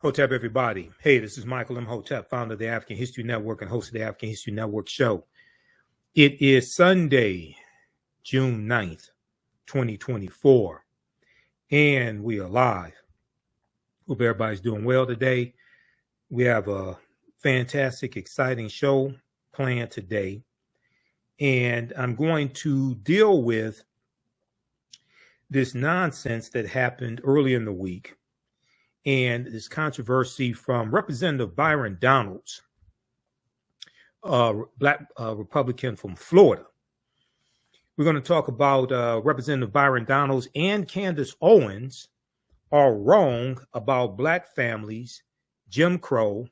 Hotep, everybody. Hey, this is Michael Imhotep, founder of the African History Network and host of the African History Network show. It is Sunday, June 9th, 2024, and we are live. Hope everybody's doing well today. We have a fantastic, exciting show planned today, and I'm going to deal with this nonsense that happened early in the week and this controversy from Representative Byron Donalds, Black Republican from Florida. We're going to talk about Representative Byron Donalds and Candace Owens are wrong about Black families, Jim Crow,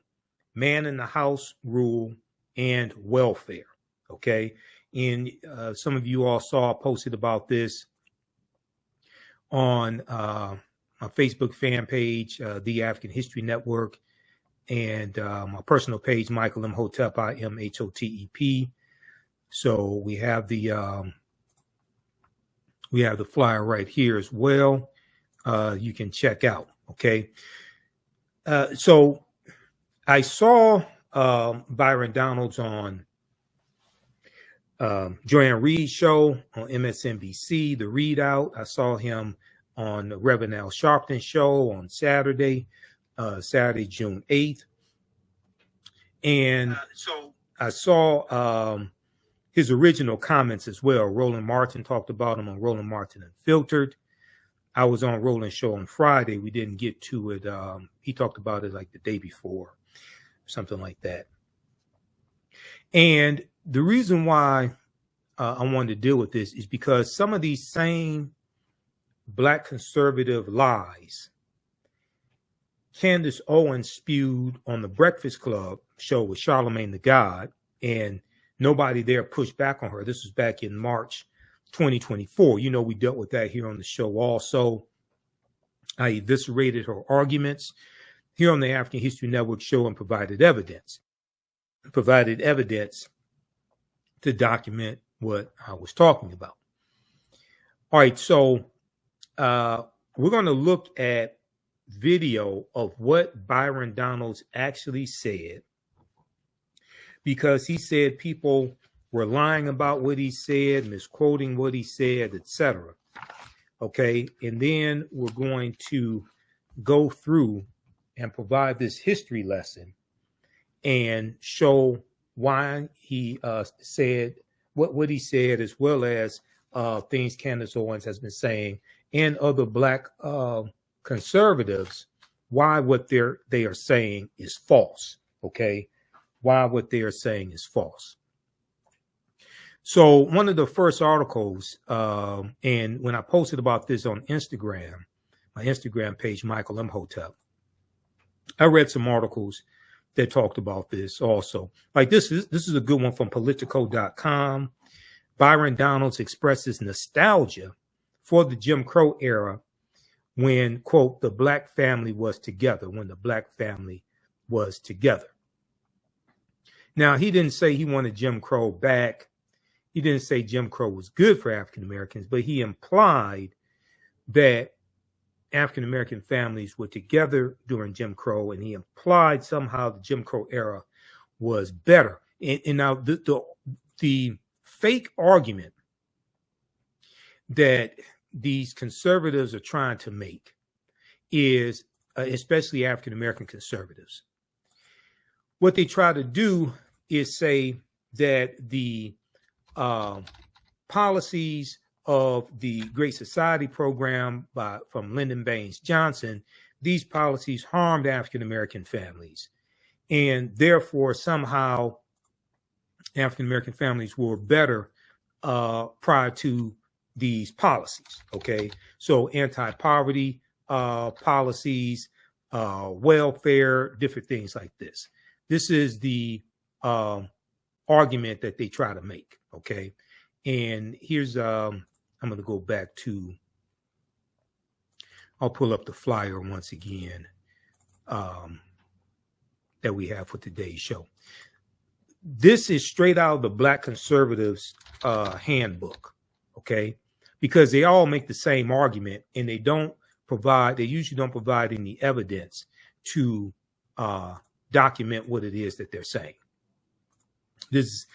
man in the house rule, and welfare. Okay. And some of you all saw posted about this on my Facebook fan page, The African History Network, and my personal page, Michael Imhotep, IMHOTEP. So we have the flyer right here as well. You can check out. Okay. So I saw Byron Donalds on Joanne Reed's show on MSNBC, The Readout. I saw him on the Reverend Al Sharpton show on Saturday, June 8th. And so I saw his original comments as well. Roland Martin talked about him on Roland Martin Unfiltered. I was on Roland's show on Friday. We didn't get to it. He talked about it like the day before, something like that. And the reason why I wanted to deal with this is because some of these same Black conservative lies Candace Owens spewed on the Breakfast Club show with Charlemagne the God, and nobody there pushed back on her. This was back in March 2024. You know, we dealt with that here on the show also. I eviscerated her arguments here on the African History Network show and provided evidence to document what I was talking about. All right, so we're going to look at video of what Byron Donalds actually said, because he said people were lying about what he said, misquoting what he said, etc. Okay, and then we're going to go through and provide this history lesson and show why he said what he said, as well as things Candace Owens has been saying and other Black conservatives, why what they are saying is false. Okay, why what they are saying is false. So one of the first articles, and when I posted about this on Instagram, my Instagram page, Michael Imhotep, I read some articles that talked about this also. Like this is a good one from Politico.com. Byron Donalds expresses nostalgia for the Jim Crow era when, quote, the Black family was together, when the Black family was together. Now, he didn't say he wanted Jim Crow back. He didn't say Jim Crow was good for African Americans, but he implied that African American families were together during Jim Crow, and he implied somehow the Jim Crow era was better. And now the fake argument that these conservatives are trying to make is, especially African American conservatives, what they try to do is say that the policies of the Great Society program from Lyndon Baines Johnson, these policies harmed African American families, and therefore somehow African American families were better prior to these policies. Okay, so anti-poverty policies, welfare, different things like this. This is the argument that they try to make. Okay, and here's I'm going to go back to. I'll pull up the flyer once again that we have for today's show. This is straight out of the Black conservatives handbook. Okay, because they all make the same argument, and they usually don't provide any evidence to document what it is that they're saying. This is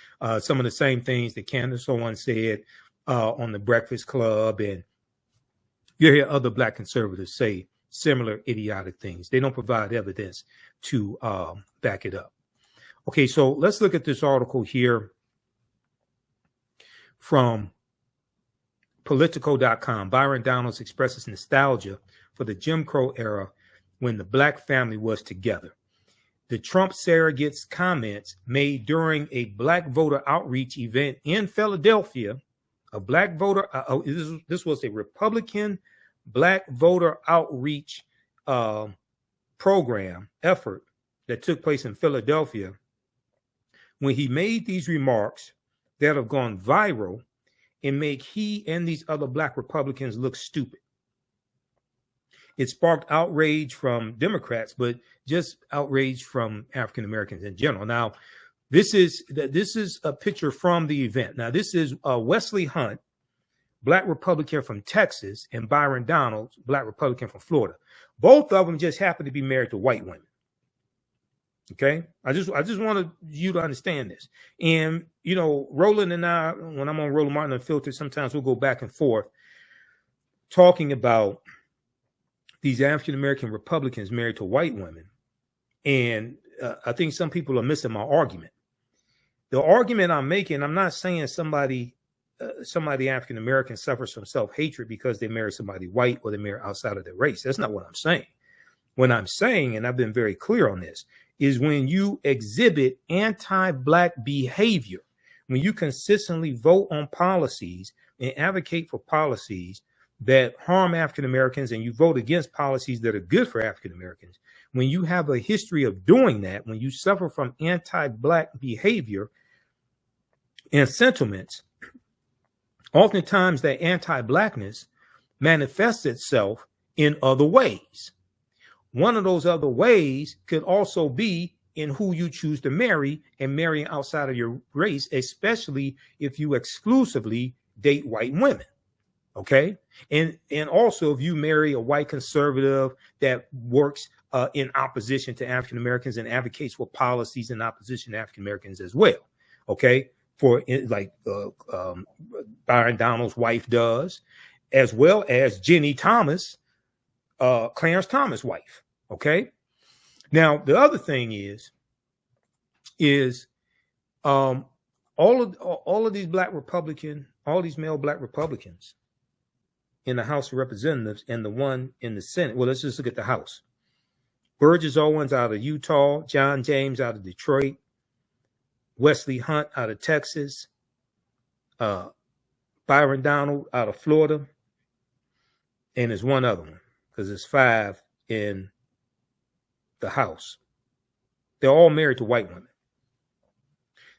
some of the same things that Candace Owens said on the Breakfast Club, and you hear other Black conservatives say similar idiotic things. They don't provide evidence to back it up. Okay, so let's look at this article here from Politico.com. Byron Donalds expresses nostalgia for the Jim Crow era when the Black family was together. The Trump surrogate's comments made during a Black voter outreach event in Philadelphia, a Black voter, this was a Republican Black voter outreach program effort that took place in Philadelphia, when he made these remarks that have gone viral and make he and these other Black Republicans look stupid. It sparked outrage from Democrats, but just outrage from African Americans in general. Now, this is a picture from the event. Now, this is Wesley Hunt, Black Republican from Texas, and Byron Donalds, Black Republican from Florida. Both of them just happen to be married to white women. Okay, I just wanted you to understand this. And you know, Roland and I, when I'm on Roland Martin Unfiltered, sometimes we'll go back and forth talking about these African American Republicans married to white women. And I think some people are missing my argument. The argument I'm making, I'm not saying somebody African American suffers from self-hatred because they marry somebody white or they marry outside of their race. That's not what I'm saying. What I'm saying, and I've been very clear on this, is when you exhibit anti-Black behavior, when you consistently vote on policies and advocate for policies that harm African Americans, and you vote against policies that are good for African Americans, when you have a history of doing that, when you suffer from anti-Black behavior and sentiments, oftentimes that anti-Blackness manifests itself in other ways. One of those other ways could also be in who you choose to marry, and marrying outside of your race, especially if you exclusively date white women. Okay. And also if you marry a white conservative that works in opposition to African Americans and advocates for policies in opposition to African Americans as well. Okay. For like Byron Donalds' wife does, as well as Jenny Thomas, Clarence Thomas' wife. Okay. Now, the other thing is all of these Black Republican, all these male Black Republicans in the House of Representatives and the one in the Senate. Well, let's just look at the House. Burgess Owens out of Utah, John James out of Detroit, Wesley Hunt out of Texas, Byron Donald out of Florida, and there's one other one, because there's 5 in the House. They're all married to white women.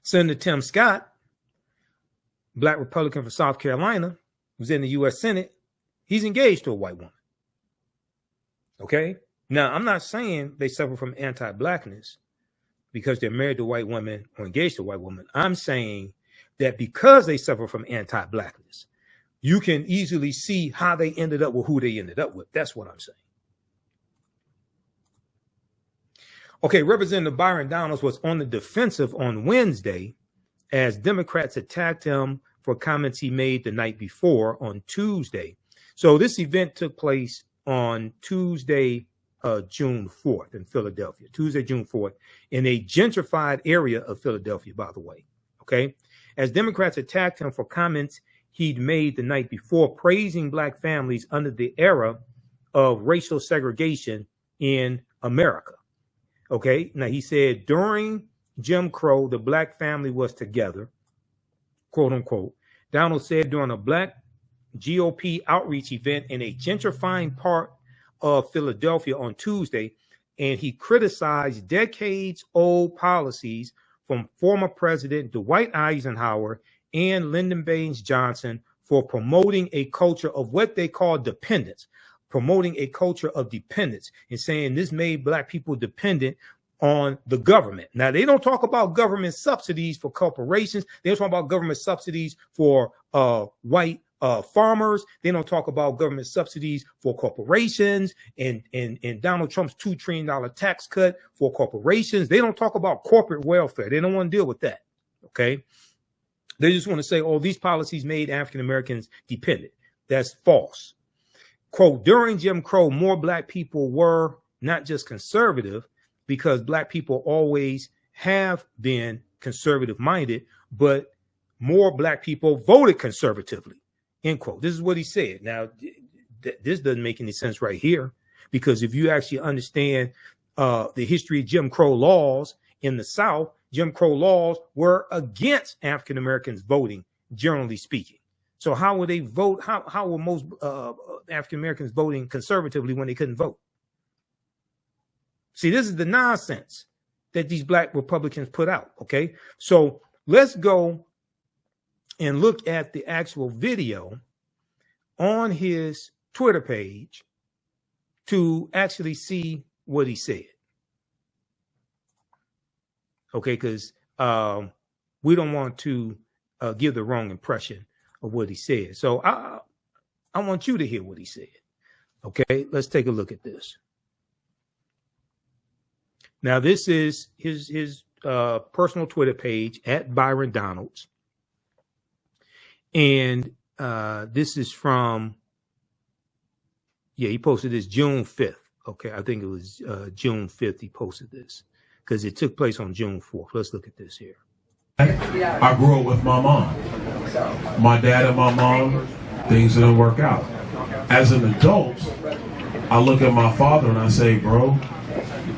Senator Tim Scott, Black Republican from South Carolina, who's in the U.S. Senate, he's engaged to a white woman. Okay? Now, I'm not saying they suffer from anti-Blackness because they're married to white women or engaged to white women. I'm saying that because they suffer from anti-Blackness, you can easily see how they ended up with who they ended up with. That's what I'm saying. Okay, Representative Byron Donalds was on the defensive on Wednesday as Democrats attacked him for comments he made the night before on Tuesday. So this event took place on Tuesday, June 4th in Philadelphia, Tuesday, June 4th, in a gentrified area of Philadelphia, by the way. Okay, as Democrats attacked him for comments he'd made the night before praising Black families under the era of racial segregation in America. Okay, now he said during Jim Crow, the Black family was together, quote unquote. Donald said during a Black GOP outreach event in a gentrifying part of Philadelphia on Tuesday, and he criticized decades-old policies from former President Dwight Eisenhower and Lyndon Baines Johnson for promoting a culture of what they call dependence, promoting a culture of dependence, and saying this made Black people dependent on the government. Now, they don't talk about government subsidies for corporations. They don't talk about government subsidies for white farmers. They don't talk about government subsidies for corporations and Donald Trump's $2 trillion tax cut for corporations. They don't talk about corporate welfare. They don't want to deal with that. Okay. They just want to say, oh, these policies made African Americans dependent. That's false. Quote, during Jim Crow, more black people were not just conservative, because black people always have been conservative minded, but more black people voted conservatively, end quote. This is what he said. Now, this doesn't make any sense right here, because if you actually understand the history of Jim Crow laws in the South, Jim Crow laws were against African Americans voting, generally speaking. So how would they vote? How were most African Americans voting conservatively when they couldn't vote? See, this is the nonsense that these black Republicans put out. Okay, so let's go and look at the actual video on his Twitter page to actually see what he said. Okay, because we don't want to give the wrong impression of what he said. So I want you to hear what he said. Okay, let's take a look at this. Now, this is his personal Twitter page at Byron Donalds. And this is from, he posted this June 5th. Okay, I think it was June 5th he posted this, because it took place on June 4th. Let's look at this here. I grew up with my mom. My dad and my mom, things didn't work out. As an adult, I look at my father and I say, bro,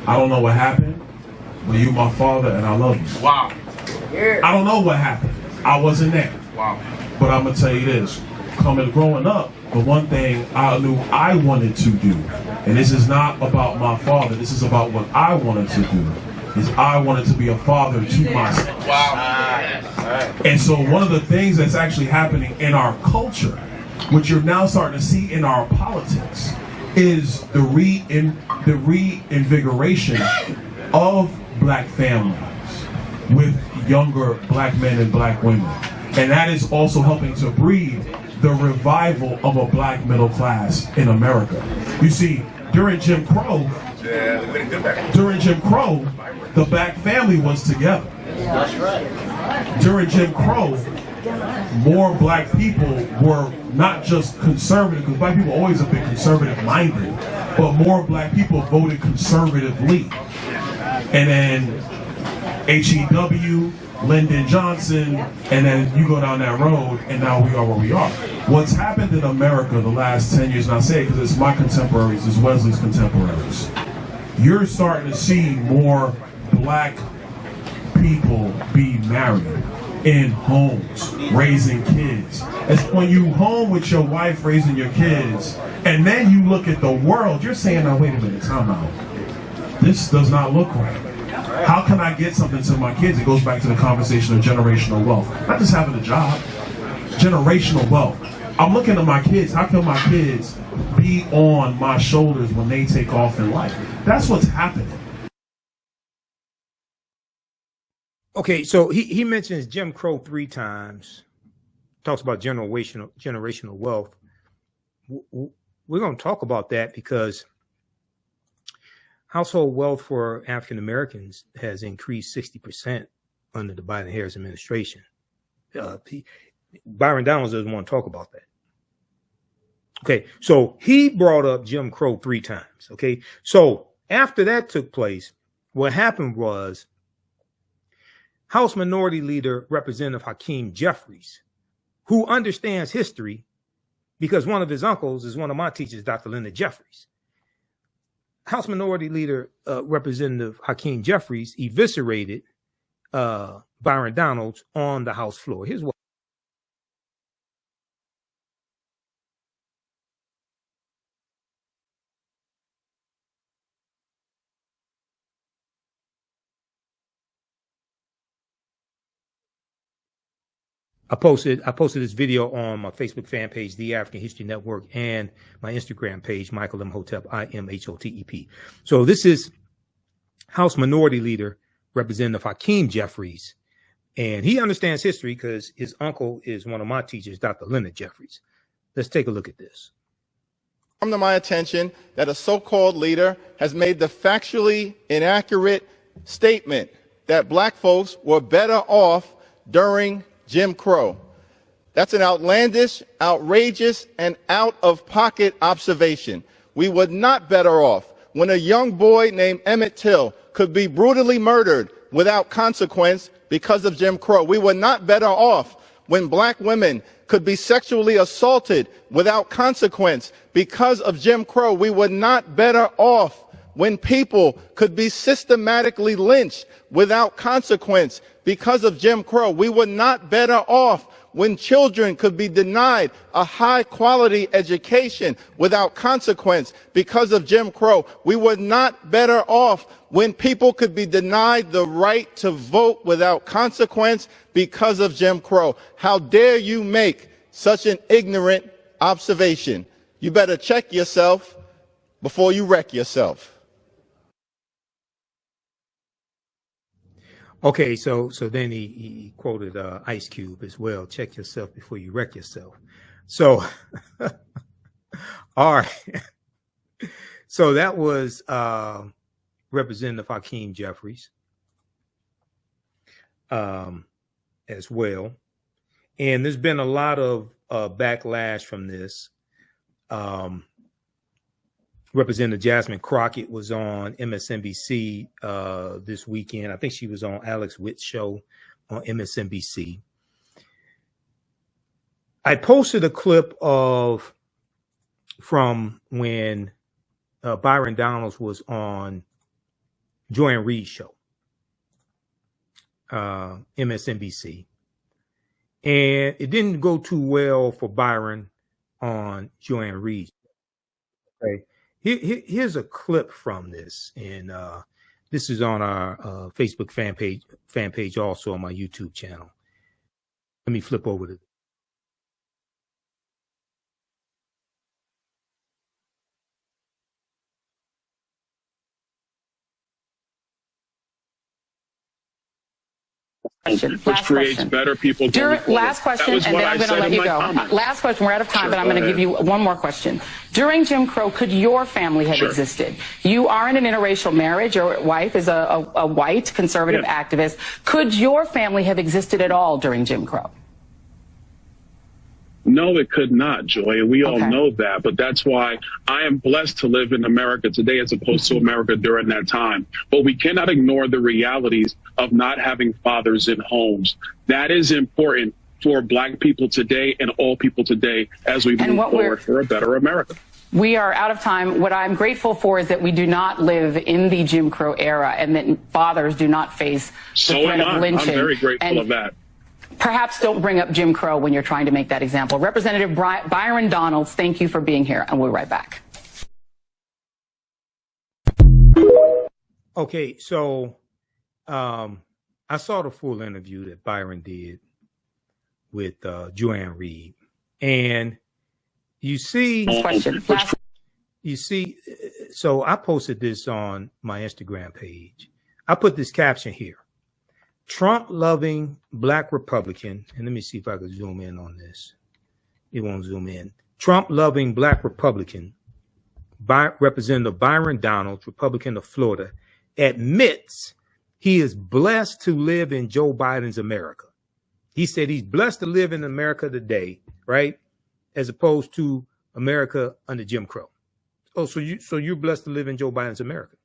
I don't know what happened, but you my father and I love you. Wow. I don't know what happened. I wasn't there. Wow. But I'm going to tell you this. Growing up, the one thing I knew I wanted to do, and this is not about my father, this is about what I wanted to do, is I wanted to be a father to myself. Wow. And so one of the things that's actually happening in our culture, which you're now starting to see in our politics, is the reinvigoration of black families with younger black men and black women. And that is also helping to breed the revival of a black middle class in America. You see, during Jim Crow, the black family was together. That's right. During Jim Crow, more black people were not just conservative, because black people always have been conservative minded, but more black people voted conservatively. And then H.E.W., Lyndon Johnson, and then you go down that road, and now we are where we are. What's happened in America the last 10 years, and I say it because it's my contemporaries, it's Wesley's contemporaries, you're starting to see more black people be married in homes, raising kids. It's when you home with your wife raising your kids, and then you look at the world, you're saying, now wait a minute, time out. This does not look right. How can I get something to my kids? It goes back to the conversation of generational wealth. Not just having a job, generational wealth. I'm looking at my kids. How can my kids be on my shoulders when they take off in life? That's what's happening. Okay, so he mentions Jim Crow 3 times, talks about generational wealth. We're going to talk about that because household wealth for African Americans has increased 60% under the Biden-Harris administration. Byron Donalds doesn't want to talk about that. Okay, so he brought up Jim Crow 3 times. Okay, so after that took place, what happened was House Minority Leader Representative Hakeem Jeffries, who understands history because one of his uncles is one of my teachers, Dr. Lyndon Jeffries. House Minority Leader Representative Hakeem Jeffries eviscerated Byron Donalds on the House floor. Here's what. I posted this video on my Facebook fan page, The African History Network, and my Instagram page, Michael Imhotep, Imhotep. So this is House Minority Leader Representative Hakeem Jeffries, and he understands history because his uncle is one of my teachers, Dr. Lyndon Jeffries. Let's take a look at this. Come to my attention that a so-called leader has made the factually inaccurate statement that black folks were better off during Jim Crow. That's an outlandish, outrageous, and out-of-pocket observation. We were not better off when a young boy named Emmett Till could be brutally murdered without consequence because of Jim Crow. We were not better off when black women could be sexually assaulted without consequence because of Jim Crow. We were not better off when people could be systematically lynched without consequence because of Jim Crow. We were not better off when children could be denied a high-quality education without consequence because of Jim Crow. We were not better off when people could be denied the right to vote without consequence because of Jim Crow. How dare you make such an ignorant observation? You better check yourself before you wreck yourself. Okay, so then he quoted Ice Cube as well. Check yourself before you wreck yourself. So, all right. So that was Representative Hakeem Jeffries as well. And there's been a lot of backlash from this. Representative Jasmine Crockett was on MSNBC this weekend. I think she was on Alex Witt's show on MSNBC. I posted a clip from when Byron Donalds was on Joy and Reid's show, MSNBC. And it didn't go too well for Byron on Joy and Reid. Okay. Here's a clip from this, and this is on our Facebook fan page, also on my YouTube channel. Let me flip over to. Which creates better people. Last question, and then I'm going to let you go. Last question. We're out of time, but I'm going to give you one more question. During Jim Crow, could your family have existed? You are in an interracial marriage. Your wife is a white conservative activist. Could your family have existed at all during Jim Crow? No, it could not, Joy, and we all know that. But that's why I am blessed to live in America today as opposed to America during that time. But we cannot ignore the realities of not having fathers in homes. That is important for Black people today and all people today as we move forward for a better America. We are out of time. What I'm grateful for is that we do not live in the Jim Crow era and that fathers do not face the threat of lynching. I'm very grateful of that. Perhaps don't bring up Jim Crow when you're trying to make that example. Representative Byron Donalds, thank you for being here, and we'll be right back. Okay, so I saw the full interview that Byron did with Joanne Reid, and you see, so I posted this on my Instagram page. I put this caption here. Trump-loving Black Republican, and let me see if I can zoom in on this. It won't zoom in. Trump-loving Black Republican, Representative Byron Donalds, Republican of Florida, admits he is blessed to live in Joe Biden's America. He said he's blessed to live in America today, right, as opposed to America under Jim Crow. Oh, so you're blessed to live in Joe Biden's America.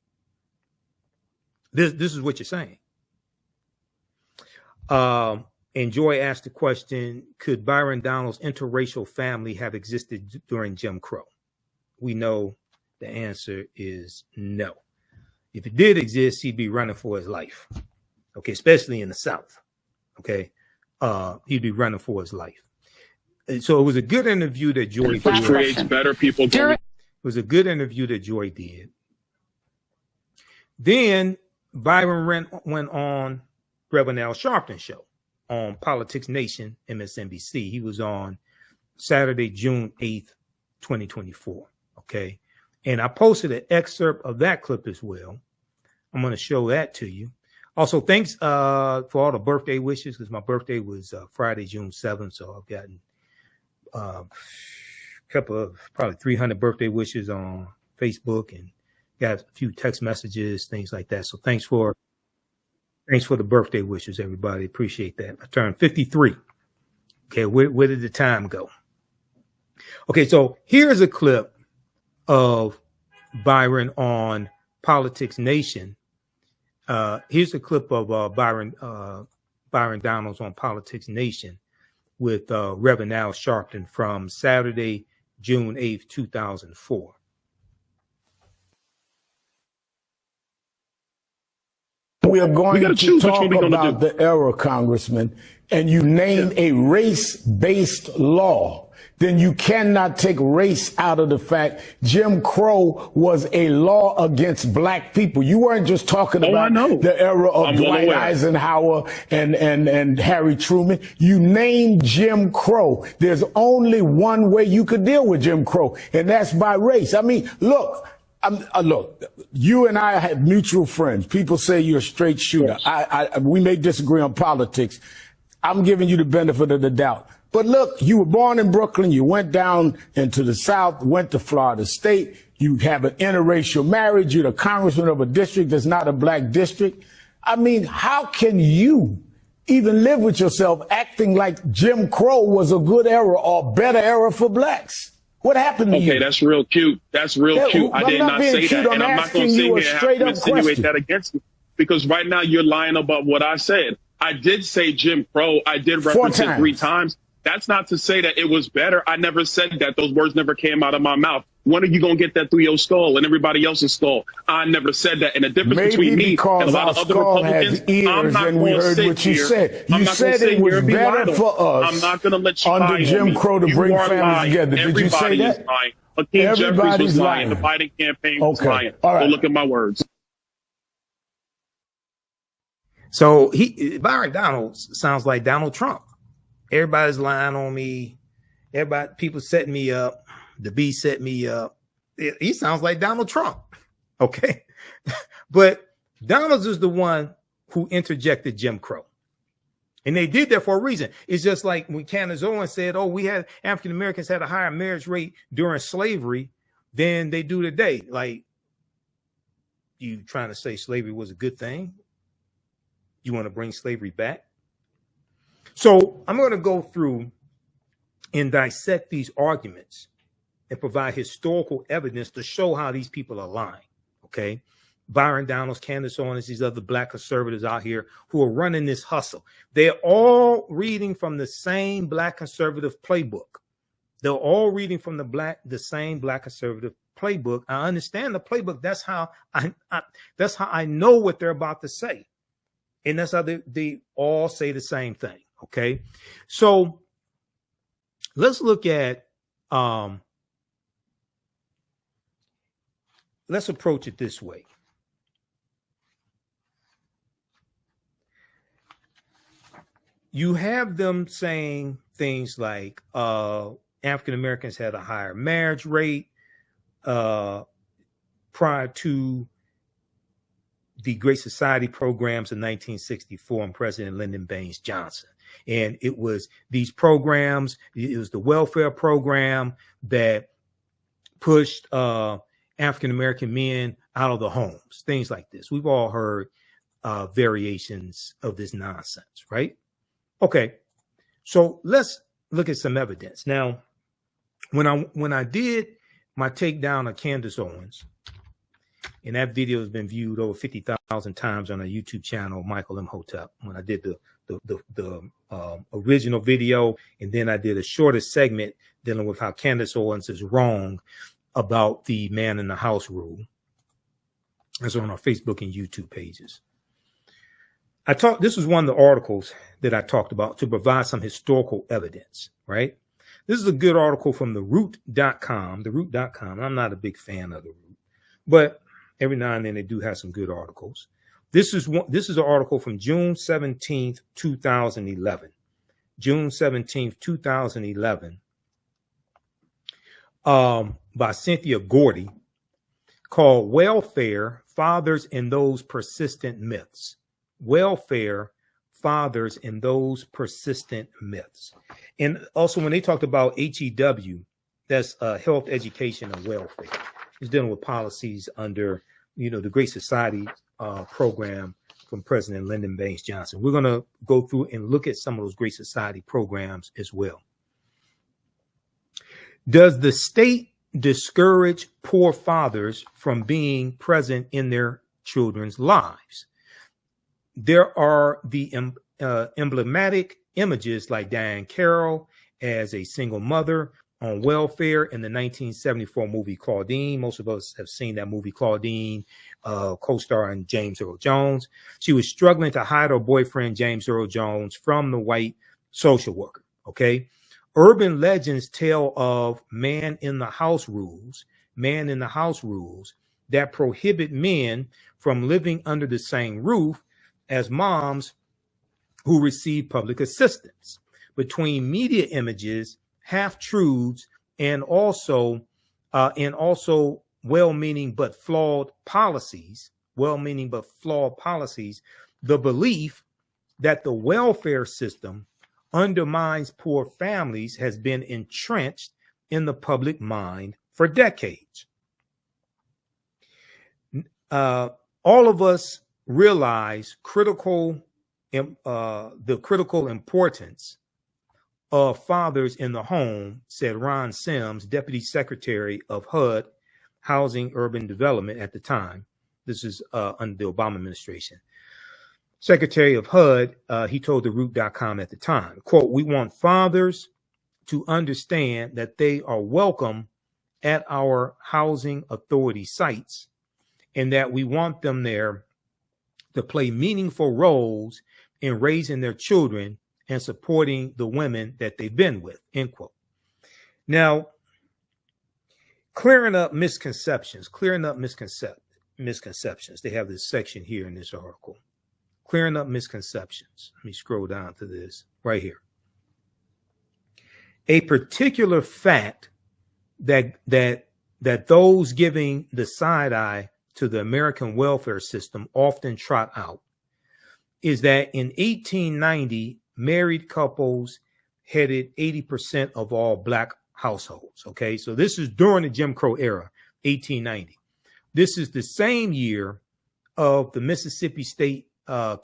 This is what you're saying. And Joy asked the question, could Byron Donalds' interracial family have existed during Jim Crow? We know the answer is no. If it did exist, he'd be running for his life. Okay, especially in the South. Okay, he'd be running for his life. And so it was a good interview that Joy did. Creates better people. It was a good interview that Joy did. Then Byron went on Reverend Al Sharpton's show on Politics Nation, MSNBC. He was on Saturday, June 8th, 2024. Okay. And I posted an excerpt of that clip as well. I'm going to show that to you. Also, thanks for all the birthday wishes, because my birthday was Friday, June 7th. So I've gotten couple of probably 300 birthday wishes on Facebook and got a few text messages, things like that. So thanks for the birthday wishes, everybody. Appreciate that. I turned 53. Okay, where did the time go? Okay, so here's a clip of Byron on Politics Nation. Here's a clip of Byron Donalds on Politics Nation with Reverend Al Sharpton from Saturday, June 8th, 2004. We are going to talk about the era, Congressman, and you name a race-based law, then you cannot take race out of the fact Jim Crow was a law against black people. You weren't just talking about the era of Dwight Eisenhower and Harry Truman. You named Jim Crow. There's only one way you could deal with Jim Crow, and that's by race. I mean, look, you and I have mutual friends. People say you're a straight shooter. We may disagree on politics. I'm giving you the benefit of the doubt. But look, you were born in Brooklyn. You went down into the South, went to Florida State. You have an interracial marriage. You're the congressman of a district that's not a black district. I mean, how can you even live with yourself acting like Jim Crow was a good era or better era for blacks? What happened to you? Okay, that's real cute. That's real cute. I did not say that. And I'm not going to sit here and have to insinuate that against you. Because right now you're lying about what I said. I did say Jim Crow. I did reference it 3 times. That's not to say that it was better. I never said that. Those words never came out of my mouth. When are you going to get that through your skull and everybody else's skull? I never said that. And the difference between me and a lot of other Republicans, I'm not going to sit here. You said it was better for us. I'm not going to let you lie under Jim Crow to bring families together. Did you say that? Hakeem Jeffries was lying. The Biden campaign was lying. All right. So look at my words. So Byron Donalds sounds like Donald Trump. Everybody's lying on me. People setting me up. The B set me up. He sounds like Donald Trump. Okay. But Donalds is the one who interjected Jim Crow. And they did that for a reason. It's just like when Candace Owens said, we had African Americans had a higher marriage rate during slavery than they do today. Like, you trying to say slavery was a good thing? You want to bring slavery back? So I'm going to go through and dissect these arguments and provide historical evidence to show how these people are lying. Okay. Byron Donalds, Candace Owens, these other black conservatives out here who are running this hustle. They're all reading from the same black conservative playbook. They're all reading from the same black conservative playbook. I understand the playbook. That's how I know what they're about to say. And that's how they all say the same thing. Okay. So let's look at, let's approach it this way. You have them saying things like African Americans had a higher marriage rate prior to the Great Society programs in 1964 and President Lyndon Baines Johnson. And it was these programs, it was the welfare program that pushed African American men out of the homes, things like this. We've all heard variations of this nonsense, right? Okay, so let's look at some evidence. Now, when I did my takedown of Candace Owens, and that video has been viewed over 50,000 times on our YouTube channel, Michael Imhotep, when I did the original video, and then I did a shorter segment dealing with how Candace Owens is wrong about the man in the house rule. That's on our Facebook and YouTube pages. This was one of the articles that I talked about to provide some historical evidence, right? This is a good article from theroot.com, theroot.com. I'm not a big fan of the Root, but every now and then they do have some good articles. This is an article from June 17th, 2011. June 17th, 2011, by Cynthia Gordy, called Welfare, Fathers and Those Persistent Myths. Welfare, Fathers and Those Persistent Myths. And also when they talked about HEW, That's health, education, and welfare. He's dealing with policies under, the Great Society program from President Lyndon Baines Johnson. We're going to go through and look at some of those Great Society programs as well. Does the state discourage poor fathers from being present in their children's lives? There are the emblematic images like Diane Carroll as a single mother on welfare in the 1974 movie Claudine. Most of us have seen that movie Claudine, co-starring James Earl Jones. She was struggling to hide her boyfriend, James Earl Jones, from the white social worker, okay? Urban legends tell of man in the house rules that prohibit men from living under the same roof as moms who receive public assistance. Between media images, half-truths, and also well-meaning but flawed policies, the belief that the welfare system undermines poor families has been entrenched in the public mind for decades. All of us realize the critical importance of fathers in the home, said Ron Sims, Deputy Secretary of HUD, Housing Urban Development at the time. This is under the Obama administration. Secretary of HUD, he told TheRoot.com at the time, quote, "We want fathers to understand that they are welcome at our housing authority sites and that we want them there to play meaningful roles in raising their children and supporting the women that they've been with," end quote. Now, clearing up misconceptions. They have this section here in this article. Clearing up misconceptions. Let me scroll down to this right here. A particular fact that those giving the side eye to the American welfare system often trot out is that in 1890, married couples headed 80% of all Black households. Okay, so this is during the Jim Crow era, 1890. This is the same year of the Mississippi State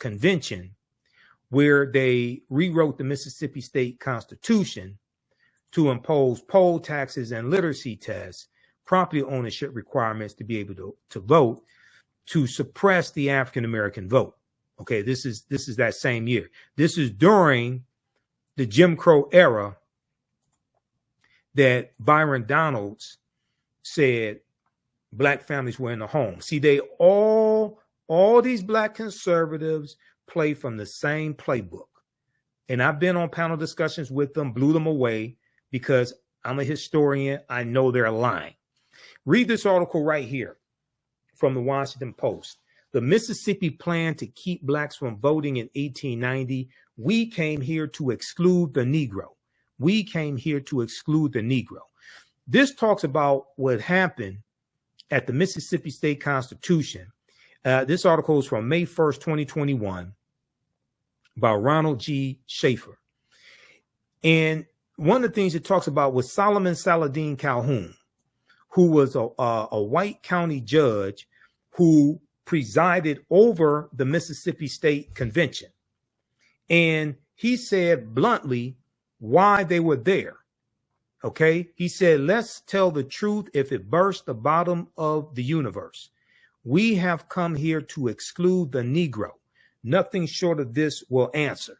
Convention, where they rewrote the Mississippi State Constitution to impose poll taxes and literacy tests, property ownership requirements to be able to vote, to suppress the African American vote. Okay, this is that same year. This is during the Jim Crow era that Byron Donalds said Black families were in the home. See, they all these Black conservatives play from the same playbook. And I've been on panel discussions with them, blew them away because I'm a historian. I know they're lying. Read this article right here from the Washington Post. The Mississippi plan to keep Blacks from voting in 1890. We came here to exclude the Negro. We came here to exclude the Negro. This talks about what happened at the Mississippi State Constitution. This article is from May 1st, 2021 by Ronald G. Schaefer. And one of the things it talks about was Solomon Saladin Calhoun, who was a white county judge who presided over the Mississippi State Convention. And he said bluntly why they were there. Okay, he said, let's tell the truth if it burst the bottom of the universe. We have come here to exclude the Negro. Nothing short of this will answer.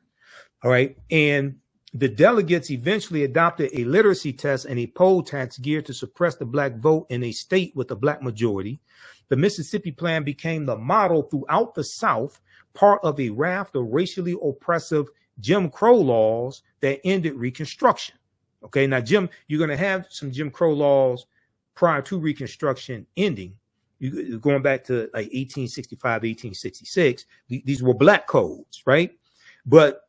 All right. And the delegates eventually adopted a literacy test and a poll tax geared to suppress the Black vote in a state with a Black majority. The Mississippi plan became the model throughout the South, part of a raft of racially oppressive Jim Crow laws that ended Reconstruction. Okay, now, Jim, you're going to have some Jim Crow laws prior to Reconstruction ending. Going back to like 1865, 1866, these were Black codes, right? But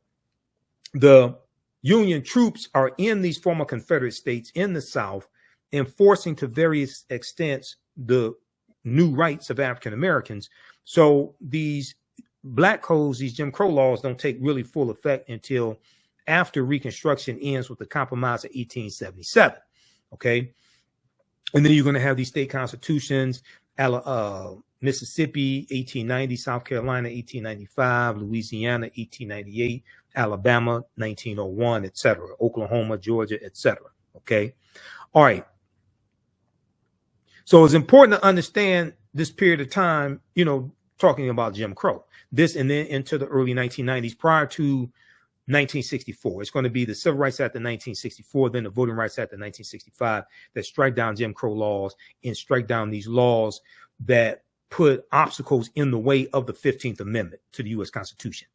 the Union troops are in these former Confederate states in the South, enforcing to various extents the new rights of African Americans. So these Black codes, these Jim Crow laws, don't take really full effect until after Reconstruction ends with the Compromise of 1877. Okay. And then you're going to have these state constitutions, Mississippi, 1890, South Carolina, 1895, Louisiana, 1898, Alabama, 1901, etc., Oklahoma, Georgia, etc. Okay. All right. So it's important to understand this period of time, talking about Jim Crow, this and then into the early 1990s prior to 1964. It's going to be the Civil Rights Act of 1964, then the Voting Rights Act of 1965 that strike down Jim Crow laws and strike down these laws that put obstacles in the way of the 15th Amendment to the U.S. Constitution.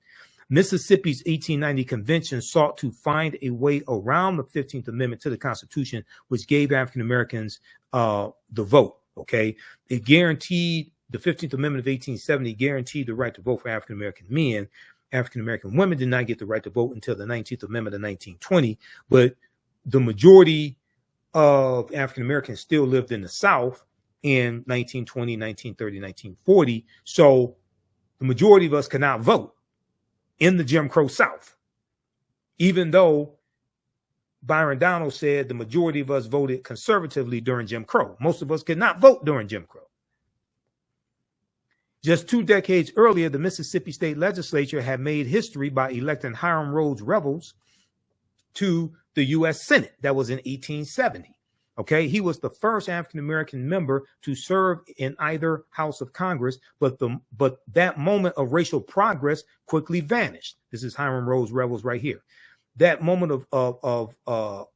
Mississippi's 1890 convention sought to find a way around the 15th Amendment to the Constitution, which gave African Americans the vote. Okay. It guaranteed, the 15th Amendment of 1870 guaranteed the right to vote for African American men. African American women did not get the right to vote until the 19th Amendment of 1920, but the majority of African Americans still lived in the South in 1920, 1930, 1940. So the majority of us could not vote in the Jim Crow South, even though Byron Donalds said the majority of us voted conservatively during Jim Crow. Most of us could not vote during Jim Crow. Just 2 decades earlier, the Mississippi State Legislature had made history by electing Hiram Rhodes Revels to the U.S. Senate. That was in 1870. Okay, he was the first African-American member to serve in either house of Congress, but that moment of racial progress quickly vanished. This is Hiram Rhodes Revels right here. That moment of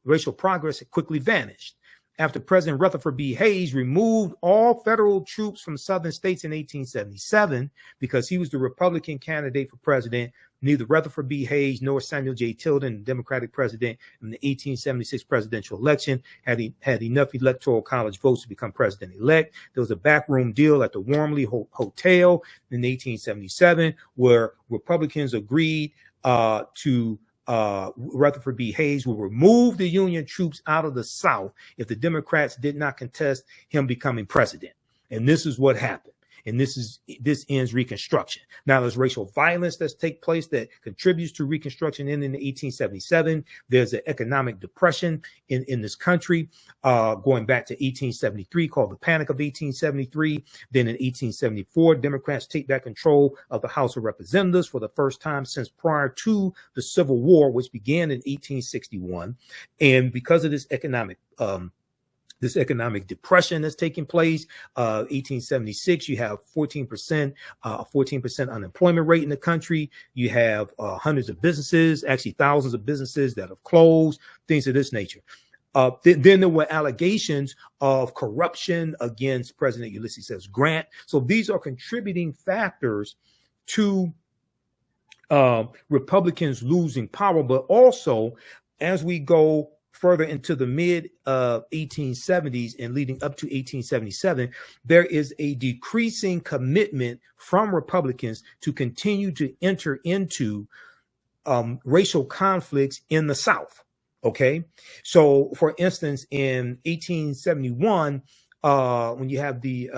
racial progress quickly vanished after President Rutherford B. Hayes removed all federal troops from southern states in 1877 because he was the Republican candidate for president. Neither Rutherford B. Hayes nor Samuel J. Tilden, the Democratic president in the 1876 presidential election, had enough electoral college votes to become president-elect. There was a backroom deal at the Wormley Hotel in 1877 where Republicans agreed to Rutherford B. Hayes will remove the Union troops out of the South if the Democrats did not contest him becoming president. And this is what happened. And this ends Reconstruction. Now there's racial violence that's take place that contributes to Reconstruction in 1877. There's an economic depression in this country going back to 1873 called the Panic of 1873. Then in 1874, Democrats take back control of the House of Representatives for the first time since prior to the Civil War, which began in 1861. And because of this economic depression that's taking place, 1876, you have 14% unemployment rate in the country. You have hundreds of businesses, actually thousands of businesses that have closed, things of this nature. Then there were allegations of corruption against President Ulysses S. Grant. So these are contributing factors to Republicans losing power, but also as we go further into the mid 1870s and leading up to 1877, there is a decreasing commitment from Republicans to continue to enter into racial conflicts in the South. Okay, so for instance, in 1871, when you have the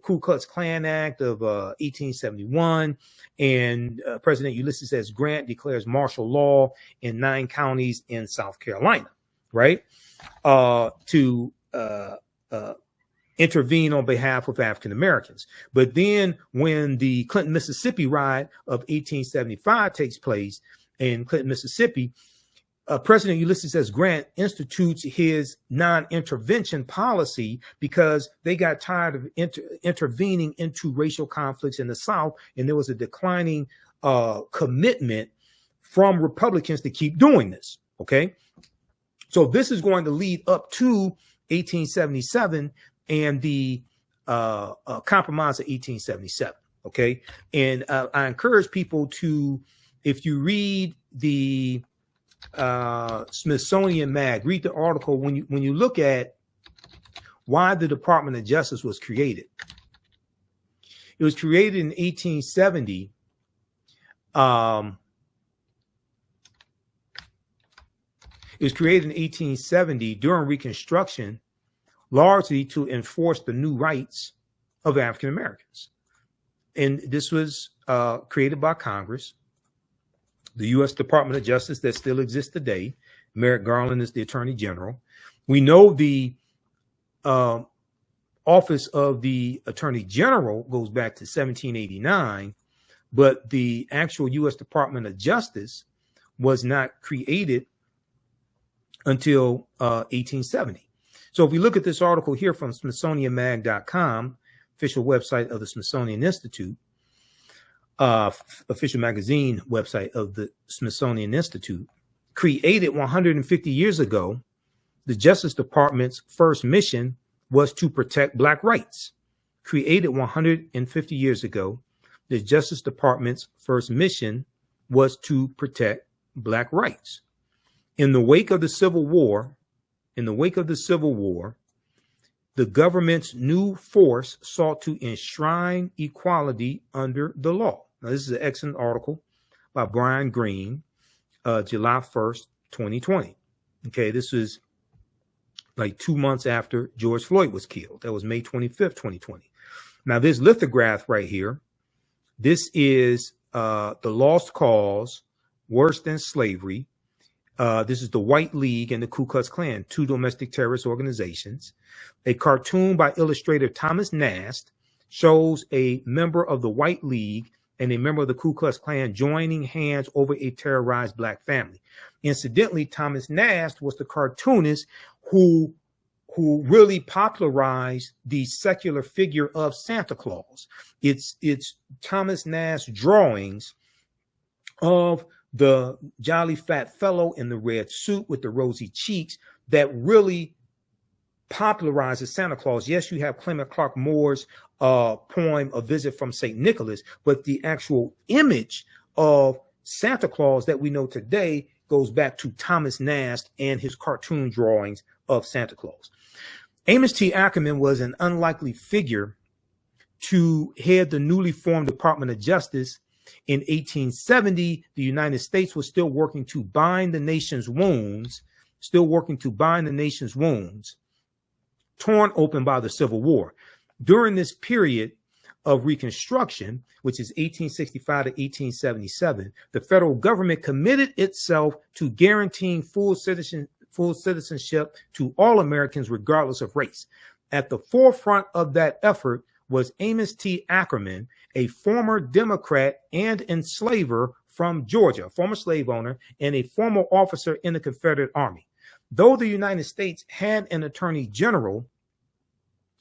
Ku Klux Klan Act of 1871, and President Ulysses S. Grant declares martial law in 9 counties in South Carolina. Right, to intervene on behalf of African Americans. But then when the Clinton, Mississippi riot of 1875 takes place in Clinton, Mississippi, President Ulysses S. Grant institutes his non-intervention policy because they got tired of intervening into racial conflicts in the South, and there was a declining commitment from Republicans to keep doing this. Okay. So this is going to lead up to 1877 and the Compromise of 1877. Okay. And I encourage people to, if you read the Smithsonian Mag, read the article when you look at why the Department of Justice was created. It was created in 1870. It was created in 1870 during Reconstruction, largely to enforce the new rights of African Americans. And this was created by Congress. The U.S. Department of Justice that still exists today. Merrick Garland is the Attorney General. We know the office of the Attorney General goes back to 1789, but the actual U.S. Department of Justice was not created until 1870. So if we look at this article here from SmithsonianMag.com, official website of the Smithsonian Institute, official magazine website of the Smithsonian Institute, created 150 years ago, the Justice Department's first mission was to protect Black rights. Created 150 years ago, the Justice Department's first mission was to protect Black rights. In the wake of the Civil War, the government's new force sought to enshrine equality under the law. Now, this is an excellent article by Brian Greene, July 1st, 2020. Okay, this is like 2 months after George Floyd was killed. That was May 25th, 2020. Now, this lithograph right here, this is the Lost Cause, Worse Than Slavery. This is the White League and the Ku Klux Klan, two domestic terrorist organizations. A cartoon by illustrator Thomas Nast shows a member of the White League and a member of the Ku Klux Klan joining hands over a terrorized Black family. Incidentally, Thomas Nast was the cartoonist who really popularized the secular figure of Santa Claus. It's Thomas Nast's drawings of the jolly fat fellow in the red suit with the rosy cheeks that really popularizes Santa Claus. Yes, you have Clement Clark Moore's poem, A Visit from St. Nicholas, but the actual image of Santa Claus that we know today goes back to Thomas Nast and his cartoon drawings of Santa Claus. Amos T. Ackerman was an unlikely figure to head the newly formed Department of Justice. In 1870, the United States was still working to bind the nation's wounds, torn open by the Civil War. During this period of Reconstruction, which is 1865 to 1877, the federal government committed itself to guaranteeing full citizenship to all Americans, regardless of race. At the forefront of that effort was Amos T. Ackerman, a former Democrat and enslaver from Georgia, a former slave owner and a former officer in the Confederate Army. Though the United States had an attorney general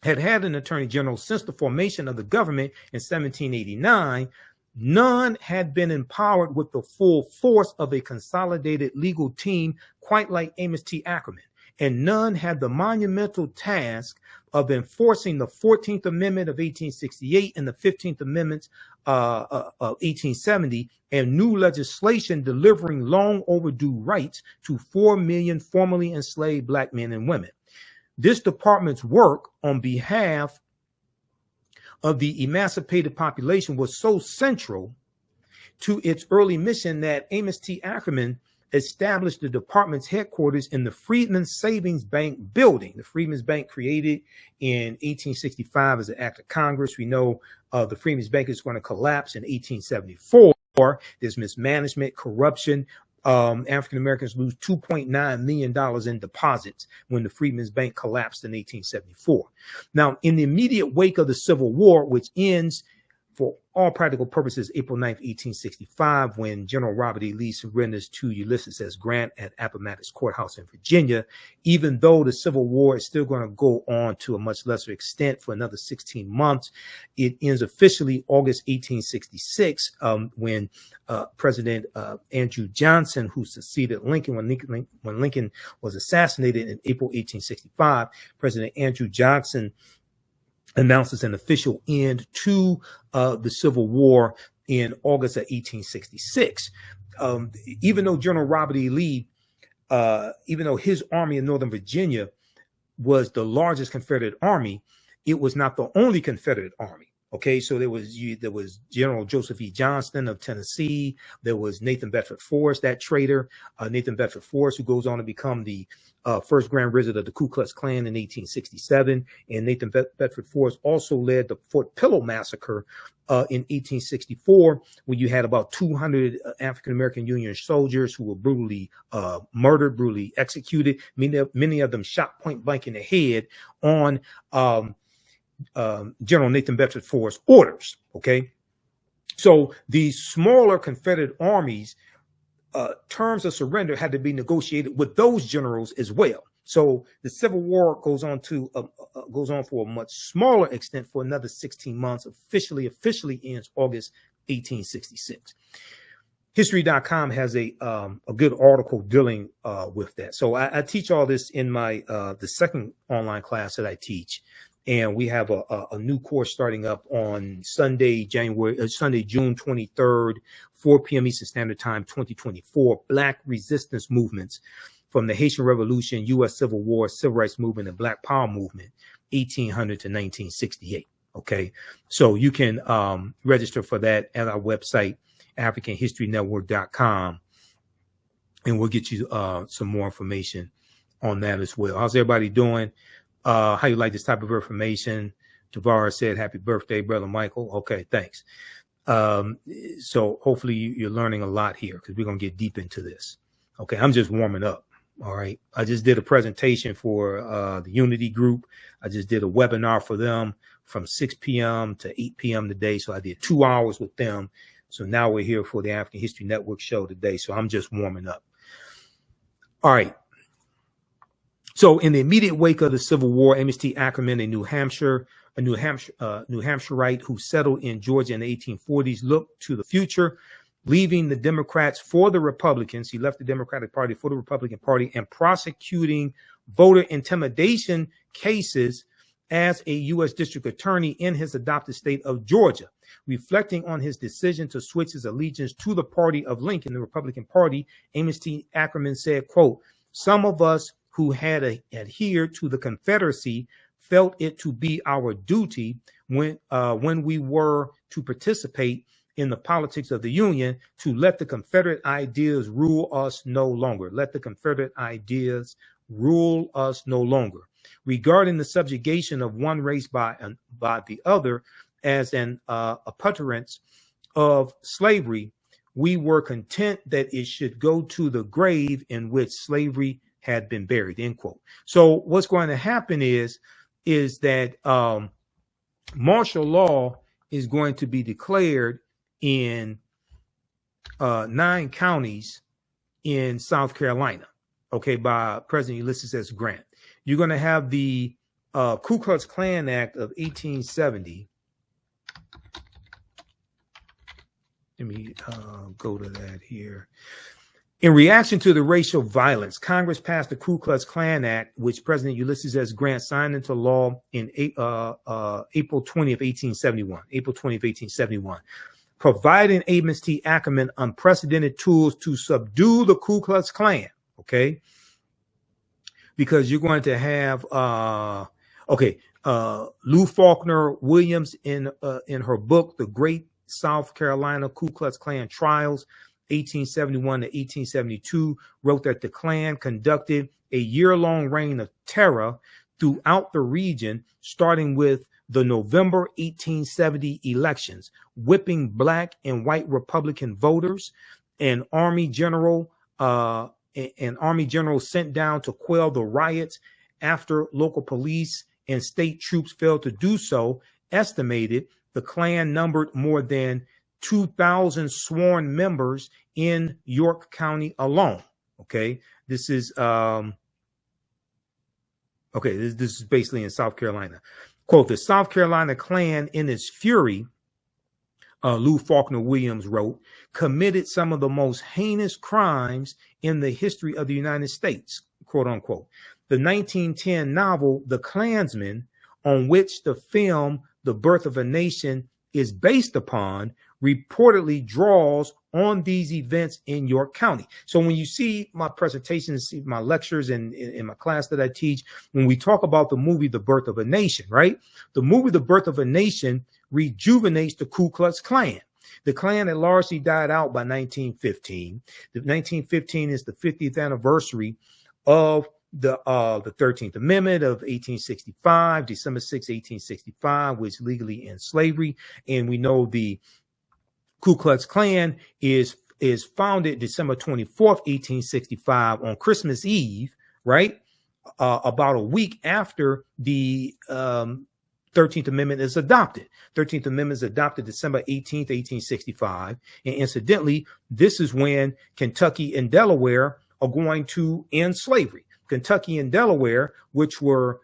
since the formation of the government in 1789, none had been empowered with the full force of a consolidated legal team quite like Amos T. Ackerman, and none had the monumental task of enforcing the 14th Amendment of 1868 and the 15th Amendments of 1870 and new legislation delivering long overdue rights to 4 million formerly enslaved Black men and women. This department's work on behalf of the emancipated population was so central to its early mission that Amos T. Ackerman established the department's headquarters in the Freedmen's Savings Bank building. The Freedmen's Bank, created in 1865 as an act of Congress. We know the Freedmen's Bank is going to collapse in 1874. There's mismanagement, corruption. African Americans lose $2.9 million in deposits when the Freedmen's Bank collapsed in 1874. Now, in the immediate wake of the Civil War, which ends for all practical purposes April 9th, 1865, when General Robert E. Lee surrenders to Ulysses S. Grant at Appomattox Courthouse in Virginia, even though the Civil War is still going to go on to a much lesser extent for another 16 months. It ends officially August 1866, when President Andrew Johnson, who succeeded Lincoln when Lincoln was assassinated in April 1865, President Andrew Johnson announces an official end to the Civil War in August of 1866. Even though General Robert E. Lee, even though his army in Northern Virginia was the largest Confederate army, it was not the only Confederate army. Okay, so there was General Joseph E. Johnston of Tennessee. There was Nathan Bedford Forrest, that traitor, Nathan Bedford Forrest, who goes on to become the first Grand Wizard of the Ku Klux Klan in 1867. And Nathan Bedford Forrest also led the Fort Pillow Massacre in 1864, where you had about 200 African-American Union soldiers who were brutally murdered, brutally executed, many of them shot point blank in the head on General Nathan Bedford Forrest's orders. Okay, so these smaller Confederate armies, terms of surrender had to be negotiated with those generals as well. So the Civil War goes on for a much smaller extent for another 16 months. Officially ends August 1866. History.com has a good article dealing with that. So I teach all this in my the second online class that I teach. And we have a new course starting up on Sunday, June 23rd, 4 p.m. Eastern Standard Time, 2024. Black resistance movements from the Haitian Revolution, U.S. Civil War, Civil Rights Movement, and Black Power Movement, 1800 to 1968. Okay, so you can register for that at our website, AfricanHistoryNetwork.com, and we'll get you some more information on that as well. How's everybody doing? How you like this type of information? Tavares said, "Happy birthday, brother Michael." Okay, thanks. So hopefully you're learning a lot here, because we're gonna get deep into this. Okay, I'm just warming up. All right, I just did a presentation for the Unity group. I just did a webinar for them from 6 p.m. to 8 p.m. today. So I did 2 hours with them. So now we're here for the African History Network show today. So I'm just warming up. All right. So in the immediate wake of the Civil War, Amos T. Ackerman, a New Hampshireite who settled in Georgia in the 1840s, looked to the future, leaving the Democrats for the Republicans. He left the Democratic Party for the Republican Party and prosecuting voter intimidation cases as a U.S. District Attorney in his adopted state of Georgia. Reflecting on his decision to switch his allegiance to the party of Lincoln, the Republican Party, Amos T. Ackerman said, quote, "Some of us who had adhered to the Confederacy felt it to be our duty when we were to participate in the politics of the Union to let the Confederate ideas rule us no longer. Let the Confederate ideas rule us no longer. Regarding the subjugation of one race by the other as an appurtenance of slavery, we were content that it should go to the grave in which slavery had been buried," end quote. So what's going to happen is that martial law is going to be declared in 9 counties in South Carolina, okay, by President Ulysses S. Grant. You're going to have the Ku Klux Klan Act of 1870. Let me go to that here. In reaction to the racial violence, Congress passed the Ku Klux Klan Act, which President Ulysses S. Grant signed into law in April 20th, 1871, providing Amos T. Ackerman unprecedented tools to subdue the Ku Klux Klan, okay? Because you're going to have, Lou Faulkner Williams in her book, The Great South Carolina Ku Klux Klan Trials, 1871 to 1872, wrote that the Klan conducted a year-long reign of terror throughout the region, starting with the November 1870 elections, whipping black and white Republican voters. An army general sent down to quell the riots after local police and state troops failed to do so, estimated the Klan numbered more than 2,000 sworn members in York County alone. Okay, this is this is basically in South Carolina. Quote, "The South Carolina Klan, in its fury," Lou Faulkner Williams wrote, "committed some of the most heinous crimes in the history of the United States," quote unquote. The 1910 novel The Klansman, on which the film The Birth of a Nation is based upon, reportedly draws on these events in York County. So when you see my presentations, see my lectures in my class that I teach, when we talk about the movie The Birth of a Nation, right? The movie The Birth of a Nation rejuvenates the Ku Klux Klan. The Klan had largely died out by 1915. The 1915 is the 50th anniversary of the 13th Amendment of 1865, December 6, 1865, which legally ends slavery. And we know the Ku Klux Klan is founded December 24th, 1865 on Christmas Eve, right? About a week after the 13th Amendment is adopted. 13th Amendment is adopted December 18th, 1865. And incidentally, this is when Kentucky and Delaware are going to end slavery. Kentucky and Delaware, which were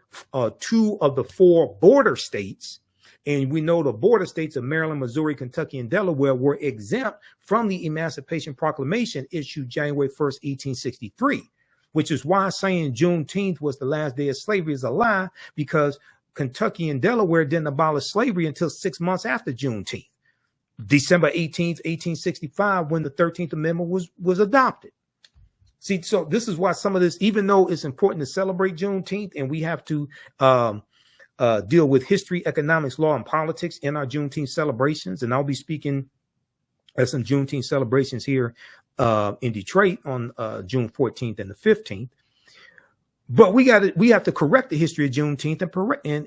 two of the four border states, and we know the border states of Maryland, Missouri, Kentucky, and Delaware were exempt from the Emancipation Proclamation issued January 1st, 1863, which is why saying Juneteenth was the last day of slavery is a lie, because Kentucky and Delaware didn't abolish slavery until 6 months after Juneteenth, December 18th, 1865, when the 13th Amendment was adopted. See, so this is why some of this, even though it's important to celebrate Juneteenth and we have to deal with history, economics, law, and politics in our Juneteenth celebrations, and I'll be speaking at some Juneteenth celebrations here in Detroit on June 14th and the 15th. But we have to correct the history of Juneteenth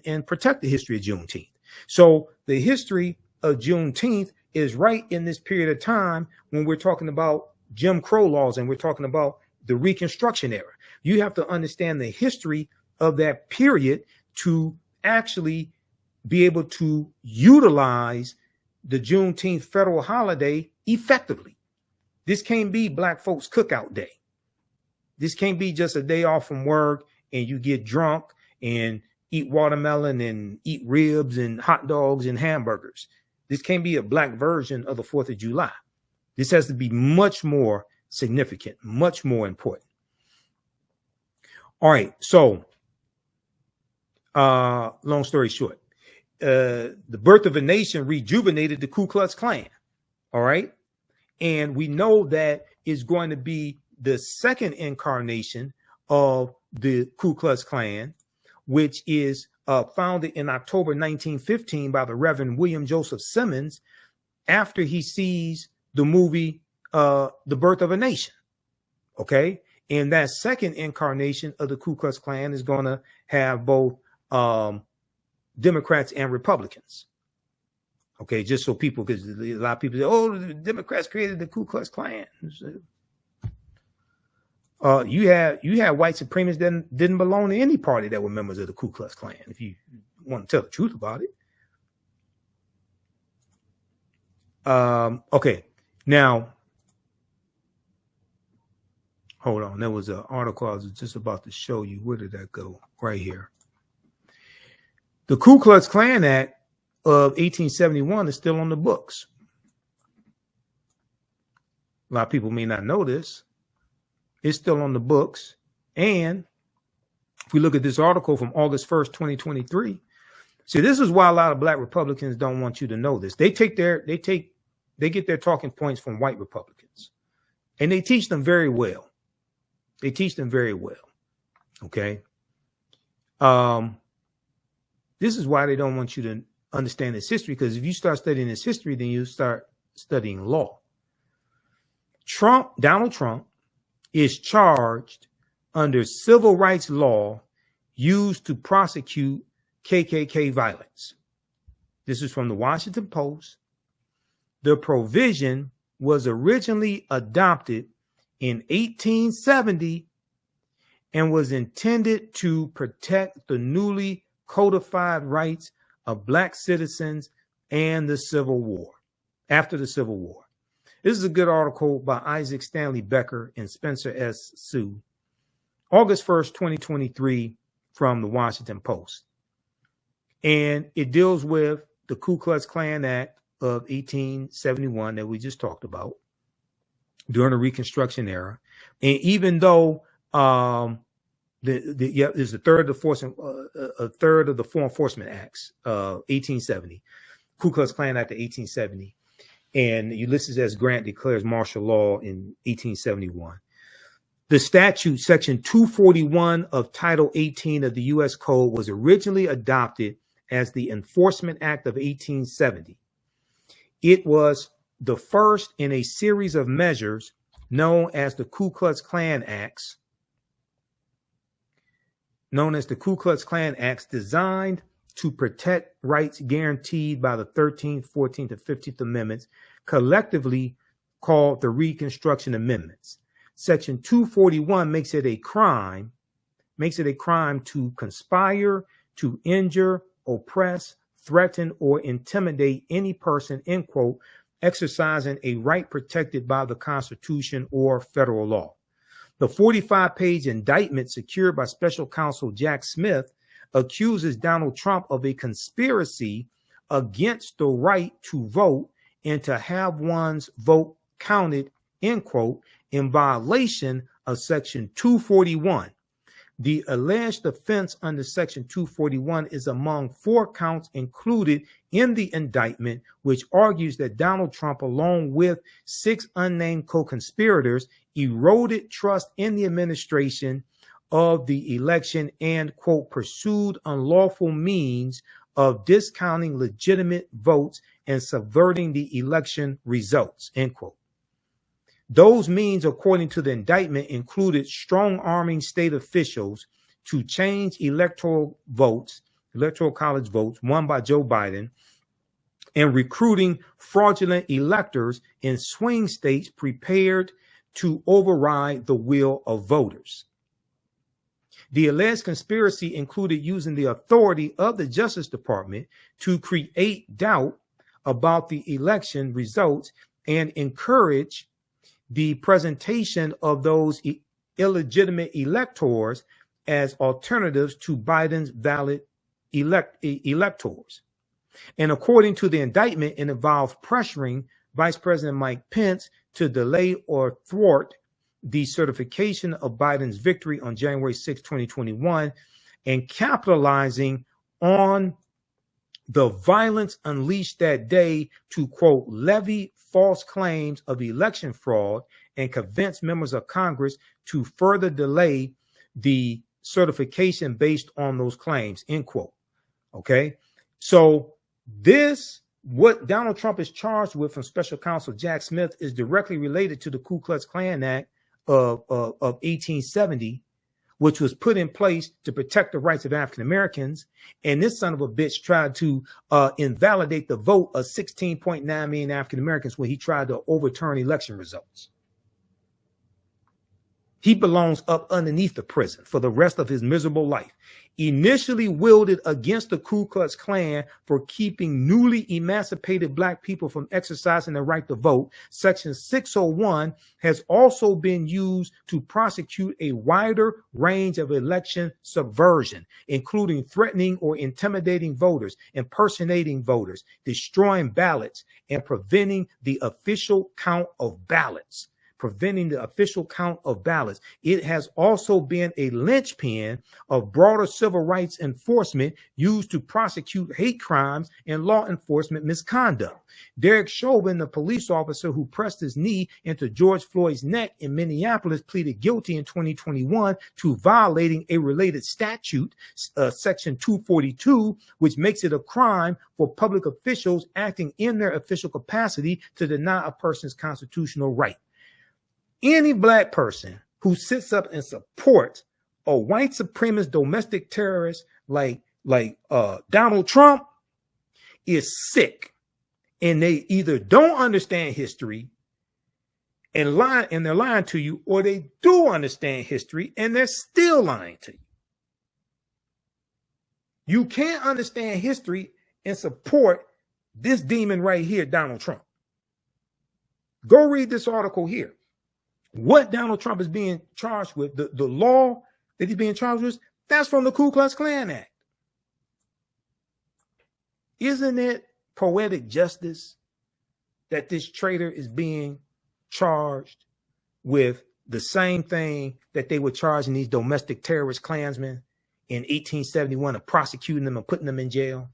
and protect the history of Juneteenth. So the history of Juneteenth is right in this period of time when we're talking about Jim Crow laws and we're talking about the Reconstruction era. You have to understand the history of that period to actually be able to utilize the Juneteenth federal holiday effectively. This can't be Black folks cookout day. This can't be just a day off from work and you get drunk and eat watermelon and eat ribs and hot dogs and hamburgers. This can't be a Black version of the 4th of July. This has to be much more significant, much more important. All right. So, long story short, the Birth of a Nation rejuvenated the Ku Klux Klan. All right. And we know that it's going to be the second incarnation of the Ku Klux Klan, which is founded in October 1915 by the Reverend William Joseph Simmons after he sees the movie The Birth of a Nation. Okay. And that second incarnation of the Ku Klux Klan is going to have both Democrats and Republicans. Okay. Just so people, because a lot of people say, oh, the Democrats created the Ku Klux Klan. You had white supremacists that didn't belong to any party that were members of the Ku Klux Klan, if you want to tell the truth about it. Okay. Now, hold on. There was an article I was just about to show you. Where did that go? Right here. The Ku Klux Klan Act of 1871 is still on the books. A lot of people may not know this. It's still on the books. And if we look at this article from August 1st, 2023, see, this is why a lot of Black Republicans don't want you to know this. They get their talking points from white Republicans, and they teach them very well. They teach them very well. Okay. This is why they don't want you to understand this history, because if you start studying this history, then you start studying law. Donald Trump is charged under civil rights law used to prosecute KKK violence. This is from the Washington Post. The provision was originally adopted in 1870 and was intended to protect the newly codified rights of Black citizens and the Civil War, after the Civil War. This is a good article by Isaac Stanley Becker and Spencer S. Sue, August 1st, 2023, from the Washington Post. And it deals with the Ku Klux Klan Act of 1871 that we just talked about during the Reconstruction era. And even though there's a third of the Four Enforcement Acts, 1870, Ku Klux Klan Act of 1870. and Ulysses S. Grant declares martial law in 1871. The statute, section 241 of Title 18 of the U.S. Code, was originally adopted as the Enforcement Act of 1870. It was the first in a series of measures known as the Ku Klux Klan Acts, designed to protect rights guaranteed by the 13th, 14th, and 15th Amendments, collectively called the Reconstruction Amendments. Section 241 makes it a crime to conspire, to injure, oppress, threaten, or intimidate any person, end quote, exercising a right protected by the Constitution or federal law. The 45-page indictment secured by Special Counsel Jack Smith accuses Donald Trump of a conspiracy against the right to vote and to have one's vote counted, end quote, in violation of Section 241. The alleged offense under Section 241 is among 4 counts included in the indictment, which argues that Donald Trump, along with 6 unnamed co-conspirators, eroded trust in the administration of the election and, quote, pursued unlawful means of discounting legitimate votes and subverting the election results, end quote. Those means, according to the indictment, included strong-arming state officials to change electoral college votes won by Joe Biden, and recruiting fraudulent electors in swing states prepared to override the will of voters. The alleged conspiracy included using the authority of the Justice Department to create doubt about the election results and encourage the presentation of those illegitimate electors as alternatives to Biden's valid electors. And according to the indictment, it involved pressuring Vice President Mike Pence to delay or thwart the certification of Biden's victory on January 6, 2021, and capitalizing on the violence unleashed that day to, quote, levy false claims of election fraud and convince members of Congress to further delay the certification based on those claims, end quote. Okay. So what Donald Trump is charged with from Special Counsel Jack Smith is directly related to the Ku Klux Klan Act of 1870, which was put in place to protect the rights of African Americans. And this son of a bitch tried to invalidate the vote of 16.9 million African Americans when he tried to overturn election results. He belongs up underneath the prison for the rest of his miserable life. Initially wielded against the Ku Klux Klan for keeping newly emancipated Black people from exercising their right to vote, Section 601 has also been used to prosecute a wider range of election subversion, including threatening or intimidating voters, impersonating voters, destroying ballots, and preventing the official count of ballots. It has also been a linchpin of broader civil rights enforcement used to prosecute hate crimes and law enforcement misconduct. Derek Chauvin, the police officer who pressed his knee into George Floyd's neck in Minneapolis, pleaded guilty in 2021 to violating a related statute, Section 242, which makes it a crime for public officials acting in their official capacity to deny a person's constitutional right. Any Black person who sits up and supports a white supremacist domestic terrorist like Donald Trump is sick, and they either don't understand history and they're lying to you, or they do understand history and they're still lying to you. You can't understand history and support this demon right here, Donald Trump. Go read this article here. What Donald Trump is being charged with, the law that he's being charged with, that's from the Ku Klux Klan Act. Isn't it poetic justice that this traitor is being charged with the same thing that they were charging these domestic terrorist Klansmen in 1871 of prosecuting them and putting them in jail?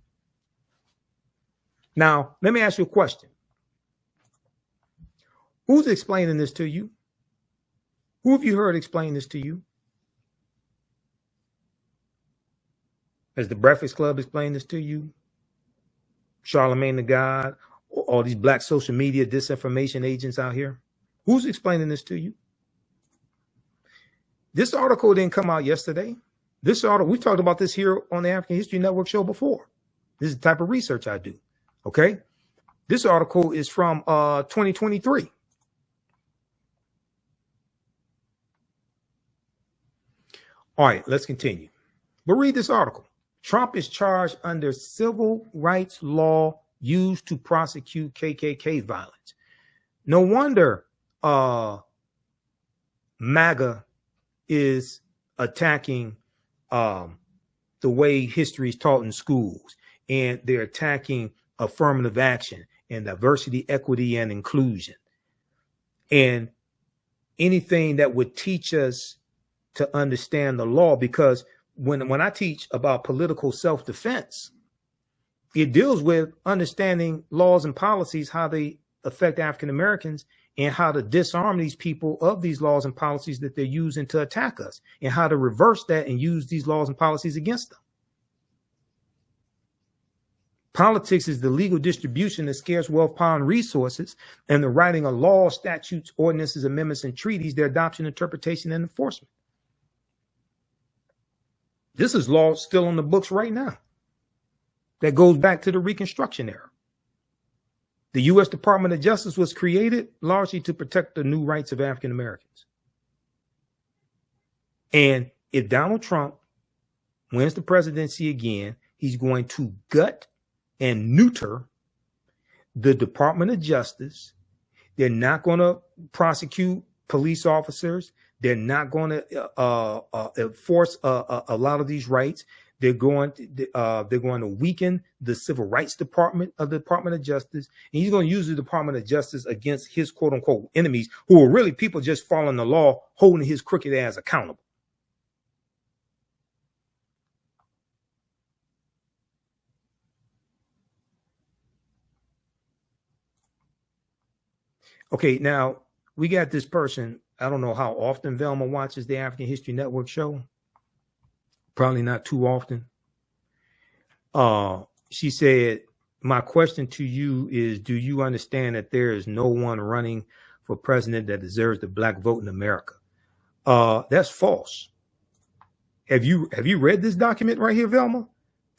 Now, let me ask you a question. Who's explaining this to you? Who have you heard explain this to you? Has the Breakfast Club explained this to you? Charlemagne the God, all these black social media disinformation agents out here? Who's explaining this to you? This article didn't come out yesterday. This article, we talked about this here on the African History Network show before. This is the type of research I do. Okay. This article is from 2023. All right, let's continue. But read this article. Trump is charged under civil rights law used to prosecute KKK violence. No wonder MAGA is attacking the way history is taught in schools, and they're attacking affirmative action and diversity, equity, and inclusion, and anything that would teach us to understand the law. Because when I teach about political self-defense, it deals with understanding laws and policies, how they affect African Americans, and how to disarm these people of these laws and policies that they're using to attack us, and how to reverse that and use these laws and policies against them. Politics is the legal distribution of scarce wealth, power, and resources, and the writing of laws, statutes, ordinances, amendments, and treaties, their adoption, interpretation, and enforcement. This is law still on the books right now that goes back to the Reconstruction era. The U.S. Department of Justice was created largely to protect the new rights of African Americans. And if Donald Trump wins the presidency again, he's going to gut and neuter the Department of Justice. They're not going to prosecute police officers. They're not going to enforce a lot of these rights. They're going to weaken the Civil Rights Department of the Department of Justice. And he's going to use the Department of Justice against his quote unquote enemies, who are really people just following the law, holding his crooked ass accountable. Okay, now we got this person. I don't know how often Velma watches the African History Network show. Probably not too often. She said, my question to you is, do you understand that there is no one running for president that deserves the black vote in America? That's false. Have you read this document right here, Velma?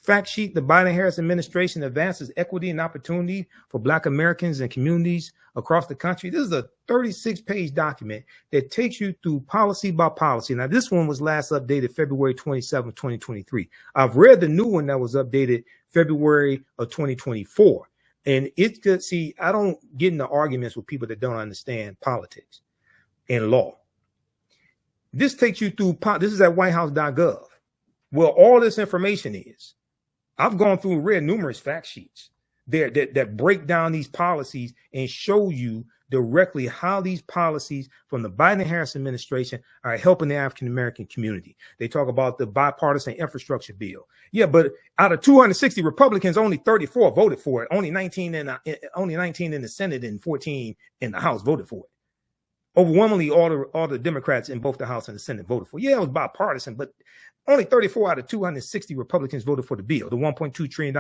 Fact sheet: the Biden-Harris administration advances equity and opportunity for black Americans and communities across the country. This is a 36-page document that takes you through policy by policy. Now, this one was last updated February 27, 2023. I've read the new one that was updated February of 2024. And it's good. See, I don't get into arguments with people that don't understand politics and law. This takes you through, this is at whitehouse.gov, where all this information is. I've gone through and read numerous fact sheets there that break down these policies and show you directly how these policies from the Biden-Harris administration are helping the African-American community. They talk about the bipartisan infrastructure bill. Yeah, but out of 260 Republicans, only 34 voted for it. Only 19 in the Senate and 14 in the House voted for it. Overwhelmingly, all the Democrats in both the House and the Senate voted for it. Yeah, it was bipartisan, but only 34 out of 260 Republicans voted for the bill, the $1.2 trillion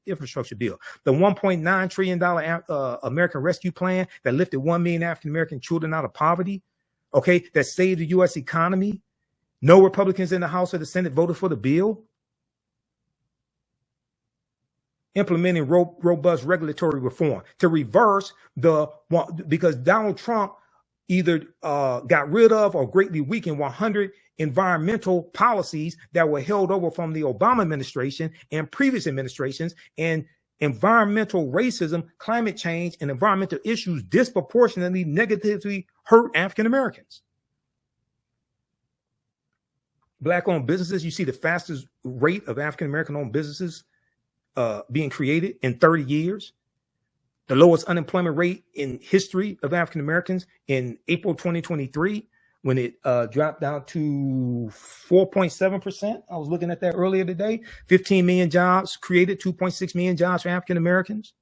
infrastructure bill, the $1.9 trillion American Rescue Plan that lifted 1 million African-American children out of poverty, okay, that saved the U.S. economy. No Republicans in the House or the Senate voted for the bill. Implementing robust regulatory reform to reverse because Donald Trump either got rid of or greatly weakened 100 environmental policies that were held over from the Obama administration and previous administrations, and environmental racism, climate change, and environmental issues disproportionately negatively hurt African Americans. Black-owned businesses, you see the fastest rate of African American-owned businesses being created in 30 years. The lowest unemployment rate in history of African Americans in April 2023, when it dropped down to 4.7%. I was looking at that earlier today. 15 million jobs created, 2.6 million jobs for African Americans.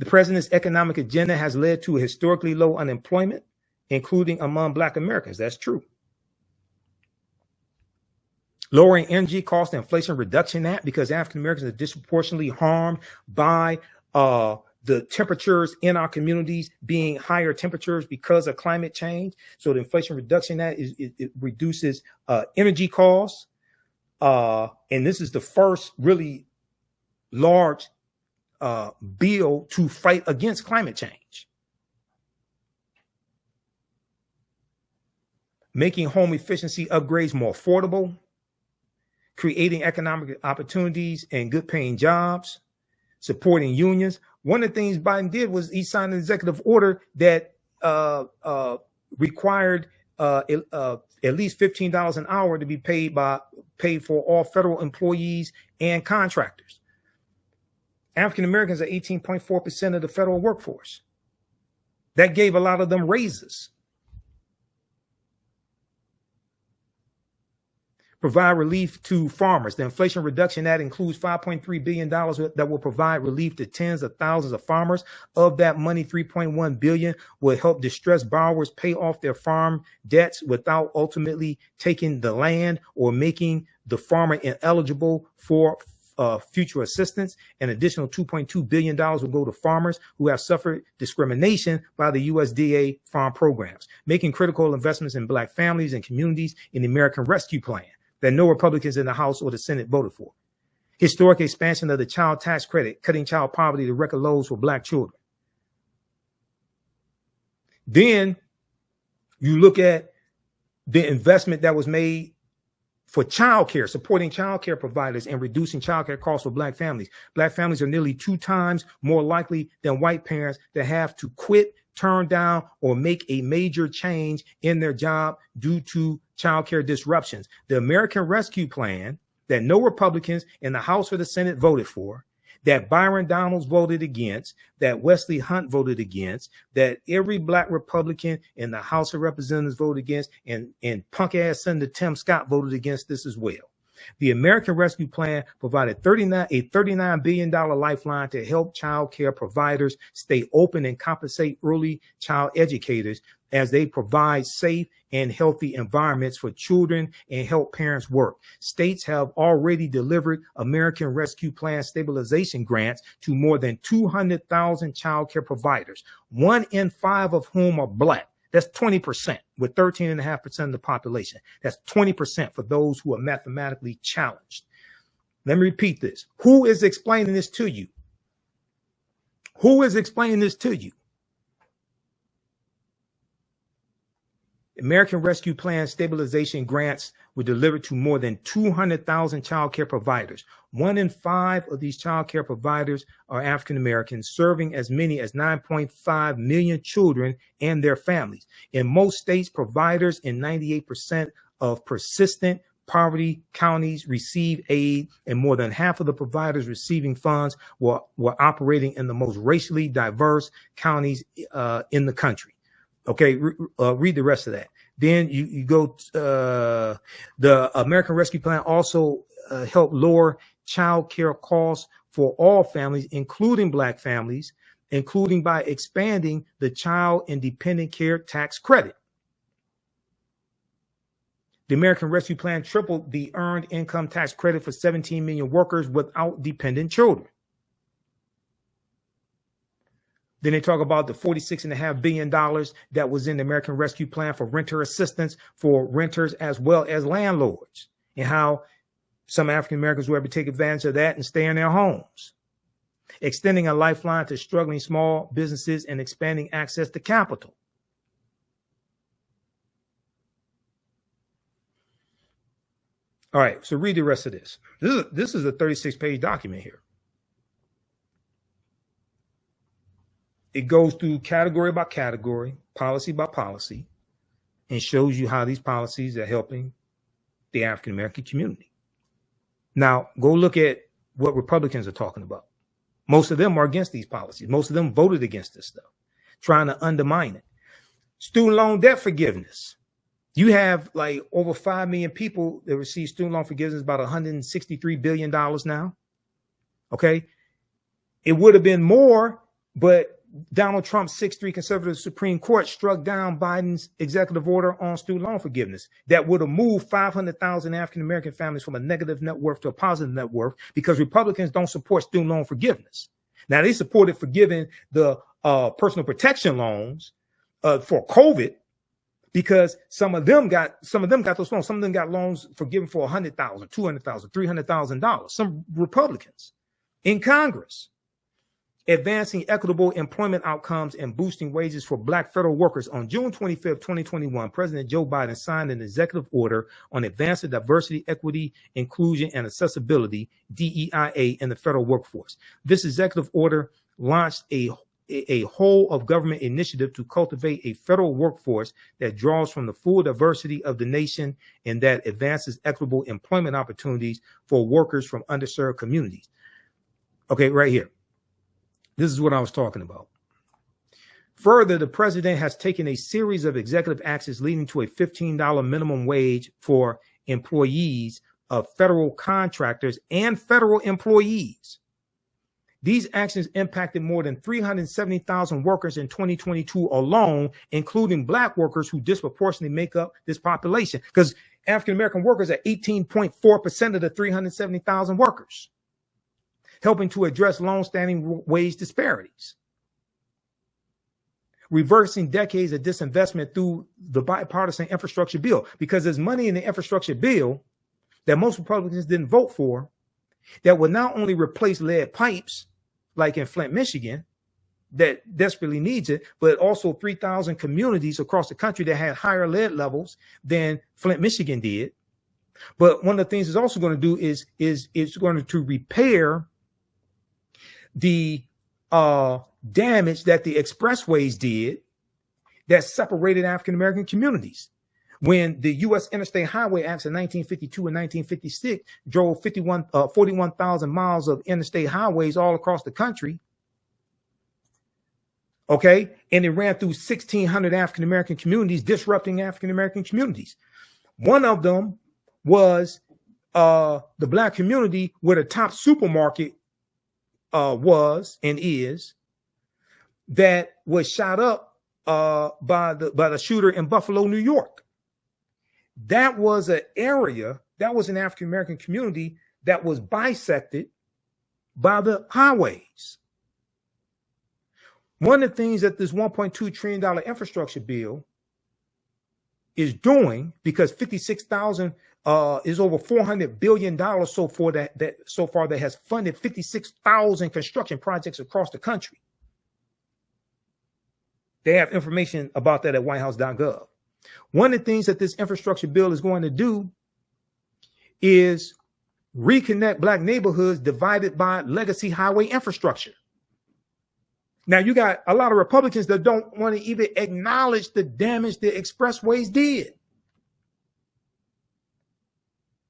The president's economic agenda has led to a historically low unemployment, including among Black Americans. That's true. Lowering energy costs, the Inflation Reduction Act, because African Americans are disproportionately harmed by the temperatures in our communities being higher temperatures because of climate change. So the Inflation Reduction Act it reduces energy costs. And this is the first really large bill to fight against climate change. Making home efficiency upgrades more affordable, creating economic opportunities and good paying jobs, supporting unions. One of the things Biden did was he signed an executive order that required at least $15 an hour to be paid for all federal employees and contractors. African Americans are 18.4% of the federal workforce. That gave a lot of them raises. Provide relief to farmers. The Inflation Reduction Act includes $5.3 billion that will provide relief to tens of thousands of farmers. Of that money, $3.1 billion will help distressed borrowers pay off their farm debts without ultimately taking the land or making the farmer ineligible for future assistance. An additional $2.2 billion will go to farmers who have suffered discrimination by the USDA farm programs, making critical investments in Black families and communities in the American Rescue Plan that no Republicans in the House or the Senate voted for. Historic expansion of the child tax credit, cutting child poverty to record lows for Black children. Then you look at the investment that was made for child care, supporting child care providers and reducing child care costs for Black families. Black families are nearly 2 times more likely than white parents to have to quit, turn down, or make a major change in their job due to child care disruptions. The American Rescue Plan that no Republicans in the House or the Senate voted for, that Byron Donalds voted against, that Wesley Hunt voted against, that every Black Republican in the House of Representatives voted against, and punk ass Senator Tim Scott voted against this as well. The American Rescue Plan provided a $39 billion lifeline to help child care providers stay open and compensate early child educators as they provide safe and healthy environments for children and help parents work. States have already delivered American Rescue Plan stabilization grants to more than 200,000 child care providers, 1 in 5 of whom are Black. That's 20%, with 13.5% of the population. That's 20% for those who are mathematically challenged. Let me repeat this. Who is explaining this to you? Who is explaining this to you? American Rescue Plan stabilization grants were delivered to more than 200,000 child care providers. 1 in 5 of these child care providers are African Americans, serving as many as 9.5 million children and their families. In most states, providers in 98% of persistent poverty counties receive aid, and more than half of the providers receiving funds were operating in the most racially diverse counties in the country. Okay, read the rest of that. Then you go, the American Rescue Plan also helped lower child care costs for all families, including Black families, including by expanding the child and dependent care tax credit. The American Rescue Plan tripled the earned income tax credit for 17 million workers without dependent children. Then they talk about the $46.5 billion that was in the American Rescue Plan for renter assistance for renters as well as landlords, and how some African Americans were able to take advantage of that and stay in their homes. Extending a lifeline to struggling small businesses and expanding access to capital. All right, so read the rest of this. This is a 36-page document here. It goes through category by category, policy by policy, and shows you how these policies are helping the African American community. Now, go look at what Republicans are talking about. Most of them are against these policies. Most of them voted against this stuff, trying to undermine it. Student loan debt forgiveness. You have like over 5 million people that receive student loan forgiveness, about $163 billion now. Okay. It would have been more But Donald Trump's 6-3 conservative Supreme Court struck down Biden's executive order on student loan forgiveness that would have moved 500,000 African-American families from a negative net worth to a positive net worth, because Republicans don't support student loan forgiveness. Now, they supported forgiving the personal protection loans for COVID, because some of them got those loans. Some of them got loans forgiven for $100,000, $200,000, $300,000. Some Republicans in Congress. Advancing equitable employment outcomes and boosting wages for Black federal workers. On June 25th, 2021, President Joe Biden signed an executive order on advancing diversity, equity, inclusion, and accessibility, DEIA, in the federal workforce. This executive order launched a whole of government initiative to cultivate a federal workforce that draws from the full diversity of the nation and that advances equitable employment opportunities for workers from underserved communities. Okay, right here. This is what I was talking about. Further, the president has taken a series of executive actions leading to a $15 minimum wage for employees of federal contractors and federal employees. These actions impacted more than 370,000 workers in 2022 alone, including Black workers who disproportionately make up this population, because African-American workers are 18.4% of the 370,000 workers, helping to address long-standing wage disparities, reversing decades of disinvestment through the bipartisan infrastructure bill, because there's money in the infrastructure bill that most Republicans didn't vote for that would not only replace lead pipes, like in Flint, Michigan, that desperately needs it, but also 3,000 communities across the country that had higher lead levels than Flint, Michigan did. But one of the things it's also going to do is it's going to repair the damage that the expressways did that separated African-American communities. When the U.S. Interstate Highway Acts in 1952 and 1956 drove 41,000 miles of interstate highways all across the country, okay, and it ran through 1,600 African-American communities, disrupting African-American communities. One of them was the Black community where the top supermarket was and is, that was shot up by the shooter in Buffalo, New York. That was an area, that was an African-American community that was bisected by the highways. One of the things that this $1.2 trillion infrastructure bill is doing, because 56,000 is over $400 billion so far that has funded 56,000 construction projects across the country. They have information about that at whitehouse.gov. One of the things that this infrastructure bill is going to do is reconnect Black neighborhoods divided by legacy highway infrastructure. Now, you got a lot of Republicans that don't want to even acknowledge the damage the expressways did.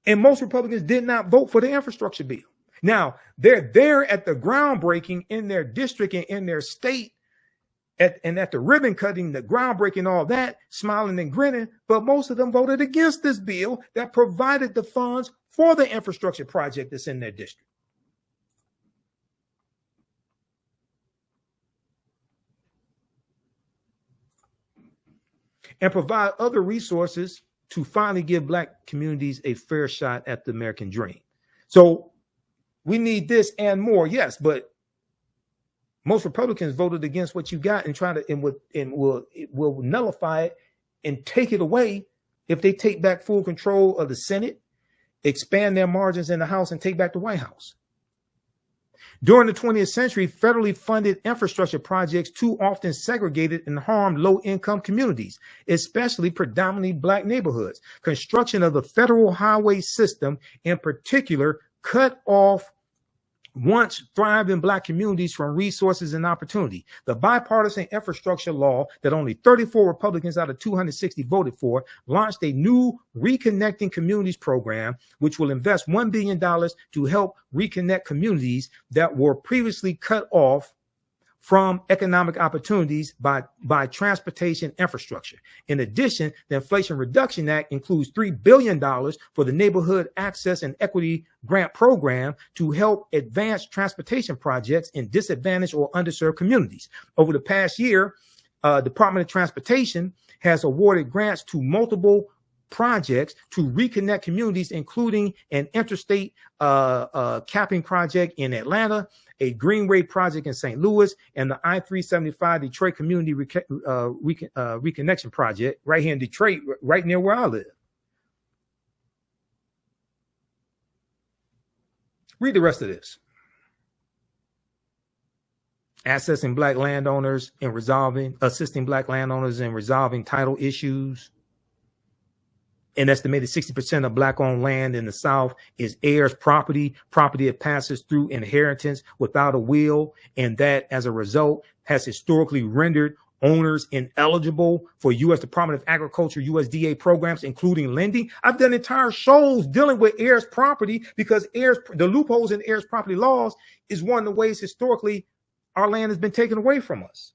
And most Republicans did not vote for the infrastructure bill. Now, they're there at the groundbreaking in their district and in their state, and at the ribbon cutting, the groundbreaking, all that, smiling and grinning. But most of them voted against this bill that provided the funds for the infrastructure project that's in their district. And provide other resources to finally give Black communities a fair shot at the American dream. So we need this and more, yes, but most Republicans voted against what you got and will nullify it and take it away if they take back full control of the Senate, expand their margins in the House, and take back the White House. During the 20th century, federally funded infrastructure projects too often segregated and harmed low-income communities, especially predominantly Black neighborhoods. Construction of the federal highway system, in particular, cut off once thriving Black communities from resources and opportunity. The bipartisan infrastructure law that only 34 Republicans out of 260 voted for launched a new Reconnecting Communities program, which will invest $1 billion to help reconnect communities that were previously cut off from economic opportunities by transportation infrastructure. In addition, the Inflation Reduction Act includes $3 billion for the Neighborhood Access and Equity Grant Program to help advance transportation projects in disadvantaged or underserved communities. Over the past year, Department of Transportation has awarded grants to multiple projects to reconnect communities, including an interstate capping project in Atlanta, a Greenway project in St. Louis, and the I-375 Detroit Community Reconnection Project right here in Detroit, right near where I live. Read the rest of this. Assisting black landowners in resolving title issues. An estimated 60% of black-owned land in the South is heirs' property that passes through inheritance without a will, and that, as a result, has historically rendered owners ineligible for U.S. Department of Agriculture, USDA programs, including lending. I've done entire shows dealing with heirs' property because the loopholes in heirs' property laws is one of the ways historically our land has been taken away from us.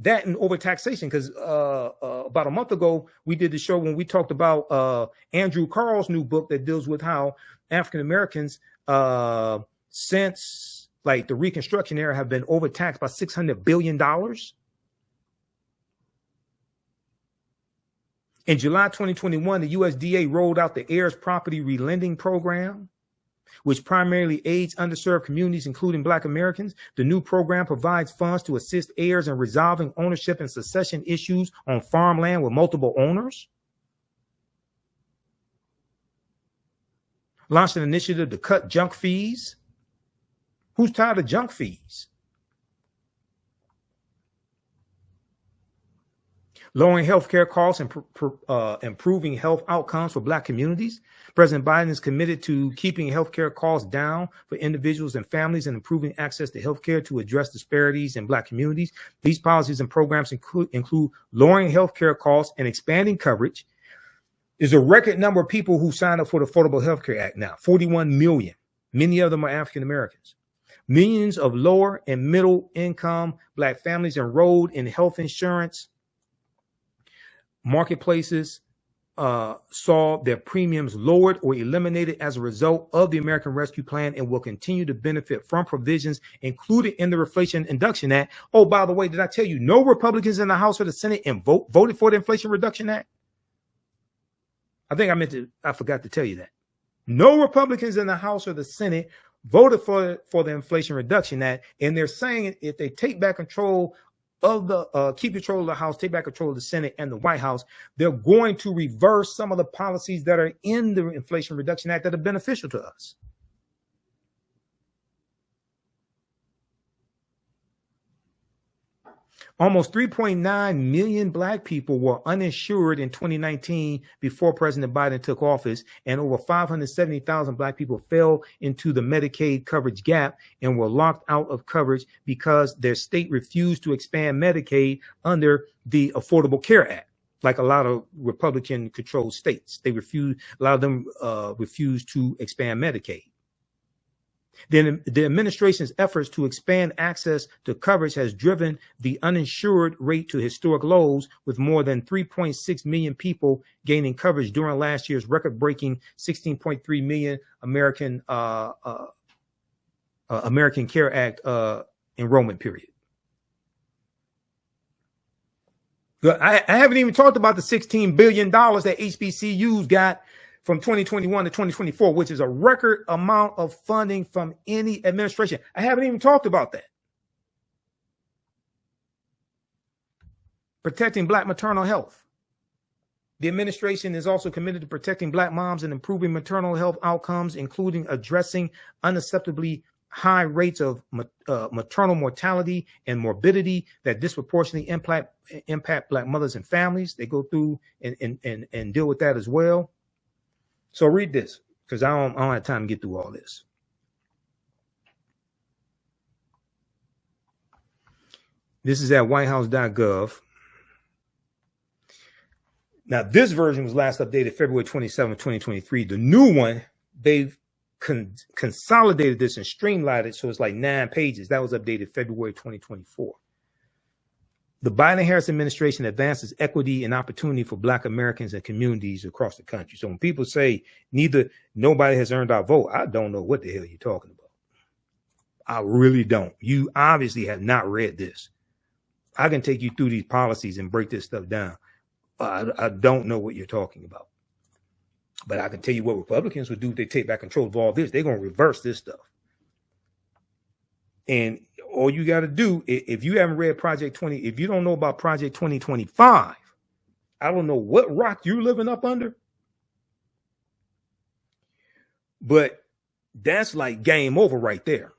That and overtaxation, because about a month ago, we did the show when we talked about Andrew Carl's new book that deals with how African Americans, since like the Reconstruction era, have been overtaxed by $600 billion. In July 2021, the USDA rolled out the heirs property relending program, which primarily aids underserved communities, including Black Americans. The new program provides funds to assist heirs in resolving ownership and succession issues on farmland with multiple owners. Launched an initiative to cut junk fees. Who's tired of junk fees? Lowering healthcare costs and improving health outcomes for Black communities. President Biden is committed to keeping healthcare costs down for individuals and families and improving access to healthcare to address disparities in Black communities. These policies and programs include lowering healthcare costs and expanding coverage. There's a record number of people who signed up for the Affordable Health Care Act now, 41 million. Many of them are African Americans. Millions of lower and middle income Black families enrolled in health insurance marketplaces saw their premiums lowered or eliminated as a result of the American Rescue Plan and will continue to benefit from provisions included in the Inflation Reduction Act. Oh, by the way, did I tell you no Republicans in the House or the Senate voted for the Inflation Reduction Act? I forgot to tell you that. No Republicans in the House or the Senate voted for the Inflation Reduction Act, and they're saying if they take back control of the keep control of the House, take back control of the Senate and the White House, they're going to reverse some of the policies that are in the Inflation Reduction Act that are beneficial to us. Almost 3.9 million Black people were uninsured in 2019 before President Biden took office, and over 570,000 Black people fell into the Medicaid coverage gap and were locked out of coverage because their state refused to expand Medicaid under the Affordable Care Act. Like a lot of Republican-controlled states, a lot of them refused to expand Medicaid. Then the administration's efforts to expand access to coverage has driven the uninsured rate to historic lows, with more than 3.6 million people gaining coverage during last year's record-breaking 16.3 million American Care Act enrollment period. I haven't even talked about the $16 billion that HBCUs got from 2021 to 2024, which is a record amount of funding from any administration. I haven't even talked about that. Protecting Black maternal health. The administration is also committed to protecting Black moms and improving maternal health outcomes, including addressing unacceptably high rates of maternal mortality and morbidity that disproportionately impact Black mothers and families. They go through and deal with that as well. So read this, because I don't have time to get through all this. This is at whitehouse.gov. Now, this version was last updated February 27, 2023. The new one, they've consolidated this and streamlined it, so it's like 9 pages. That was updated February 2024. The Biden-Harris administration advances equity and opportunity for Black Americans and communities across the country. So when people say nobody has earned our vote, I don't know what the hell you're talking about. I really don't. You obviously have not read this. I can take you through these policies and break this stuff down. I don't know what you're talking about. But I can tell you what Republicans would do if they take back control of all this. They're going to reverse this stuff. And all you got to do, if you haven't read Project 20, if you don't know about Project 2025, I don't know what rock you're living up under. But that's like game over right there.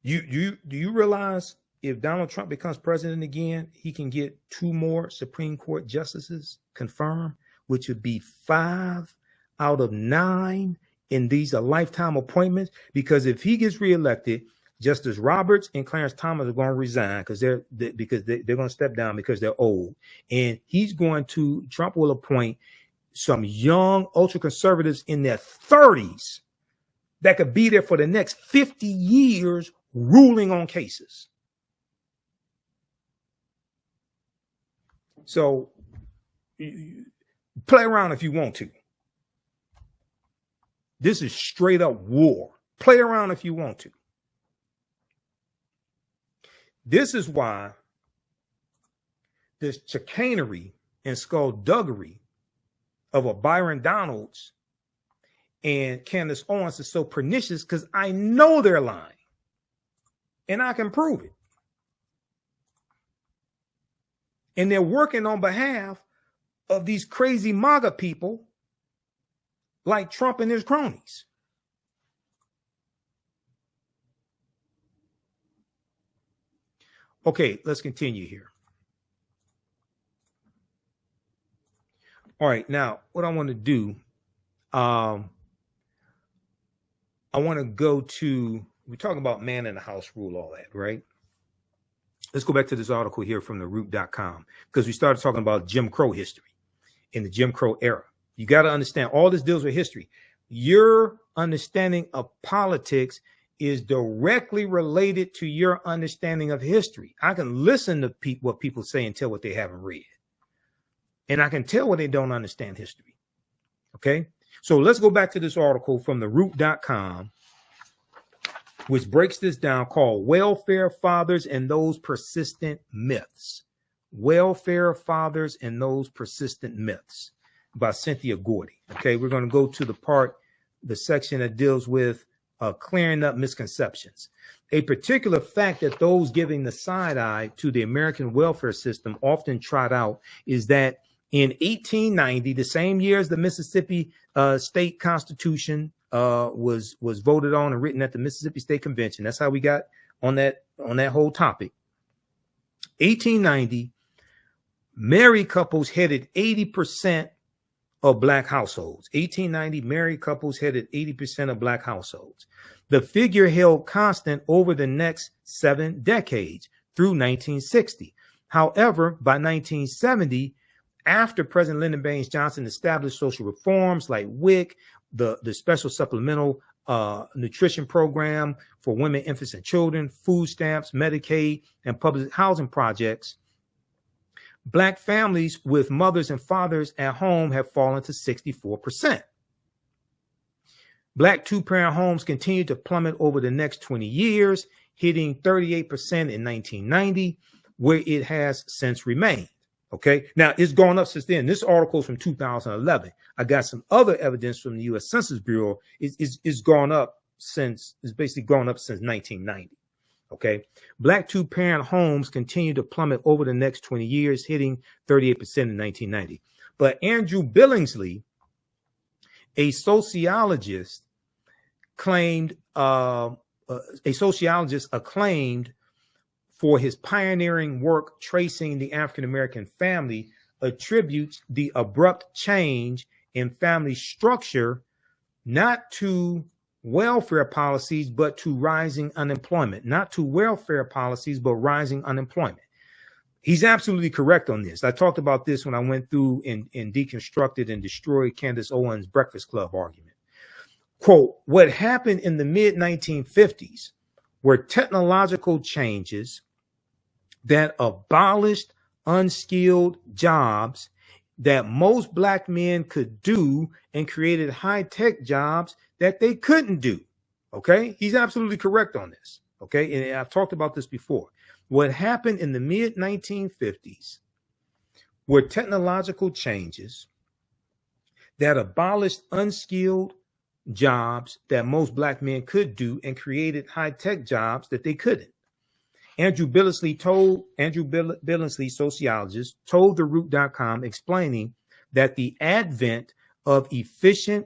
Do you realize if Donald Trump becomes president again, he can get 2 more Supreme Court justices confirmed, which would be 5 out of 9, and these are lifetime appointments. Because if he gets reelected, Justice Roberts and Clarence Thomas are going to resign because they're going to step down because they're old, and Trump will appoint some young ultra conservatives in their 30s that could be there for the next 50 years ruling on cases. So play around if you want to. This is straight up war. Play around if you want to. This is why this chicanery and skullduggery of a Byron Donalds and Candace Owens is so pernicious, because I know they're lying. And I can prove it. And they're working on behalf of these crazy MAGA people like Trump and his cronies. Okay, let's continue here. All right, now what I want to do, I want to go to, we're talking about man in the house rule, all that, right? Let's go back to this article here from theroot.com, because we started talking about Jim Crow history in the Jim Crow era. You got to understand, all this deals with history. Your understanding of politics is directly related to your understanding of history. I can listen to what people say and tell what they haven't read. And I can tell what they don't understand history. Okay? So let's go back to this article from theroot.com, which breaks this down, called Welfare Fathers and Those Persistent Myths. Welfare Fathers and Those Persistent Myths by Cynthia Gordy. Okay, we're going to go to the section that deals with clearing up misconceptions. A particular fact that those giving the side eye to the American welfare system often trot out is that in 1890, the same year as the Mississippi state constitution was voted on and written at the Mississippi State Convention. That's how we got on that whole topic. 1890, married couples headed 80% of Black households. 1890, married couples headed 80% of Black households. The figure held constant over the next 7 decades through 1960. However, by 1970, after President Lyndon Baines Johnson established social reforms like WIC, the special supplemental nutrition program for women, infants, and children, food stamps, Medicaid, and public housing projects, Black families with mothers and fathers at home have fallen to 64%. Black 2-parent homes continue to plummet over the next 20 years, hitting 38% in 1990, where it has since remained. Okay, now it's gone up since then. This article is from 2011. I got some other evidence from the U.S. Census Bureau. It's gone up since 1990. Okay, Black 2-parent homes continue to plummet over the next 20 years, hitting 38% in 1990. But Andrew Billingsley, a sociologist, acclaimed for his pioneering work tracing the African-American family, attributes the abrupt change in family structure not to welfare policies, but to rising unemployment. Not to welfare policies, but rising unemployment. He's absolutely correct on this. I talked about this when I went through and deconstructed and destroyed Candace Owens' Breakfast Club argument. Quote, what happened in the mid-1950s were technological changes that abolished unskilled jobs that most black men could do and created high-tech jobs that they couldn't do. Okay, he's absolutely correct on this. Okay, and I've talked about this before. What happened in the mid-1950s were technological changes that abolished unskilled jobs that most black men could do and created high-tech jobs that they couldn't. Andrew Billingsley, sociologist, told TheRoot.com, explaining that the advent of efficient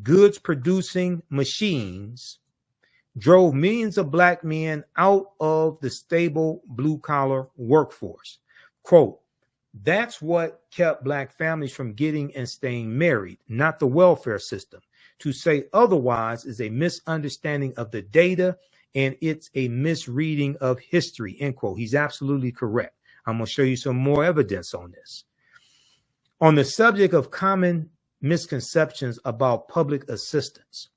goods-producing machines drove millions of black men out of the stable blue-collar workforce. Quote, that's what kept black families from getting and staying married, not the welfare system. To say otherwise is a misunderstanding of the data, and it's a misreading of history, end quote. He's absolutely correct. I'm going to show you some more evidence on this. On the subject of common misconceptions about public assistance,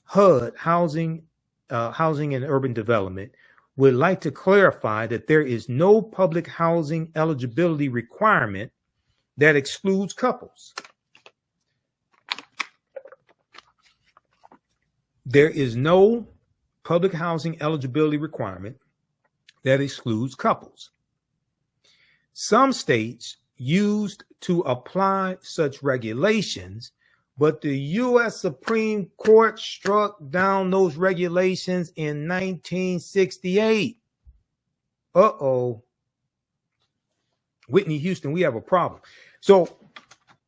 HUD, Housing and Urban Development, would like to clarify that there is no public housing eligibility requirement that excludes couples. There is no public housing eligibility requirement that excludes couples. Some states used to apply such regulations, but the U.S. Supreme Court struck down those regulations in 1968. Uh-oh. Whitney Houston, we have a problem. So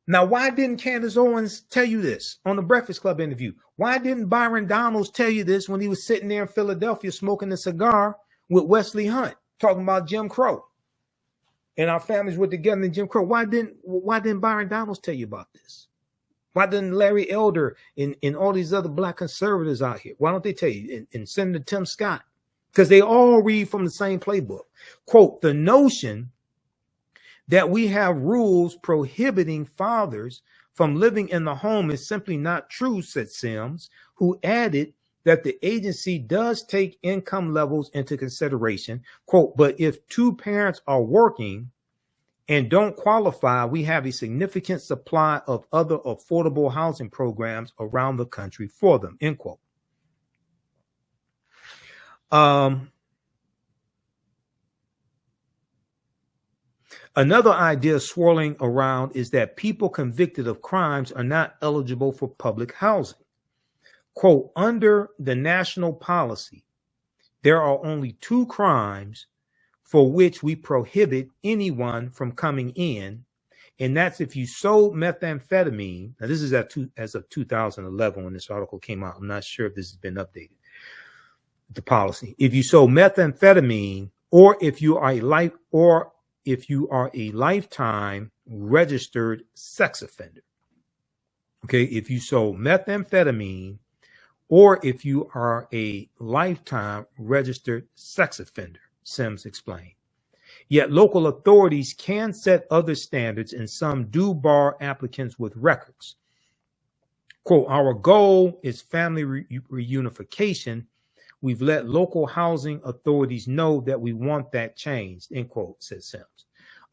now, why didn't Candace Owens tell you this on the Breakfast Club interview? Why didn't Byron Donalds tell you this when he was sitting there in Philadelphia smoking a cigar with Wesley Hunt, talking about Jim Crow? And our families were together in Jim Crow. Why didn't Byron Donalds tell you about this? Why didn't Larry Elder and all these other black conservatives out here? Why don't they tell you? And Senator Tim Scott? Because they all read from the same playbook. Quote, the notion that we have rules prohibiting fathers from living in the home is simply not true, said Sims, who added that the agency does take income levels into consideration. Quote, but if two parents are working and don't qualify, we have a significant supply of other affordable housing programs around the country for them, end quote. Another idea swirling around is that people convicted of crimes are not eligible for public housing. Quote, under the national policy, there are only 2 crimes for which we prohibit anyone from coming in, and that's if you sold methamphetamine. Now, this is as of 2011 when this article came out. I'm not sure if this has been updated. The policy: if you sold methamphetamine, or if you are a lifetime registered sex offender. Okay, if you sold methamphetamine, or if you are a lifetime registered sex offender, Sims explained. Yet local authorities can set other standards, and some do bar applicants with records. Quote, our goal is family reunification. We've let local housing authorities know that we want that changed, end quote, said Sims.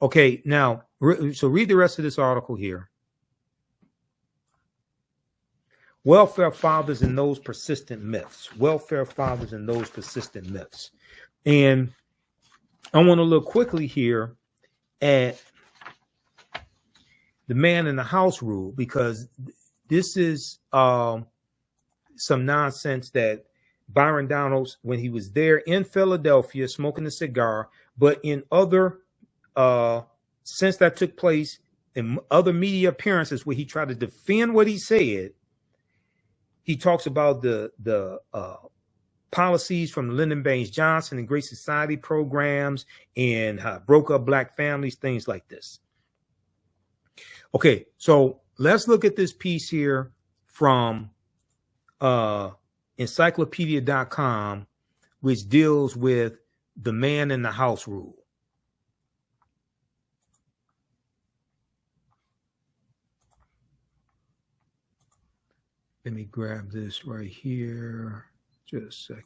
Okay, now, so read the rest of this article here. Welfare fathers and those persistent myths. Welfare fathers and those persistent myths. And I want to look quickly here at the man in the house rule, because this is some nonsense that Byron Donalds, when he was there in Philadelphia smoking a cigar, but in other since that took place in other media appearances where he tried to defend what he said, he talks about the policies from Lyndon Baines Johnson and Great Society programs and how it broke up black families, things like this. Okay, so let's look at this piece here from encyclopedia.com, which deals with the man in the house rule. Let me grab this right here. Just a second.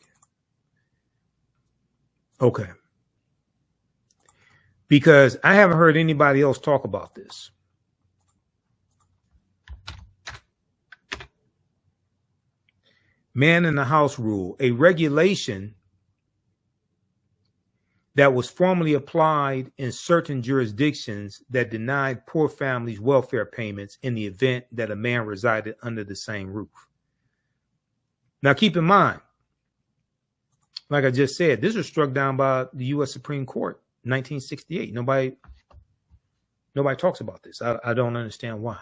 Okay. Because I haven't heard anybody else talk about this. Man in the House rule, a regulation that was formally applied in certain jurisdictions that denied poor families welfare payments in the event that a man resided under the same roof. Now, keep in mind, like I just said, this was struck down by the U.S. Supreme Court, 1968. Nobody talks about this. I don't understand why.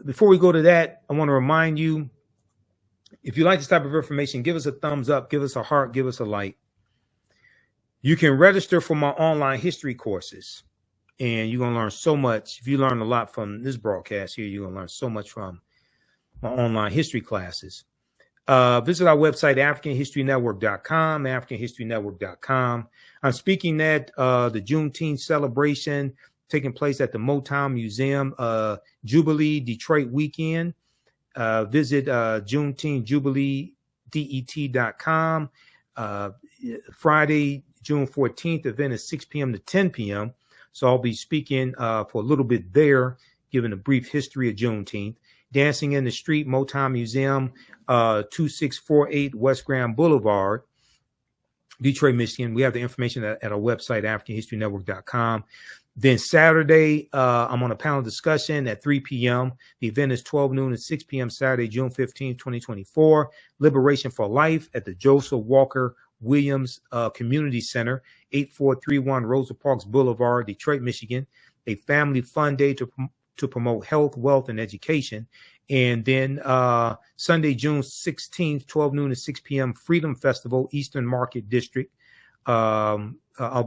Before we go to that, I want to remind you, if you like this type of information, give us a thumbs up, give us a heart, give us a like. You can register for my online history courses, and you're going to learn so much. If you learn a lot from this broadcast here, you're going to learn so much from my online history classes. Visit our website, AfricanHistoryNetwork.com, AfricanHistoryNetwork.com. I'm speaking at the Juneteenth celebration taking place at the Motown Museum, Jubilee Detroit weekend. Visit JuneteenthJubileeDET.com. Friday, June 14th, event is 6 p.m. to 10 p.m. So I'll be speaking for a little bit there, giving a brief history of Juneteenth. Dancing in the Street, Motown Museum, 2648 West Grand Boulevard, Detroit, Michigan. We have the information at our website, AfricanHistoryNetwork.com. Then Saturday, I'm on a panel discussion at 3 p.m. The event is 12 noon to 6 p.m. Saturday, June 15, 2024. Liberation for Life at the Joseph Walker Williams Community Center, 8431 Rosa Parks Boulevard, Detroit, Michigan. A family fun day to promote health, wealth, and education. And then Sunday, June 16th, 12 noon to 6 p.m., Freedom Festival, Eastern Market District. I'll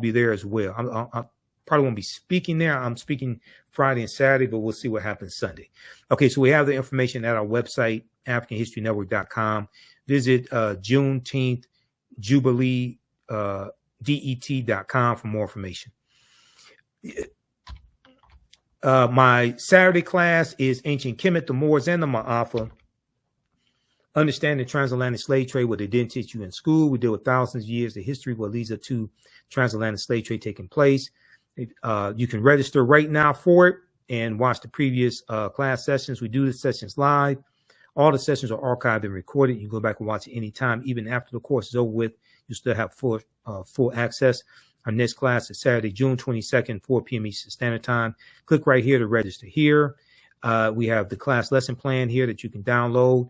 be there as well. I probably won't be speaking there. I'm speaking Friday and Saturday, but we'll see what happens Sunday. Okay, so we have the information at our website, AfricanHistoryNetwork.com. Visit Juneteenth Jubilee DET.com for more information. My Saturday class is Ancient Kemet, the Moors, and the Ma'afa. Understanding transatlantic slave trade, what they didn't teach you in school. We deal with thousands of years of history, what leads up to transatlantic slave trade taking place. You can register right now for it and watch the previous class sessions. We do the sessions live. All the sessions are archived and recorded. You can go back and watch it anytime. Even after the course is over with, you still have full access. Our next class is Saturday, June 22nd, 4 p.m. Eastern Standard Time. Click right here to register here. We have the class lesson plan here that you can download,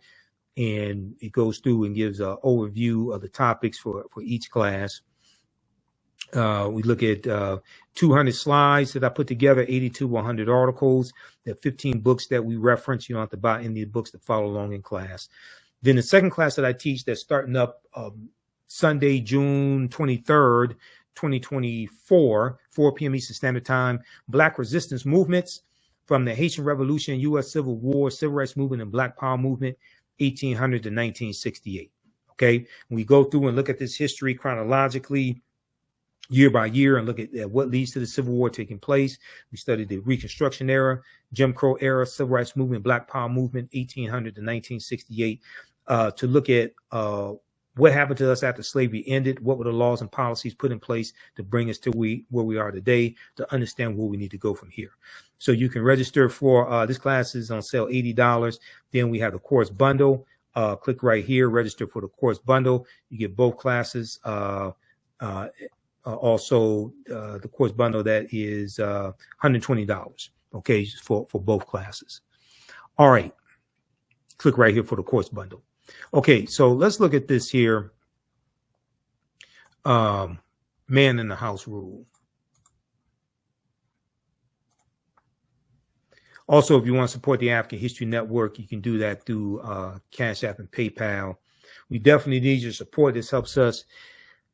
and it goes through and gives an overview of the topics for each class. We look at 200 slides that I put together, 80 to 100 articles. There are 15 books that we reference. You don't have to buy any books to follow along in class. Then the second class that I teach that's starting up Sunday, June 23rd, 2024, 4 p.m. Eastern Standard Time, Black Resistance Movements from the Haitian Revolution, U.S. Civil War, Civil Rights Movement, and Black Power Movement, 1800 to 1968. Okay, we go through and look at this history chronologically, year by year, and look at what leads to the Civil War taking place. We studied the Reconstruction era, Jim Crow era, Civil Rights Movement, Black Power Movement, 1800 to 1968, to look at what happened to us after slavery ended, what were the laws and policies put in place to bring us to where we are today, to understand where we need to go from here. So you can register for this class is on sale, $80. Then we have the course bundle. Click right here, register for the course bundle. You get both classes. Also, the course bundle that is $120, okay, for both classes. All right, click right here for the course bundle. Okay, so let's look at this here. Man in the House rule. Also, if you want to support the African History Network, you can do that through Cash App and PayPal. We definitely need your support. This helps us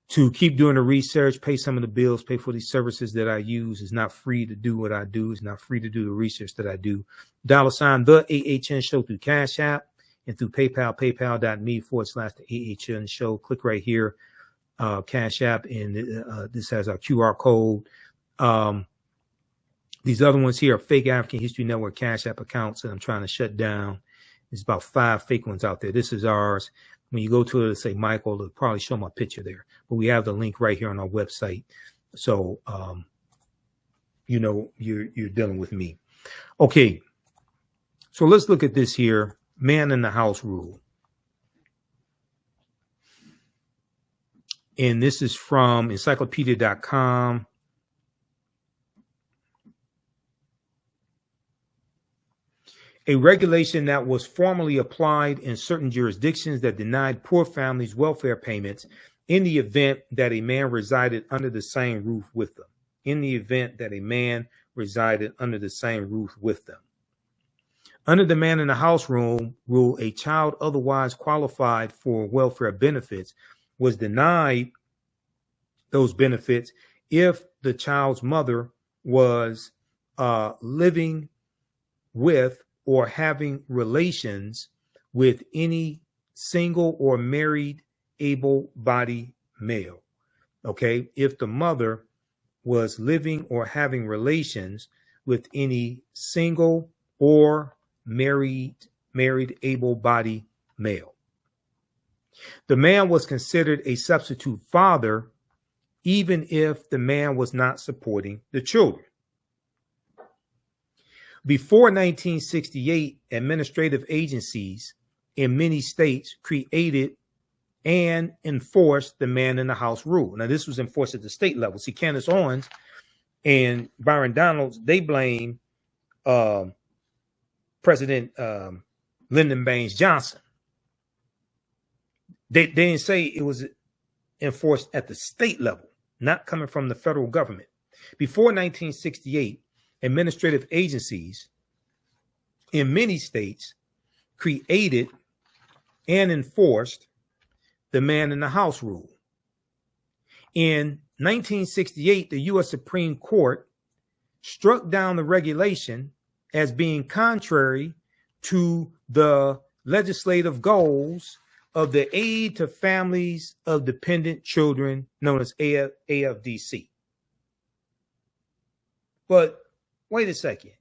to keep doing the research, pay some of the bills, pay for these services that I use. It's not free to do what I do. It's not free to do the research that I do. $, the TheAHNShow through Cash App and through PayPal, paypal.me/TheAHNShow. Click right here, Cash App, and this has our QR code. These other ones here are fake African History Network Cash App accounts that I'm trying to shut down There's about 5 fake ones out there. This is ours. When you go to it, it'll say Michael. It'll probably show my picture there. But we have the link right here on our website. So, you know, you're dealing with me. Okay. So let's look at this here. Man in the house rule. And this is from encyclopedia.com. A regulation that was formally applied in certain jurisdictions that denied poor families welfare payments in the event that a man resided under the same roof with them. In the event that a man resided under the same roof with them. Under the man in the house rule, a child otherwise qualified for welfare benefits was denied those benefits if the child's mother was living with or having relations with any single or married able-bodied male. Okay, if the mother was living or having relations with any single or married able-bodied male. The man was considered a substitute father even if the man was not supporting the children. Before 1968, administrative agencies in many states created and enforced the man in the house rule. Now, this was enforced at the state level. See, Candace Owens and Byron Donalds, they blame President Lyndon Baines Johnson. They didn't say it was enforced at the state level, not coming from the federal government. Before 1968, administrative agencies in many states created and enforced the man in the house rule. In 1968, the U.S. Supreme Court struck down the regulation as being contrary to the legislative goals of the Aid to Families of Dependent Children, known as AFDC. But wait a second.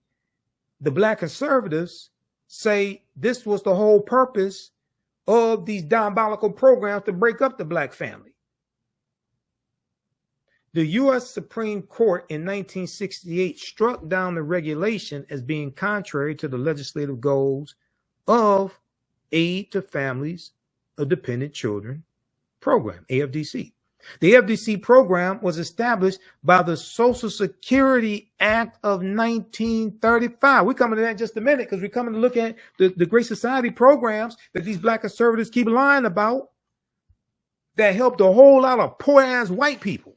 The Black conservatives say this was the whole purpose of these diabolical programs to break up the Black family. The U.S. Supreme Court in 1968 struck down the regulation as being contrary to the legislative goals of Aid to Families of Dependent Children program, AFDC. The AFDC program was established by the Social Security Act of 1935. We're coming to that in just a minute because we're coming to look at the Great Society programs that these Black conservatives keep lying about that helped a whole lot of poor-ass white people.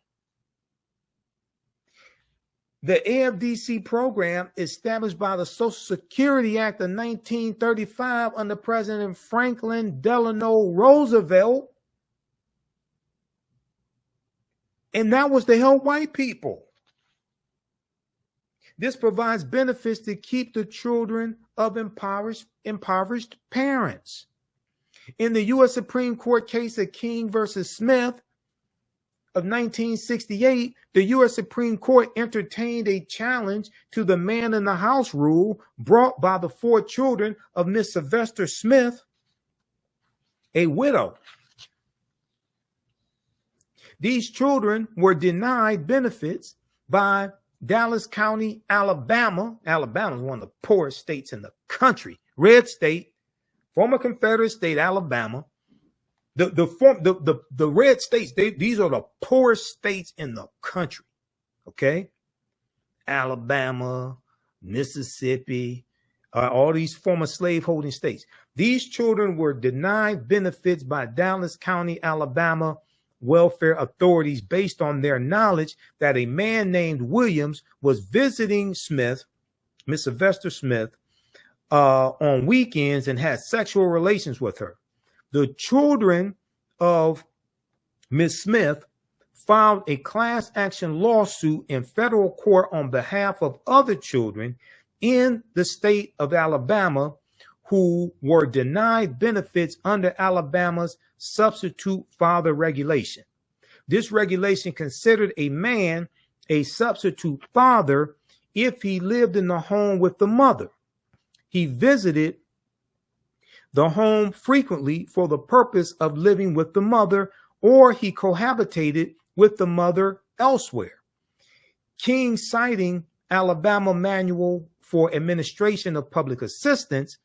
The AFDC program, established by the Social Security Act of 1935 under President Franklin Delano Roosevelt, and that was to help white people. This provides benefits to keep the children of impoverished parents. In the U.S. Supreme Court case of King versus Smith of 1968, the U.S. Supreme Court entertained a challenge to the man in the house rule brought by the 4 children of Miss Sylvester Smith, a widow. These children were denied benefits by Dallas County, Alabama. Alabama is one of the poorest states in the country. Red state, former Confederate state, Alabama. The red states, these are the poorest states in the country. Okay? Alabama, Mississippi, all these former slaveholding states. These children were denied benefits by Dallas County, Alabama welfare authorities based on their knowledge that a man named Williams was visiting Smith, Miss Sylvester Smith, on weekends and had sexual relations with her. The children of Miss Smith filed a class action lawsuit in federal court on behalf of other children in the state of Alabama who were denied benefits under Alabama's substitute father regulation. This regulation considered a man a substitute father if he lived in the home with the mother he visited the home frequently for the purpose of living with the mother, or he cohabitated with the mother elsewhere. King, citing Alabama Manual for Administration of Public Assistance,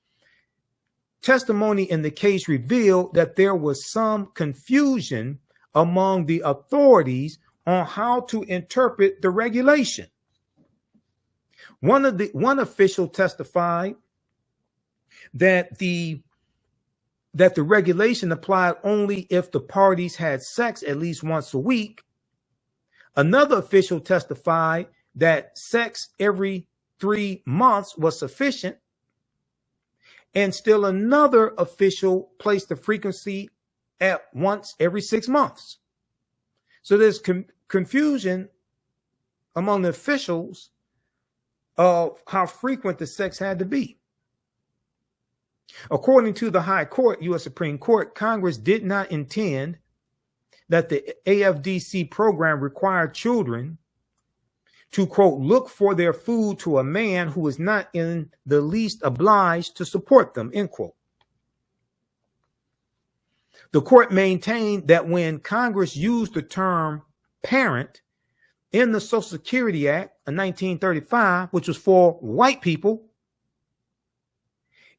testimony in the case revealed that there was some confusion among the authorities on how to interpret the regulation. One official testified that the regulation applied only if the parties had sex at least once a week. Another official testified that sex every 3 months was sufficient. And still another official placed the frequency at once every 6 months. So there's confusion among the officials of how frequent the sex had to be. According to the High Court, U.S. Supreme Court, Congress did not intend that the AFDC program required children to, quote, look for their food to a man who is not in the least obliged to support them, end quote. The court maintained that when Congress used the term parent in the Social Security Act of 1935, which was for white people,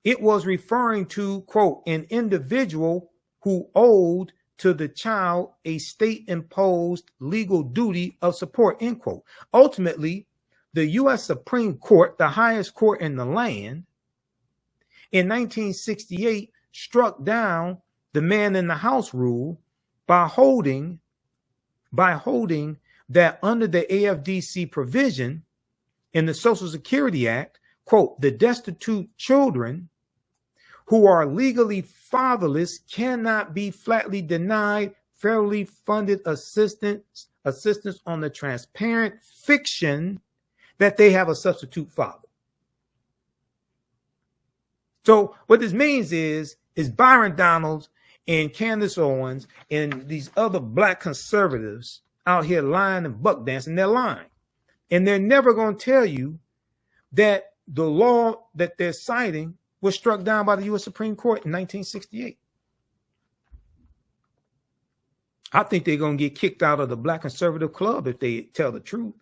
it was referring to, quote, an individual who owed to the child a state-imposed legal duty of support, end quote. Ultimately, the U.S. Supreme Court, the highest court in the land, in 1968 struck down the man in the house rule by holding that under the AFDC provision in the Social Security Act, quote, the destitute children who are legally fatherless cannot be flatly denied federally funded assistance on the transparent fiction that they have a substitute father. So what this means is Byron Donalds and Candace Owens and these other black conservatives out here lying and buck dancing, they're lying. And they're never going to tell you that the law that they're citing was struck down by the U.S. Supreme Court in 1968. I think they're going to get kicked out of the Black Conservative Club if they tell the truth.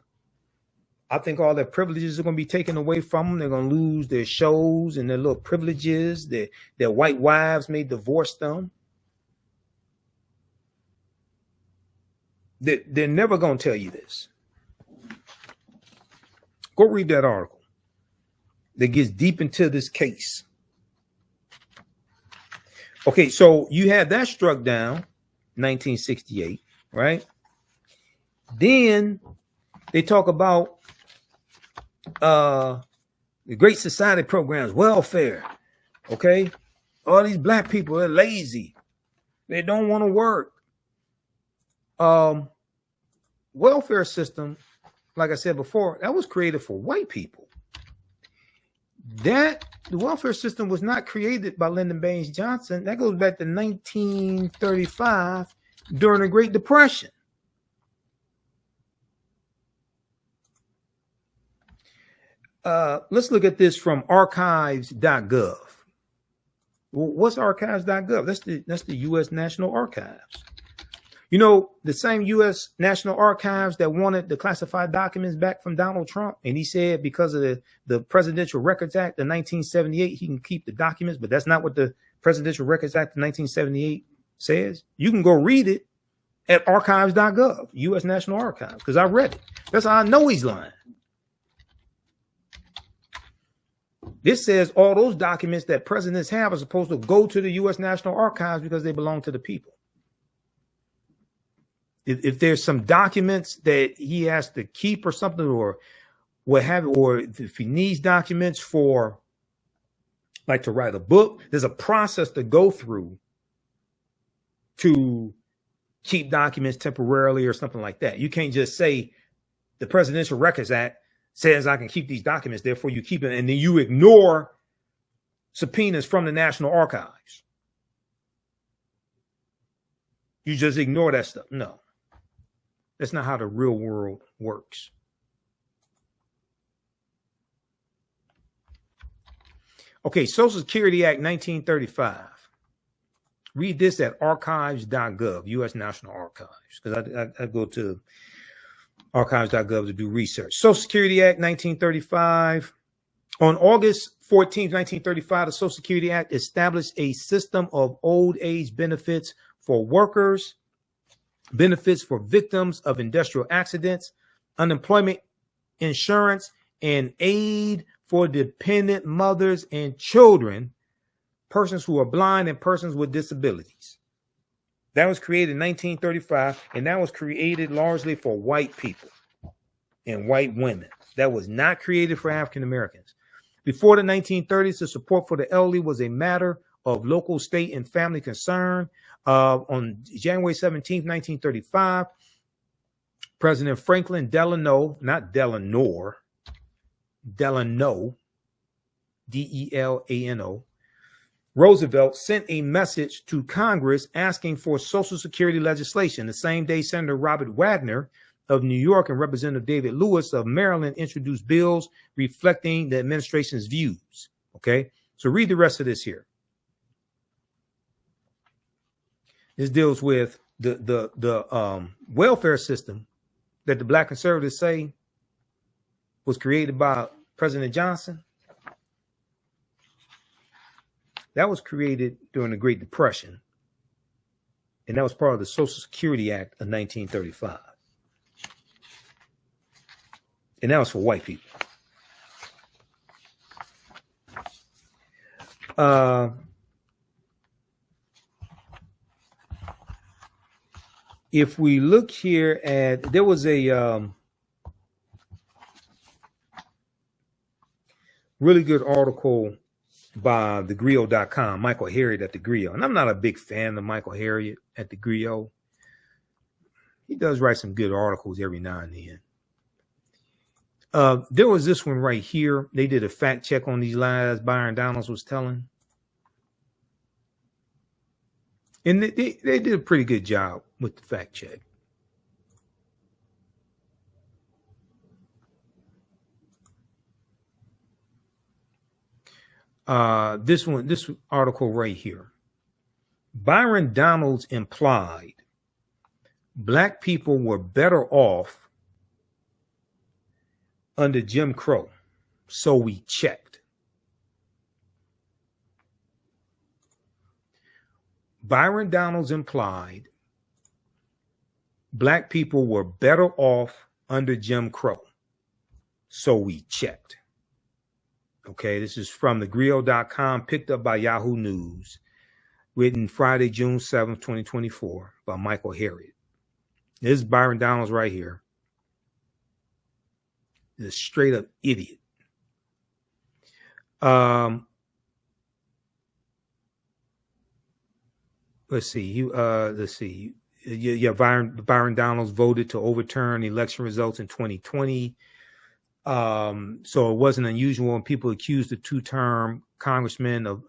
I think all their privileges are going to be taken away from them. They're going to lose their shows and their little privileges. Their white wives may divorce them. They're never going to tell you this. Go read that article that gets deep into this case. Okay, so you had that struck down, 1968, right? Then they talk about the Great Society programs, welfare, okay? All these black people are lazy. They don't want to work. Welfare system, like I said before, that was created for white people. The welfare system was not created by Lyndon Baines Johnson. That goes back to 1935 during the Great Depression. Let's look at this from archives.gov. Well, what's archives.gov? That's the U.S. National Archives. You know, the same U.S. National Archives that wanted the classified documents back from Donald Trump. And he said because of the Presidential Records Act of 1978, he can keep the documents. But that's not what the Presidential Records Act of 1978 says. You can go read it at archives.gov, U.S. National Archives, because I read it. That's how I know he's lying. This says all those documents that presidents have are supposed to go to the U.S. National Archives because they belong to the people. If there's some documents that he has to keep or something, or what have, or if he needs documents for, like, to write a book, there's a process to go through to keep documents temporarily or something like that. You can't just say the Presidential Records Act says I can keep these documents, therefore you keep it, and then you ignore subpoenas from the National Archives. You just ignore that stuff. No. That's not how the real world works. Okay, Social Security Act 1935. Read this at archives.gov, U.S. National Archives, because I go to archives.gov to do research. Social Security Act 1935. On August 14, 1935, the Social Security Act established a system of old age benefits for workers, benefits for victims of industrial accidents, unemployment insurance, and aid for dependent mothers and children, persons who are blind, and persons with disabilities. That was created in 1935, and that was created largely for white people and white women. That was not created for African Americans. Before the 1930s, the support for the elderly was a matter of local, state, and family concern. On January 17, 1935, President Franklin Delano, not Delano, Delano, Delano, Roosevelt sent a message to Congress asking for Social Security legislation. The same day, Senator Robert Wagner of New York and Representative David Lewis of Maryland introduced bills reflecting the administration's views. Okay, so read the rest of this here. This deals with the welfare system that the black conservatives say was created by President Johnson. That was created during the Great Depression, and that was part of the Social Security Act of 1935. And that was for white people. If we look here at, there was a really good article by thegrio.com, Michael Harriot at The Grio. And I'm not a big fan of Michael Harriot at The Grio. He does write some good articles every now and then. There was this one right here. They did a fact check on these lies Byron Donalds was telling. And they did a pretty good job with the fact check. This article right here. Byron Donalds implied black people were better off under Jim Crow, so we checked. Byron Donalds implied black people were better off under Jim Crow, so we checked. Okay, this is from thegrio.com, picked up by Yahoo News, written Friday, June 7th, 2024, by Michael Harriot. This is Byron Donalds right here. He's a straight up idiot. Let's see. Byron Donalds voted to overturn election results in 2020. So it wasn't unusual when people accused the two-term congressman of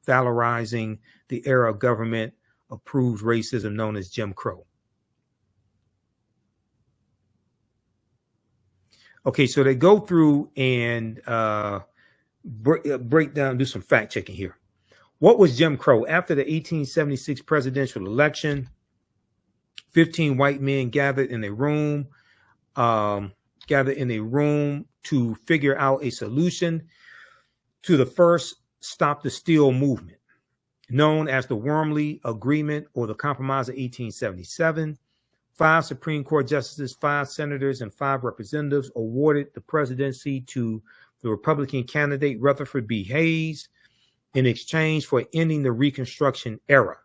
valorizing the era of government-approved racism known as Jim Crow. Okay, so they go through and break down, do some fact-checking here. What was Jim Crow? After the 1876 presidential election, 15 white men gathered in a room to figure out a solution to the first Stop the Steal movement, known as the Wormley Agreement or the Compromise of 1877. 5 Supreme Court justices, 5 senators, and 5 representatives awarded the presidency to the Republican candidate Rutherford B. Hayes in exchange for ending the Reconstruction era.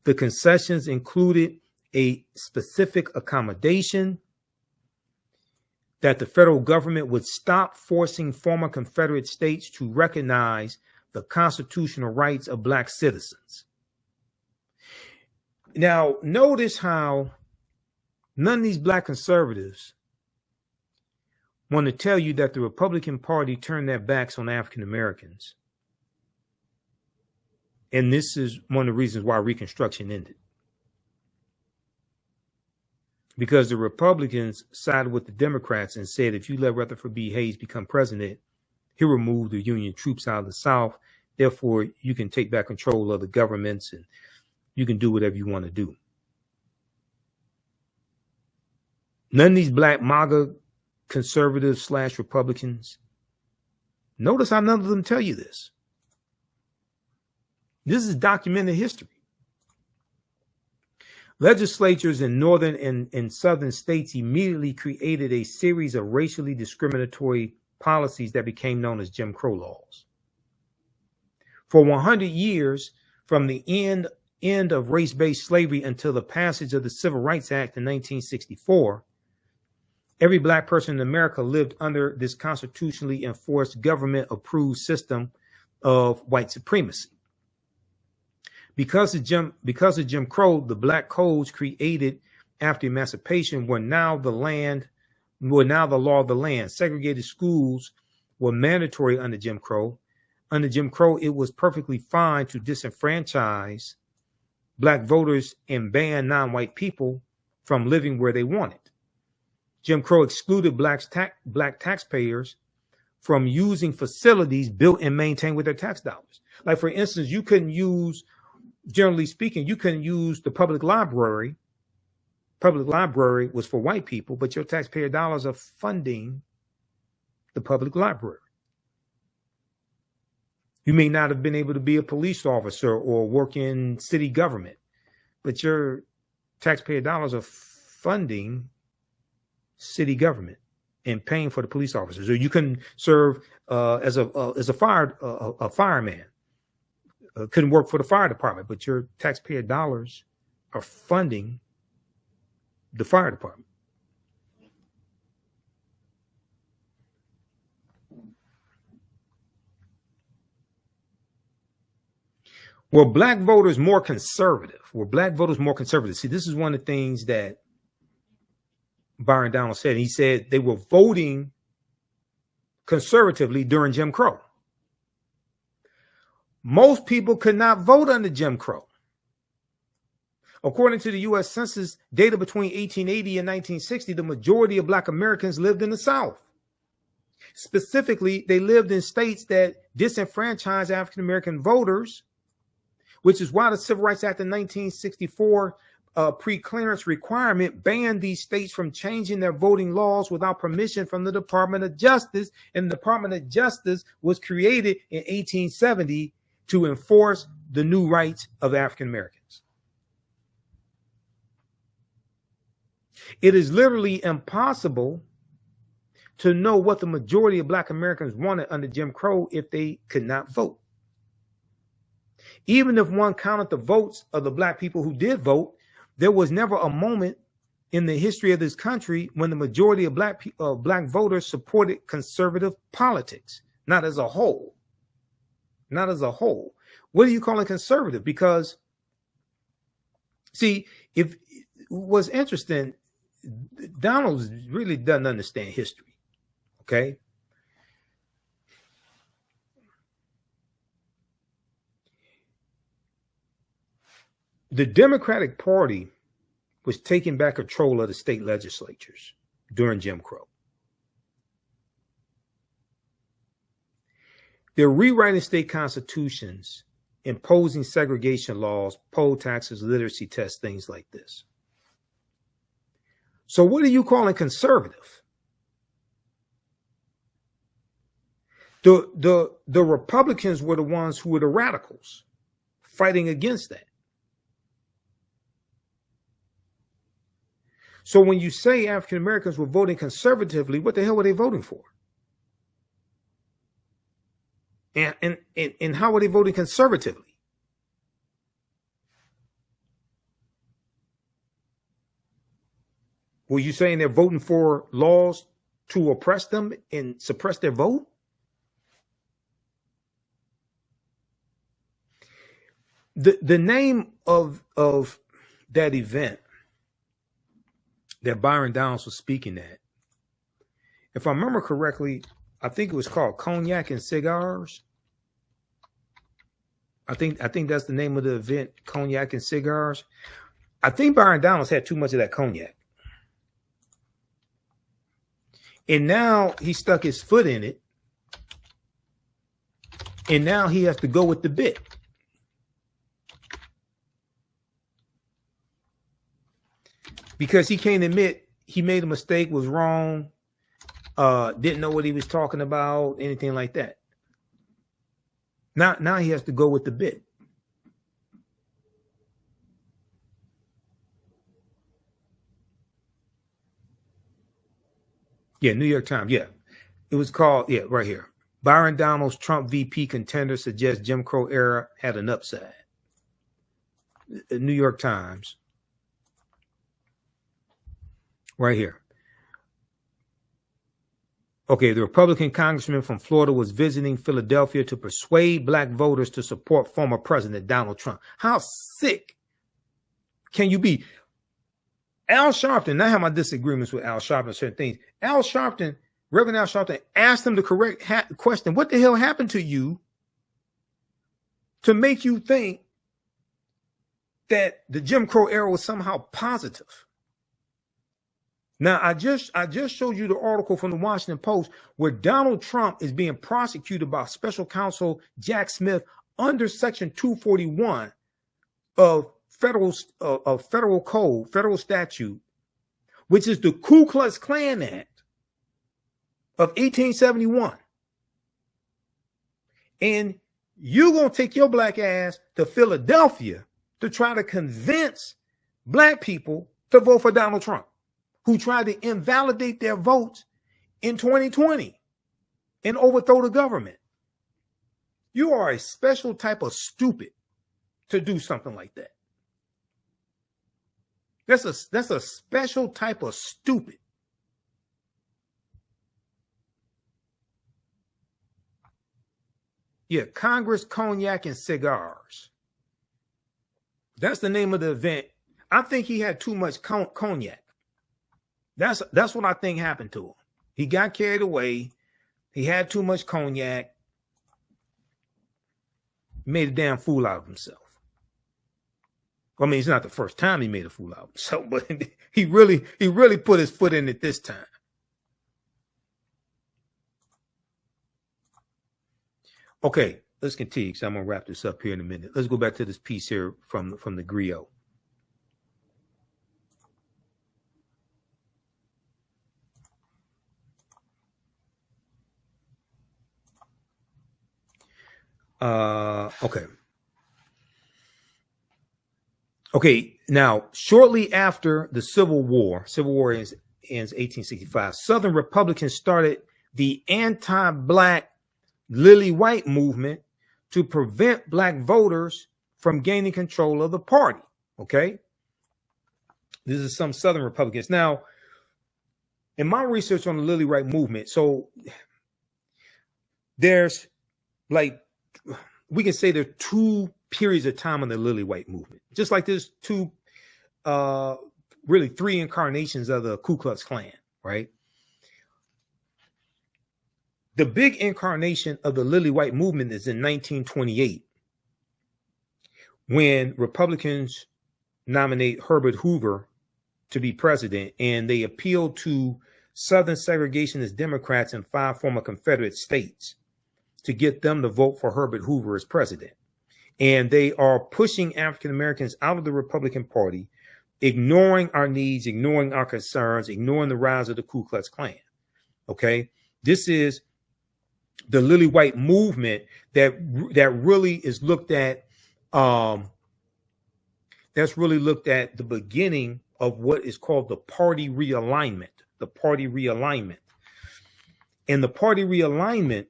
The concessions included a specific accommodation that the federal government would stop forcing former Confederate states to recognize the constitutional rights of black citizens. Now, notice how none of these black conservatives want to tell you that the Republican Party turned their backs on African Americans. And this is one of the reasons why Reconstruction ended. Because the Republicans sided with the Democrats and said, if you let Rutherford B. Hayes become president, he removed the Union troops out of the South. Therefore, you can take back control of the governments and you can do whatever you want to do. None of these black MAGA conservatives / Republicans, notice how none of them tell you this. This is documented history. Legislatures in northern and southern states immediately created a series of racially discriminatory policies that became known as Jim Crow laws. For 100 years, from the end of race-based slavery until the passage of the Civil Rights Act in 1964, every black person in America lived under this constitutionally enforced government-approved system of white supremacy. Because of Jim Crow, the black codes created after emancipation were now the law of the land. Segregated schools were mandatory under Jim Crow. Under Jim Crow, it was perfectly fine to disenfranchise black voters and ban non-white people from living where they wanted. Jim Crow excluded black taxpayers from using facilities built and maintained with their tax dollars. Like, for instance, you couldn't use, generally speaking, you couldn't use the public library. Public library was for white people, but your taxpayer dollars are funding the public library. You may not have been able to be a police officer or work in city government, but your taxpayer dollars are funding city government and paying for the police officers. Or you can serve as a fireman. Couldn't work for the fire department, but your taxpayer dollars are funding the fire department. Were black voters more conservative? See, this is one of the things that Byron Donalds said. He said they were voting conservatively during Jim Crow. Most people could not vote under Jim Crow. According to the U.S. Census data between 1880 and 1960, the majority of black Americans lived in the South. Specifically, they lived in states that disenfranchised African American voters, which is why the Civil Rights Act of 1964 pre-clearance requirement banned these states from changing their voting laws without permission from the Department of Justice. And the Department of Justice was created in 1870 to enforce the new rights of African Americans. It is literally impossible to know what the majority of black Americans wanted under Jim Crow if they could not vote. Even if one counted the votes of the black people who did vote, there was never a moment in the history of this country when the majority of black voters supported conservative politics. Not as a whole. Not as a whole. What do you call it conservative? Because, see, if what's interesting, Donalds really doesn't understand history. Okay. The Democratic Party was taking back control of the state legislatures during Jim Crow. They're rewriting state constitutions, imposing segregation laws, poll taxes, literacy tests, things like this. So what are you calling conservative? The Republicans were the ones who were the radicals fighting against that. So when you say African Americans were voting conservatively, what the hell were they voting for? And how are they voting conservatively? Were you saying they're voting for laws to oppress them and suppress their vote? The name of that event that Byron Donalds was speaking at, if I remember correctly, I think it was called Cognac and Cigars. I think that's the name of the event, Cognac and Cigars. I think Byron Donalds had too much of that cognac. And now he stuck his foot in it And now he has to go with the bit. Because he can't admit he made a mistake, was wrong, didn't know what he was talking about, anything like that. Now he has to go with the bit. Yeah, New York Times. Yeah, it was called. Yeah, right here. Byron Donalds, Trump VP contender, suggests Jim Crow era had an upside. The New York Times. Right here. Okay, the Republican congressman from Florida was visiting Philadelphia to persuade black voters to support former President Donald Trump. How sick can you be? Al Sharpton, I have my disagreements with Al Sharpton on certain things. Al Sharpton, Reverend Al Sharpton, asked him the correct question. What the hell happened to you to make you think that the Jim Crow era was somehow positive? Now, I just showed you the article from the Washington Post where Donald Trump is being prosecuted by Special Counsel Jack Smith under Section 241 of federal code, federal statute, which is the Ku Klux Klan Act of 1871. And you're going to take your black ass to Philadelphia to try to convince black people to vote for Donald Trump, who tried to invalidate their votes in 2020 and overthrow the government. You are a special type of stupid to do something like that. That's a special type of stupid. Yeah, Congress, cognac, and cigars. That's the name of the event. I think he had too much cognac. That's what I think happened to him. He got carried away. He had too much cognac. Made a damn fool out of himself. I mean, it's not the first time he made a fool out of himself, but he really put his foot in it this time. Okay, let's continue because I'm gonna wrap this up here in a minute. Let's go back to this piece here from the griot. Okay. Now, shortly after the Civil War ends 1865, Southern Republicans started the anti-black Lily White movement to prevent black voters from gaining control of the party. Okay. This is some Southern Republicans. Now, in my research on the Lily White movement, so there's like, we can say there are two periods of time in the Lily White movement, just like there's really three incarnations of the Ku Klux Klan, right? The big incarnation of the Lily White movement is in 1928, when Republicans nominate Herbert Hoover to be president, and they appeal to Southern segregationist Democrats in 5 former Confederate states to get them to vote for Herbert Hoover as president. And they are pushing African Americans out of the Republican Party, ignoring our needs, ignoring our concerns, ignoring the rise of the Ku Klux Klan. Okay, this is the Lily White movement that really is looked at. That's really looked at the beginning of what is called the party realignment. The party realignment, and the party realignment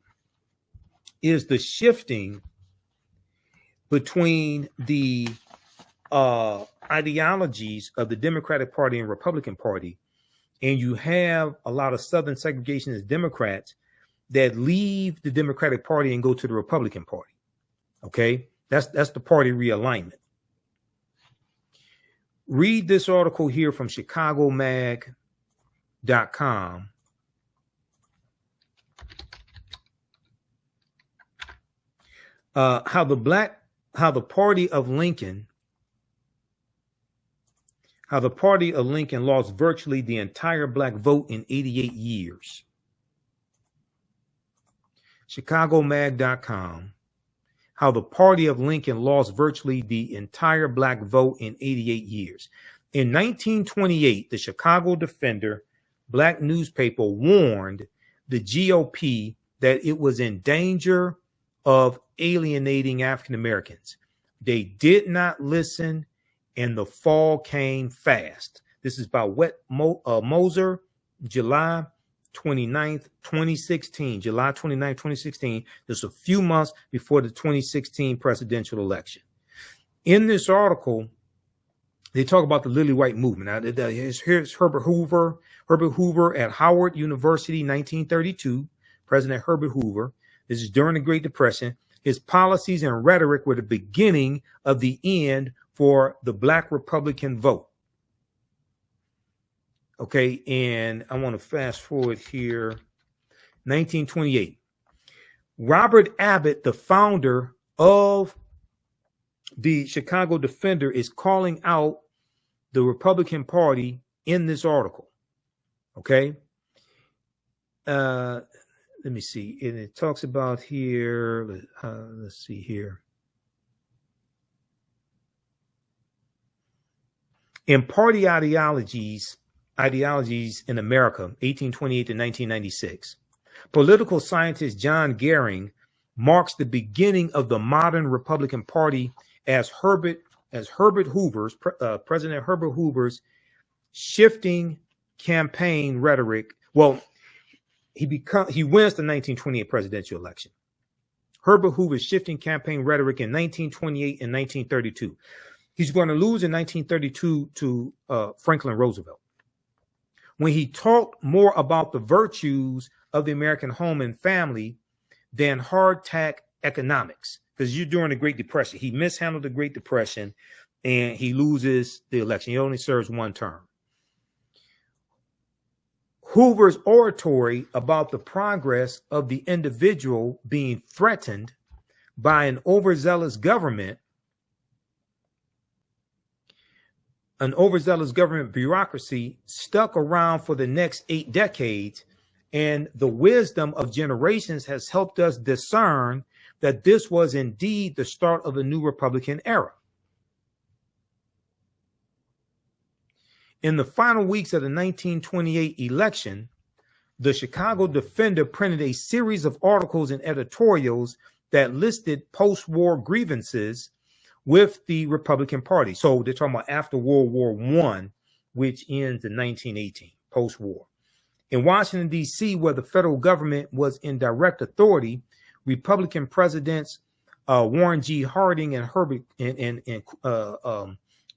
is the shifting between the ideologies of the Democratic Party and Republican Party. And you have a lot of Southern segregationist Democrats that leave the Democratic Party and go to the Republican Party. Okay, that's the party realignment. Read this article here from ChicagoMag.com. How the party of Lincoln lost virtually the entire black vote in 88 years. ChicagoMag.com. how the party of Lincoln lost virtually the entire black vote in 88 years. In 1928, the Chicago Defender, black newspaper, warned the GOP that it was in danger of alienating African Americans. They did not listen, and the fall came fast. This is by Moser, July 29th, 2016. July 29th, 2016. Just a few months before the 2016 presidential election. In this article, they talk about the Lily White movement. Now, here's Herbert Hoover. Herbert Hoover at Howard University, 1932. President Herbert Hoover. This is during the Great Depression. His policies and rhetoric were the beginning of the end for the Black Republican vote. Okay, and I want to fast forward here. 1928. Robert Abbott, the founder of the Chicago Defender, is calling out the Republican Party in this article. Okay. Let me see. And it talks about here. Let's see here. In party ideologies in America, 1828 to 1996, political scientist John Gehring marks the beginning of the modern Republican Party as President Herbert Hoover's shifting campaign rhetoric. Well, he wins the 1928 presidential election. Herbert Hoover's shifting campaign rhetoric in 1928 and 1932. He's going to lose in 1932 to Franklin Roosevelt. When he talked more about the virtues of the American home and family than hard tack economics, because you're during the Great Depression. He mishandled the Great Depression and he loses the election. He only serves one term. Hoover's oratory about the progress of the individual being threatened by an overzealous government bureaucracy stuck around for the next 8 decades, and the wisdom of generations has helped us discern that this was indeed the start of a new Republican era. In the final weeks of the 1928 election, the Chicago Defender printed a series of articles and editorials that listed post-war grievances with the Republican Party. So they're talking about after World War I, which ends in 1918, post-war. In Washington, D.C., where the federal government was in direct authority, Republican presidents Warren G. Harding and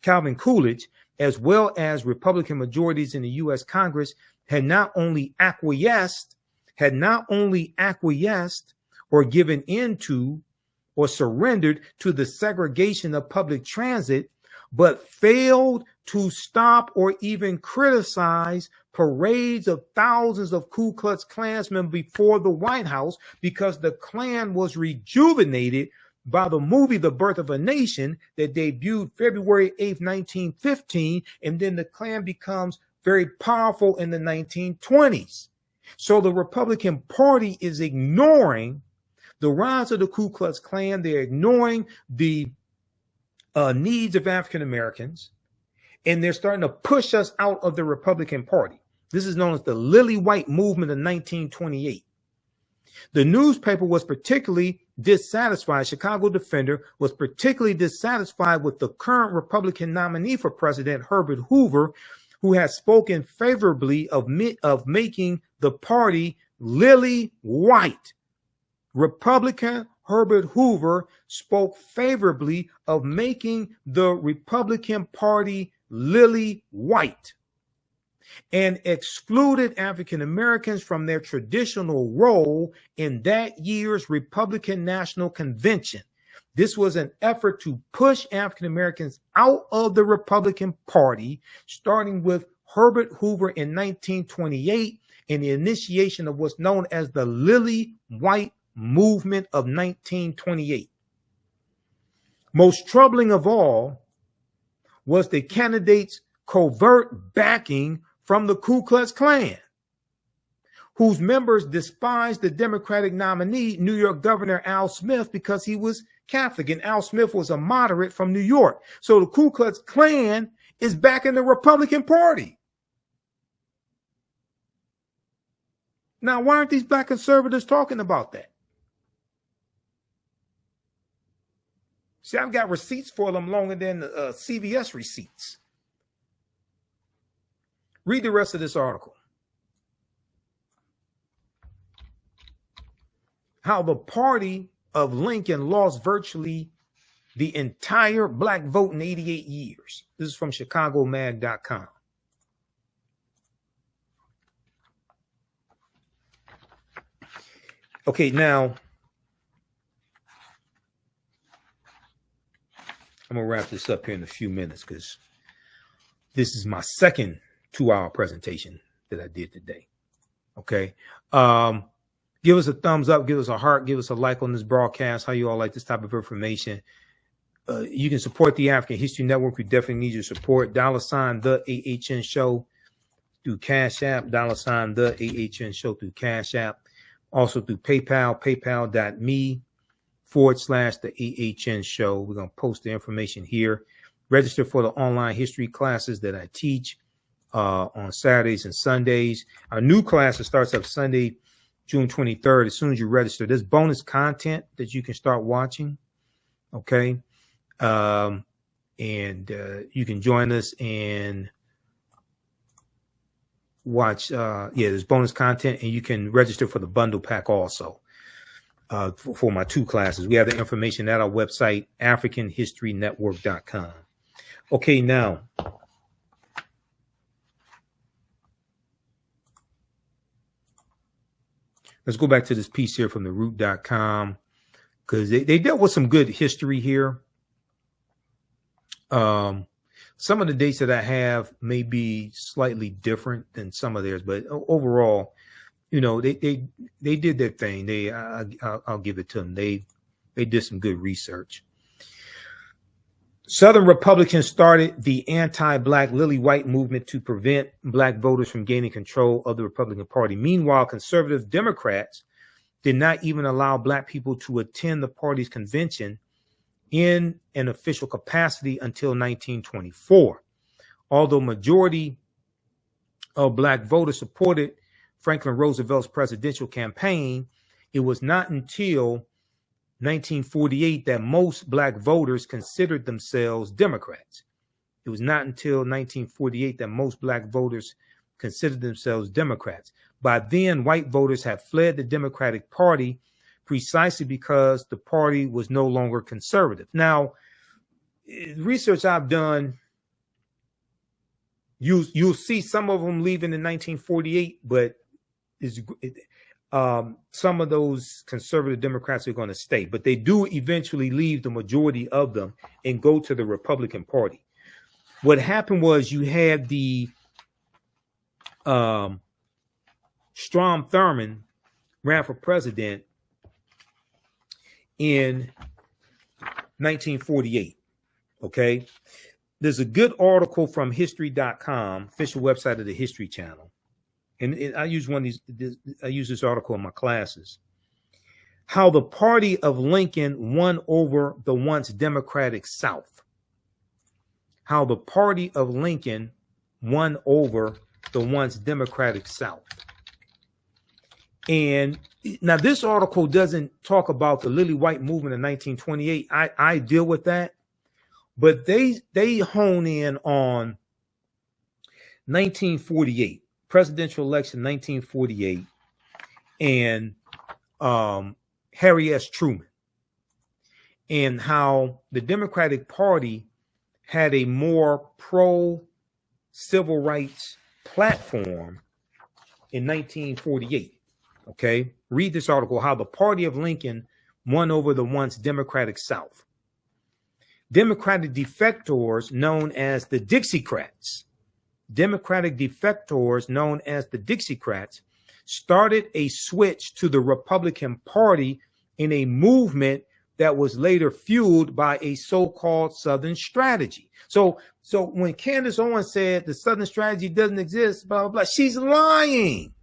Calvin Coolidge, as well as Republican majorities in the U.S. Congress, had not only acquiesced or given into or surrendered to the segregation of public transit, but failed to stop or even criticize parades of thousands of Ku Klux Klansmen before the White House, because the Klan was rejuvenated by the movie The Birth of a Nation that debuted February 8th, 1915, and then the Klan becomes very powerful in the 1920s. So the Republican Party is ignoring the rise of the Ku Klux Klan. They're ignoring the needs of African Americans, and they're starting to push us out of the Republican Party. This is known as the Lily White movement of 1928. The newspaper was particularly dissatisfied. Chicago Defender was particularly dissatisfied with the current Republican nominee for president, Herbert Hoover, who has spoken favorably of making the party lily white. Republican Herbert Hoover spoke favorably of making the Republican Party lily white and excluded African Americans from their traditional role in that year's Republican National Convention. This was an effort to push African Americans out of the Republican Party, starting with Herbert Hoover in 1928 and the initiation of what's known as the Lily White movement of 1928. Most troubling of all was the candidate's covert backing from the Ku Klux Klan, whose members despised the Democratic nominee, New York Governor Al Smith, because he was Catholic, and Al Smith was a moderate from New York. So the Ku Klux Klan is back in the Republican Party. Now, why aren't these black conservatives talking about that? See, I've got receipts for them longer than CVS receipts. Read the rest of this article. How the party of Lincoln lost virtually the entire black vote in 88 years. This is from ChicagoMag.com. Okay, now I'm going to wrap this up here in a few minutes because this is my second 2-hour presentation that I did today. Okay. Give us a thumbs up, give us a heart, give us a like on this broadcast. How you all like this type of information? You can support the African History Network. We definitely need your support. $, the AHN Show through Cash App. $, the AHN Show through Cash App. Also through PayPal, paypal.me/the AHN Show. We're going to post the information here. Register for the online history classes that I teach on Saturdays and Sundays. Our new class starts up Sunday, June 23rd. As soon as you register, there's bonus content that you can start watching. Okay. And you can join us and watch. There's bonus content, and you can register for the bundle pack also for my 2 classes. We have the information at our website, AfricanHistoryNetwork.com. Okay, now let's go back to this piece here from theroot.com because they dealt with some good history here. Some of the dates that I have may be slightly different than some of theirs, but overall, you know, they did their thing. I'll give it to them. They did some good research. Southern Republicans started the anti-black Lily White movement to prevent black voters from gaining control of the Republican Party. Meanwhile, conservative Democrats did not even allow black people to attend the party's convention in an official capacity until 1924. Although majority of black voters supported Franklin Roosevelt's presidential campaign, it was not until 1948 that most black voters considered themselves Democrats. It was not until 1948 that most black voters considered themselves Democrats. By then, white voters had fled the Democratic Party precisely because the party was no longer conservative. Now, research I've done, you'll see some of them leaving in 1948, but some of those conservative Democrats are going to stay, but they do eventually leave, the majority of them, and go to the Republican Party. What happened was you had the Strom Thurmond ran for president in 1948. Okay. There's a good article from history.com, official website of the History Channel. And I use I use this article in my classes. How the party of Lincoln won over the once Democratic South. How the party of Lincoln won over the once Democratic South. And now this article doesn't talk about the Lily White movement in 1928. I deal with that, but they hone in on 1948, presidential election 1948, and Harry S. Truman, and how the Democratic Party had a more pro-civil rights platform in 1948. Okay, read this article, how the party of Lincoln won over the once Democratic South. Democratic defectors known as the Dixiecrats, started a switch to the Republican Party in a movement that was later fueled by a so-called Southern strategy. So when Candace Owens said the Southern strategy doesn't exist, blah, blah, blah, she's lying.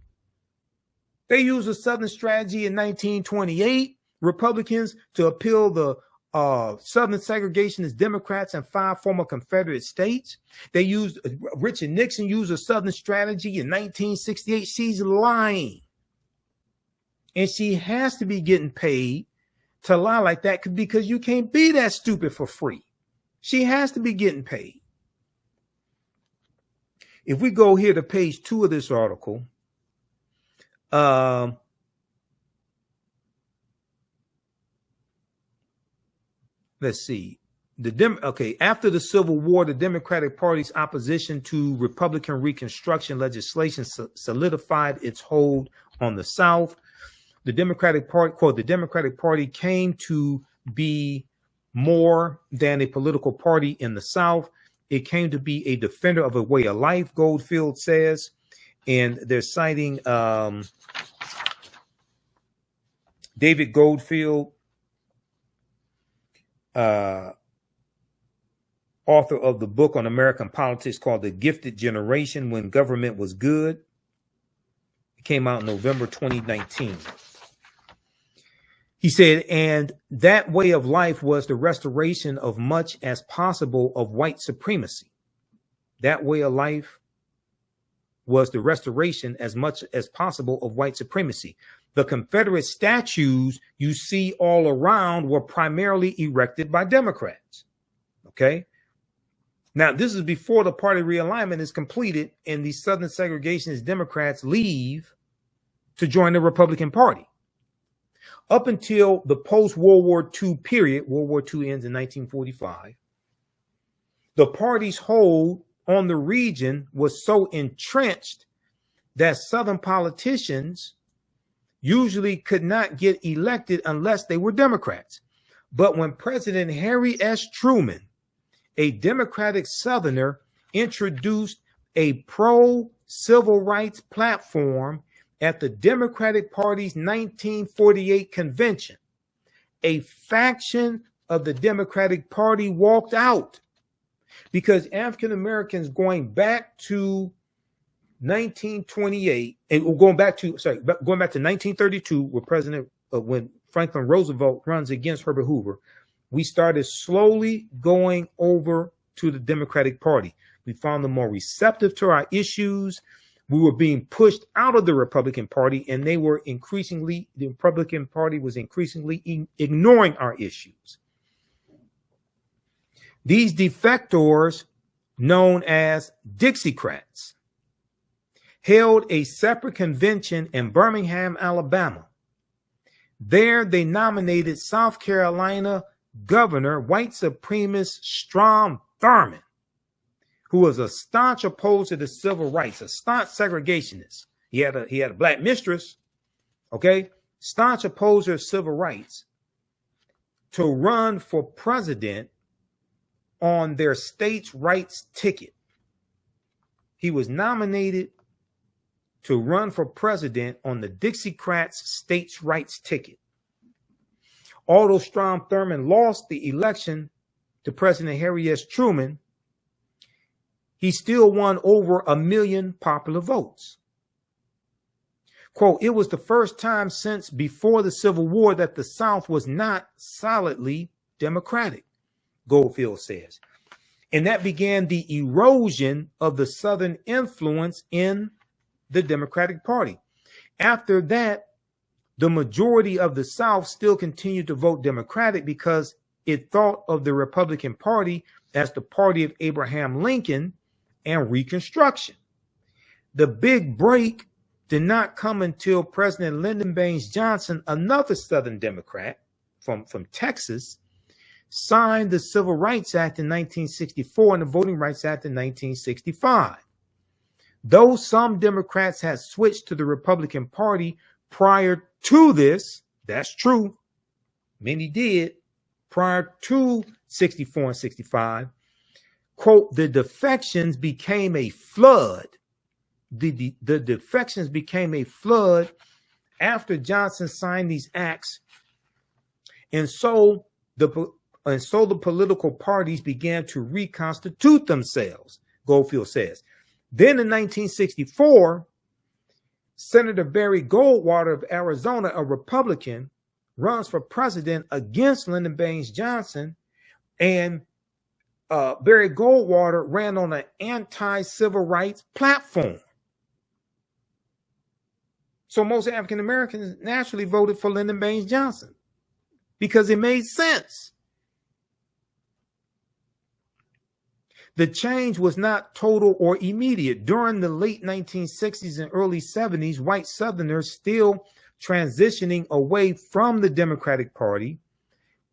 They used a Southern strategy in 1928, Republicans, to appeal the Southern segregationist Democrats in 5 former Confederate states. They used, Richard Nixon used a Southern strategy in 1968. She's lying. And she has to be getting paid to lie like that because you can't be that stupid for free. She has to be getting paid. If we go here to page 2 of this article, let's see. After the Civil War, the Democratic Party's opposition to Republican Reconstruction legislation solidified its hold on the South. The Democratic Party, quote, the Democratic Party came to be more than a political party in the South. It came to be a defender of a way of life, Goldfield says. And they're citing David Goldfield, author of the book on American politics called The Gifted Generation When Government Was Good. It came out in November 2019. He said, and that way of life was the restoration of much as possible of white supremacy. That way of life was the restoration as much as possible of white supremacy. The Confederate statues you see all around were primarily erected by Democrats. Okay. Now, this is before the party realignment is completed and the Southern segregationist Democrats leave to join the Republican Party. Up until the post-World War II period, World War II ends in 1945, the party's hold on the region was so entrenched that Southern politicians usually could not get elected unless they were Democrats. But when President Harry S. Truman, a Democratic Southerner, introduced a pro-civil rights platform at the Democratic Party's 1948 convention, a faction of the Democratic Party walked out because African Americans going back to 1928 and going back to 1932, when Franklin Roosevelt runs against Herbert Hoover, we started slowly going over to the Democratic Party. We found them more receptive to our issues. We were being pushed out of the Republican Party, and the Republican Party was increasingly ignoring our issues. These defectors, known as Dixiecrats, held a separate convention in Birmingham, Alabama. There, they nominated South Carolina Governor, white supremacist Strom Thurmond, who was a staunch opposer to civil rights, a staunch segregationist. He had a black mistress, okay, staunch opposer of civil rights, to run for president on their states' rights ticket. He was nominated to run for president on the Dixiecrats' states' rights ticket. Although Strom Thurmond lost the election to President Harry S. Truman, he still won over 1 million popular votes. Quote, it was the first time since before the Civil War that the South was not solidly Democratic, Goldfield says. And that began the erosion of the Southern influence in the Democratic Party. After that, the majority of the South still continued to vote Democratic because it thought of the Republican Party as the party of Abraham Lincoln and Reconstruction. The big break did not come until President Lyndon Baines Johnson, another Southern Democrat from Texas, signed the Civil Rights Act in 1964 and the Voting Rights Act in 1965. Though some Democrats had switched to the Republican Party prior to this, that's true, many did, prior to 64 and 65, quote, the defections became a flood. The defections became a flood after Johnson signed these acts. And so the political parties began to reconstitute themselves, Goldfield says. Then in 1964, Senator Barry Goldwater of Arizona, a Republican, runs for president against Lyndon Baines Johnson, and Barry Goldwater ran on an anti-civil rights platform. So most African Americans naturally voted for Lyndon Baines Johnson because it made sense. The change was not total or immediate. During the late 1960s and early 70s, white Southerners still transitioning away from the Democratic Party,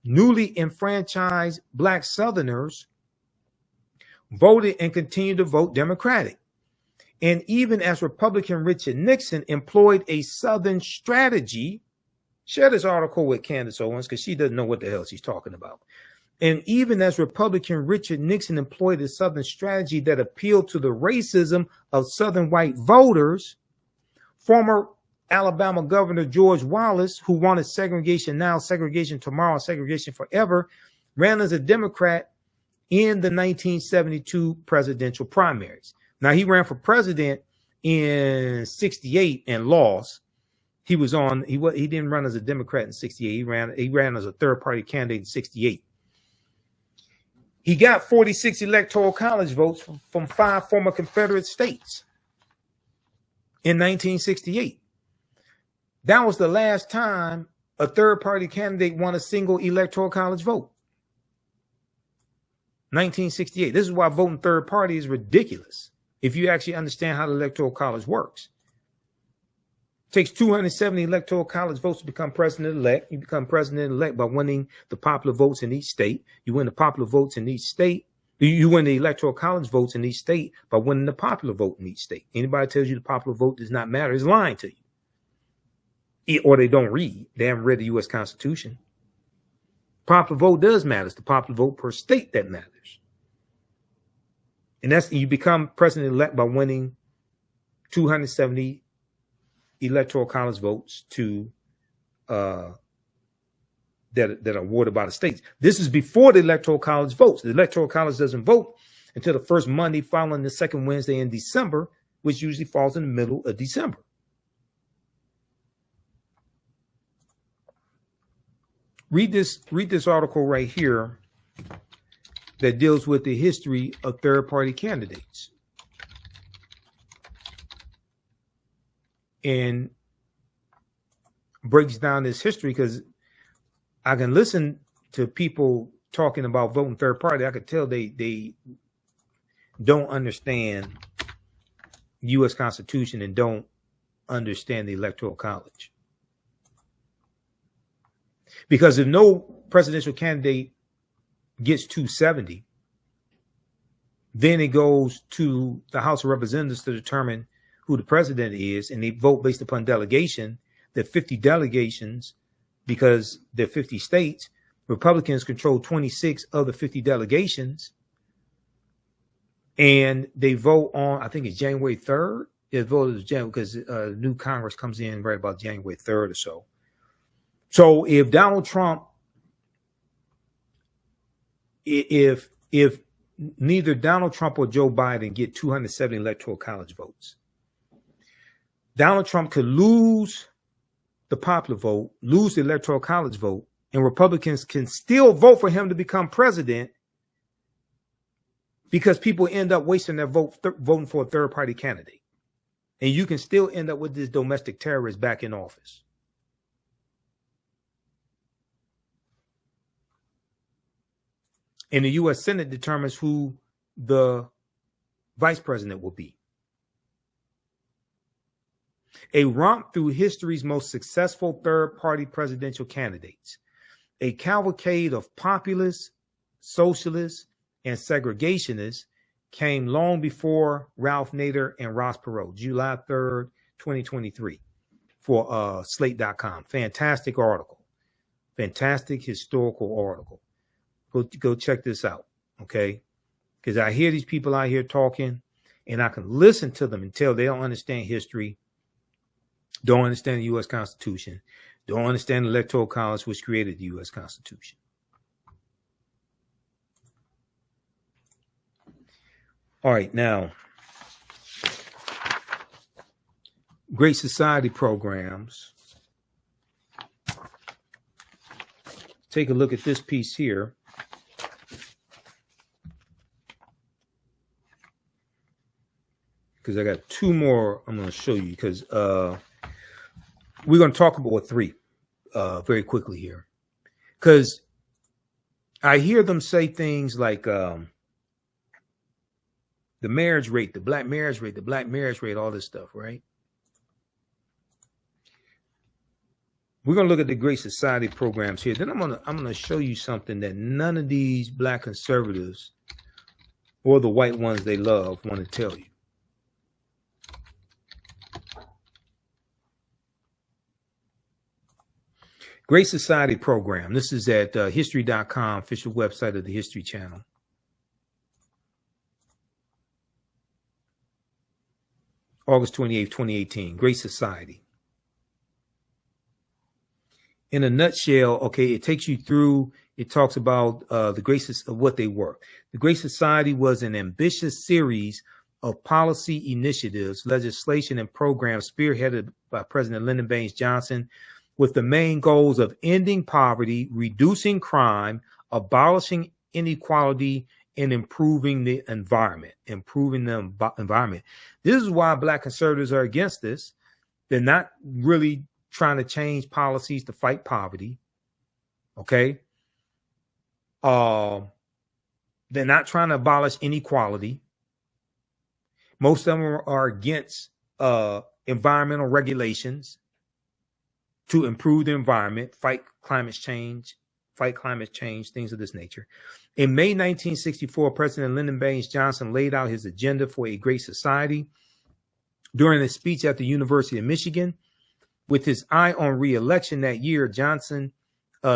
newly enfranchised Black Southerners voted and continued to vote Democratic. And even as Republican Richard Nixon employed a Southern strategy, share this article with Candace Owens because she doesn't know what the hell she's talking about. And even as Republican Richard Nixon employed a Southern strategy that appealed to the racism of Southern white voters, former Alabama Governor George Wallace, who wanted segregation now, segregation tomorrow, segregation forever, ran as a Democrat in the 1972 presidential primaries. Now, he ran for president in 68 and lost. He didn't run as a Democrat in 68. He ran as a third party candidate in 68. He got 46 electoral college votes from 5 former Confederate states in 1968. That was the last time a third party candidate won a single electoral college vote. 1968. This is why voting third party is ridiculous if you actually understand how the electoral college works. It takes 270 electoral college votes to become president-elect. You become president-elect by winning the popular votes in each state. You win the popular votes in each state. You win the electoral college votes in each state by winning the popular vote in each state. Anybody tells you the popular vote does not matter is lying to you. Or they don't read. They haven't read the U.S. Constitution. Popular vote does matter. It's the popular vote per state that matters. And that's, you become president-elect by winning 270 electoral college votes to that are awarded by the states. This is before the electoral college votes. The electoral college doesn't vote until the first Monday following the second Wednesday in December, which usually falls in the middle of December. Read this article right here that deals with the history of third-party candidates. And breaks down this history, because I can listen to people talking about voting third party. I could tell they don't understand U.S. Constitution and don't understand the Electoral College. Because if no presidential candidate gets 270, then it goes to the House of Representatives to determine who the president is, and they vote based upon delegation. There are 50 delegations because there are 50 states. Republicans control 26 of the 50 delegations, and they vote on, I think it's January 3rd. They voted January because new Congress comes in right about January 3rd or so. So if Donald Trump, if neither Donald Trump or Joe Biden get 270 electoral college votes, Donald Trump could lose the popular vote, lose the electoral college vote, and Republicans can still vote for him to become president because people end up wasting their vote voting for a third party candidate. And you can still end up with this domestic terrorist back in office. And the U.S. Senate determines who the vice president will be. A romp through history's most successful third-party presidential candidates. A cavalcade of populists, socialists, and segregationists came long before Ralph Nader and Ross Perot, July 3rd, 2023, for Slate.com. Fantastic article. Fantastic historical article. Go check this out, okay? Because I hear these people out here talking, and I can listen to them and tell they don't understand history, don't understand the U.S. Constitution, don't understand the Electoral College, which created the U.S. Constitution. All right, now, Great Society programs. Take a look at this piece here. Because I got two more I'm going to show you, because we're going to talk about three very quickly here. Because I hear them say things like the marriage rate, the black marriage rate, all this stuff, right? We're going to look at the Great Society programs here. Then I'm going to show you something that none of these black conservatives or the white ones they love want to tell you. Great Society program. This is at history.com, official website of the History Channel. August 28th, 2018. Great Society. In a nutshell, okay, it takes you through, it talks about the Great of what they were. The Great Society was an ambitious series of policy initiatives, legislation, and programs spearheaded by President Lyndon Baines Johnson, with the main goals of ending poverty, reducing crime, abolishing inequality, and improving the environment. This is why black conservatives are against this. They're not really trying to change policies to fight poverty. Okay. They're not trying to abolish inequality. Most of them are against environmental regulations to improve the environment, fight climate change, things of this nature. In May 1964, President Lyndon Baines Johnson laid out his agenda for a great society. During a speech at the University of Michigan, with his eye on re-election that year, Johnson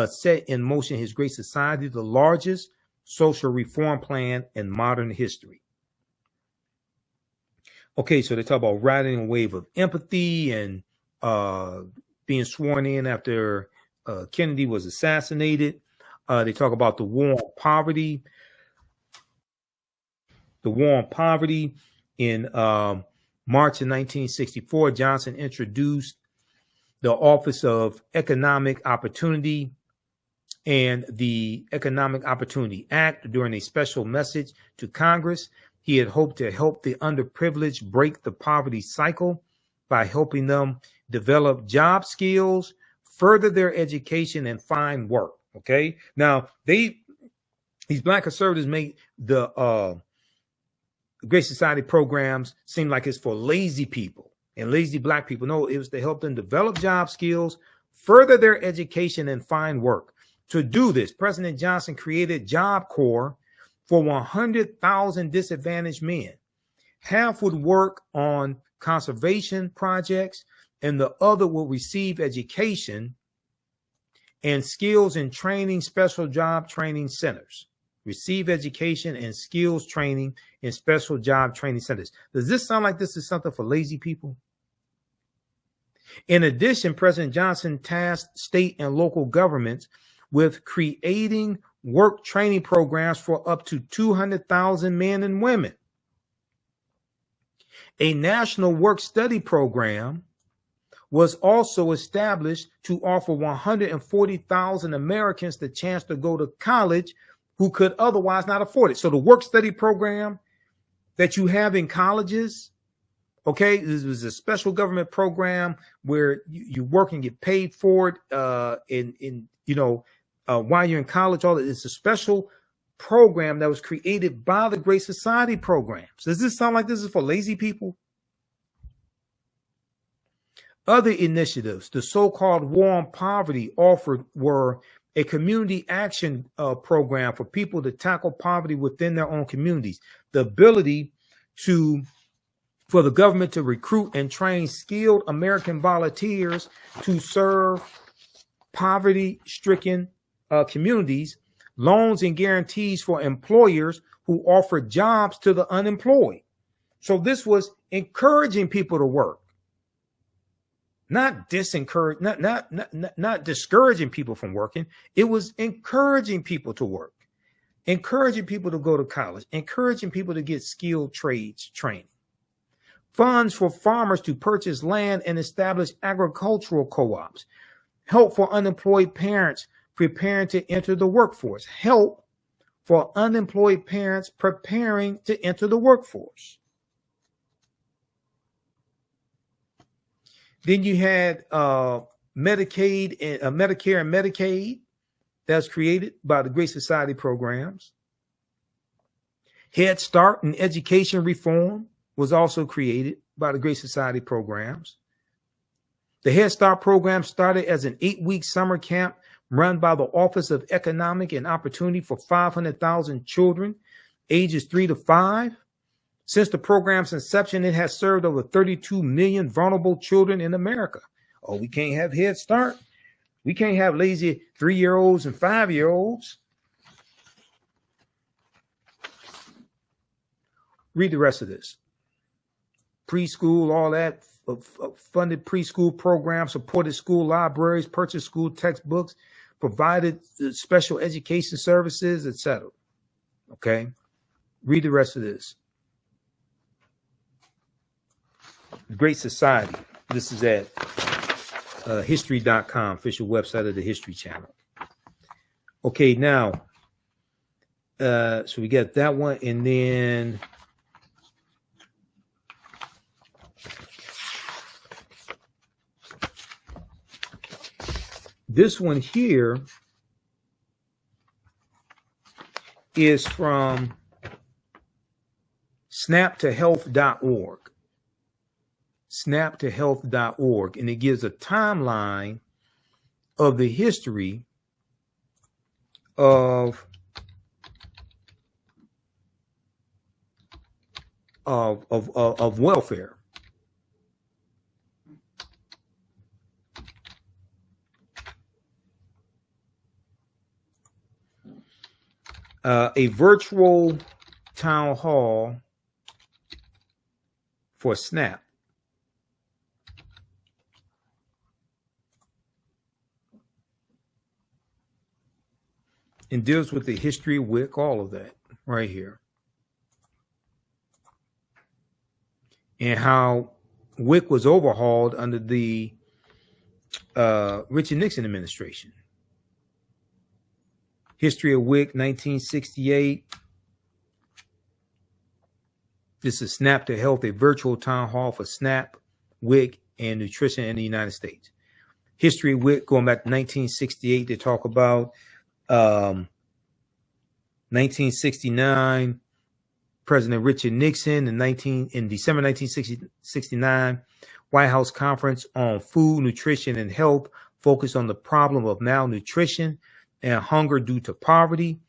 set in motion his Great Society, the largest social reform plan in modern history. Okay, so they talk about riding a wave of empathy and being sworn in after Kennedy was assassinated. They talk about the war on poverty. The war on poverty. In March of 1964, Johnson introduced the Office of Economic Opportunity and the Economic Opportunity Act. During a special message to Congress, he had hoped to help the underprivileged break the poverty cycle by helping them develop job skills, further their education, and find work. Okay. Now these black conservatives make the Great Society programs seem like it's for lazy people and lazy black people. No, it was to help them develop job skills, further their education, and find work. To do this, President Johnson created Job Corps for 100,000 disadvantaged men. Half would work on conservation projects, and the other will receive education and skills and training, special job training centers. Receive education and skills training in special job training centers. Does this sound like this is something for lazy people? In addition, President Johnson tasked state and local governments with creating work training programs for up to 200,000 men and women. A national work study program was also established to offer 140,000 Americans the chance to go to college who could otherwise not afford it. So the work study program that you have in colleges, okay, this was a special government program where you work and get paid for it while you're in college. All it's a special program that was created by the Great Society programs. Does this sound like this is for lazy people? Other initiatives, the so-called War on Poverty, offered were a community action program for people to tackle poverty within their own communities, the ability for the government to recruit and train skilled American volunteers to serve poverty-stricken communities, loans and guarantees for employers who offer jobs to the unemployed. So this was encouraging people to work. Not discouraging people from working. It was encouraging people to work, encouraging people to go to college, encouraging people to get skilled trades training. funds for farmers to purchase land and establish agricultural co-ops, help for unemployed parents preparing to enter the workforce, help for unemployed parents preparing to enter the workforce. Then you had Medicaid and Medicare and Medicaid that's created by the Great Society programs. Head Start and education reform was also created by the Great Society programs. The Head Start program started as an 8-week summer camp run by the Office of Economic and Opportunity for 500,000 children ages 3 to 5. Since the program's inception, it has served over 32 million vulnerable children in America. Oh, we can't have Head Start. We can't have lazy 3-year-olds and 5-year-olds. Read the rest of this. Preschool, all that, funded preschool programs, supported school libraries, purchased school textbooks, provided special education services, etc. Okay? Read the rest of this. Great Society. This is at history.com, official website of the History Channel. Okay, now, so we got that one, and then this one here is from snaptohealth.org. Snaptohealth.org, and it gives a timeline of the history of welfare. A virtual town hall for SNAP. And deals with the history of WIC, all of that right here. And how WIC was overhauled under the Richard Nixon administration. History of WIC, 1968. This is SNAP to Health, a virtual town hall for SNAP, WIC, and nutrition in the United States. History of WIC, going back to 1968, they talk about 1969, President Richard Nixon in December 1969, White House Conference on Food, Nutrition, and Health focused on the problem of malnutrition and hunger due to poverty.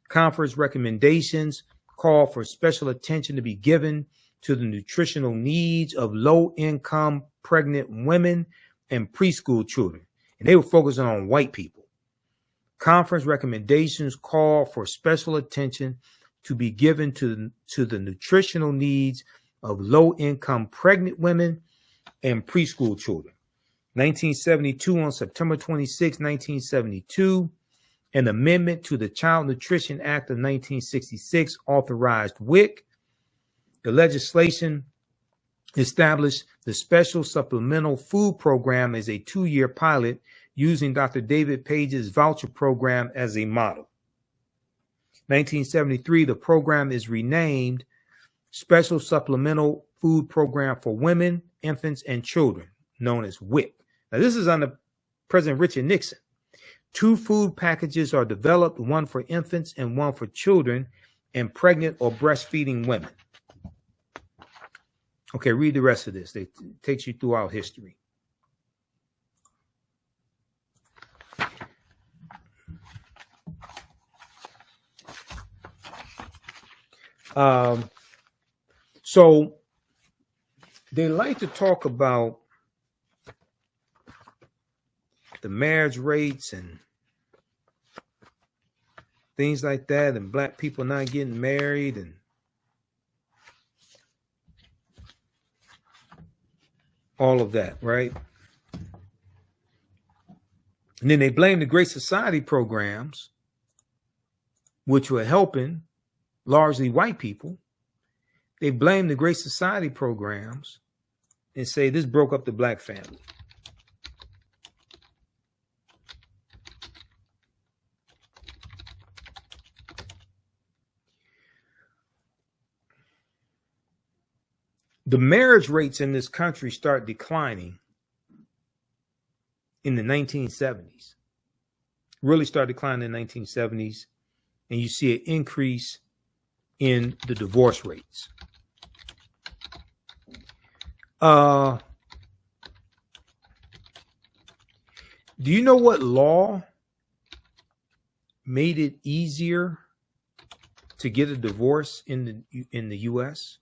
Conference recommendations call for special attention to be given to the nutritional needs of low-income pregnant women and preschool children. And they were focusing on white people. Conference recommendations call for special attention to be given to the nutritional needs of low-income pregnant women and preschool children. 1972, on September 26, 1972, an amendment to the Child Nutrition Act of 1966 authorized WIC. The legislation established the Special Supplemental Food Program as a 2-year pilot using Dr. David Page's voucher program as a model. 1973, the program is renamed Special Supplemental Food Program for Women, Infants, and Children, known as WIC. Now, this is under President Richard Nixon. 2 food packages are developed, one for infants and one for children and pregnant or breastfeeding women. Okay, read the rest of this. It takes you throughout history. So they like to talk about the marriage rates and things like that, and black people not getting married and all of that, right? And then they blame the Great Society programs, which were helping largely white people. They blame the Great Society programs and say this broke up the black family. The marriage rates in this country start declining in the 1970s. Really start declining in the 1970s, and you see an increase in the divorce rates. Do you know what law made it easier to get a divorce in the U.S.?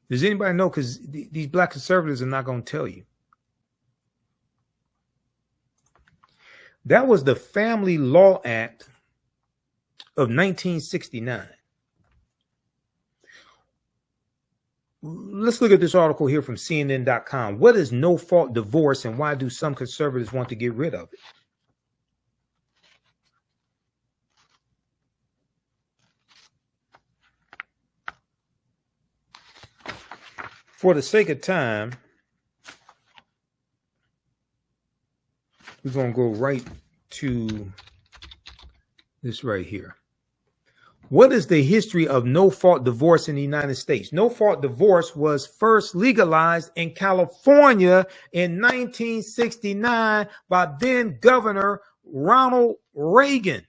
Does anybody know? Because these black conservatives are not going to tell you. That was the Family Law Act of 1969. Let's look at this article here from CNN.com. What is no-fault divorce and why do some conservatives want to get rid of it? For the sake of time, we're going to go right to this right here. What is the history of no-fault divorce in the United States? No-fault divorce was first legalized in California in 1969 by then Governor Ronald Reagan,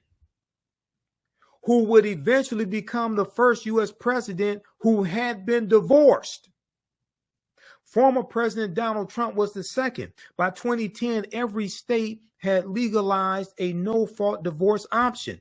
who would eventually become the first U.S. president who had been divorced. Former President Donald Trump was the second. By 2010, every state had legalized a no-fault divorce option.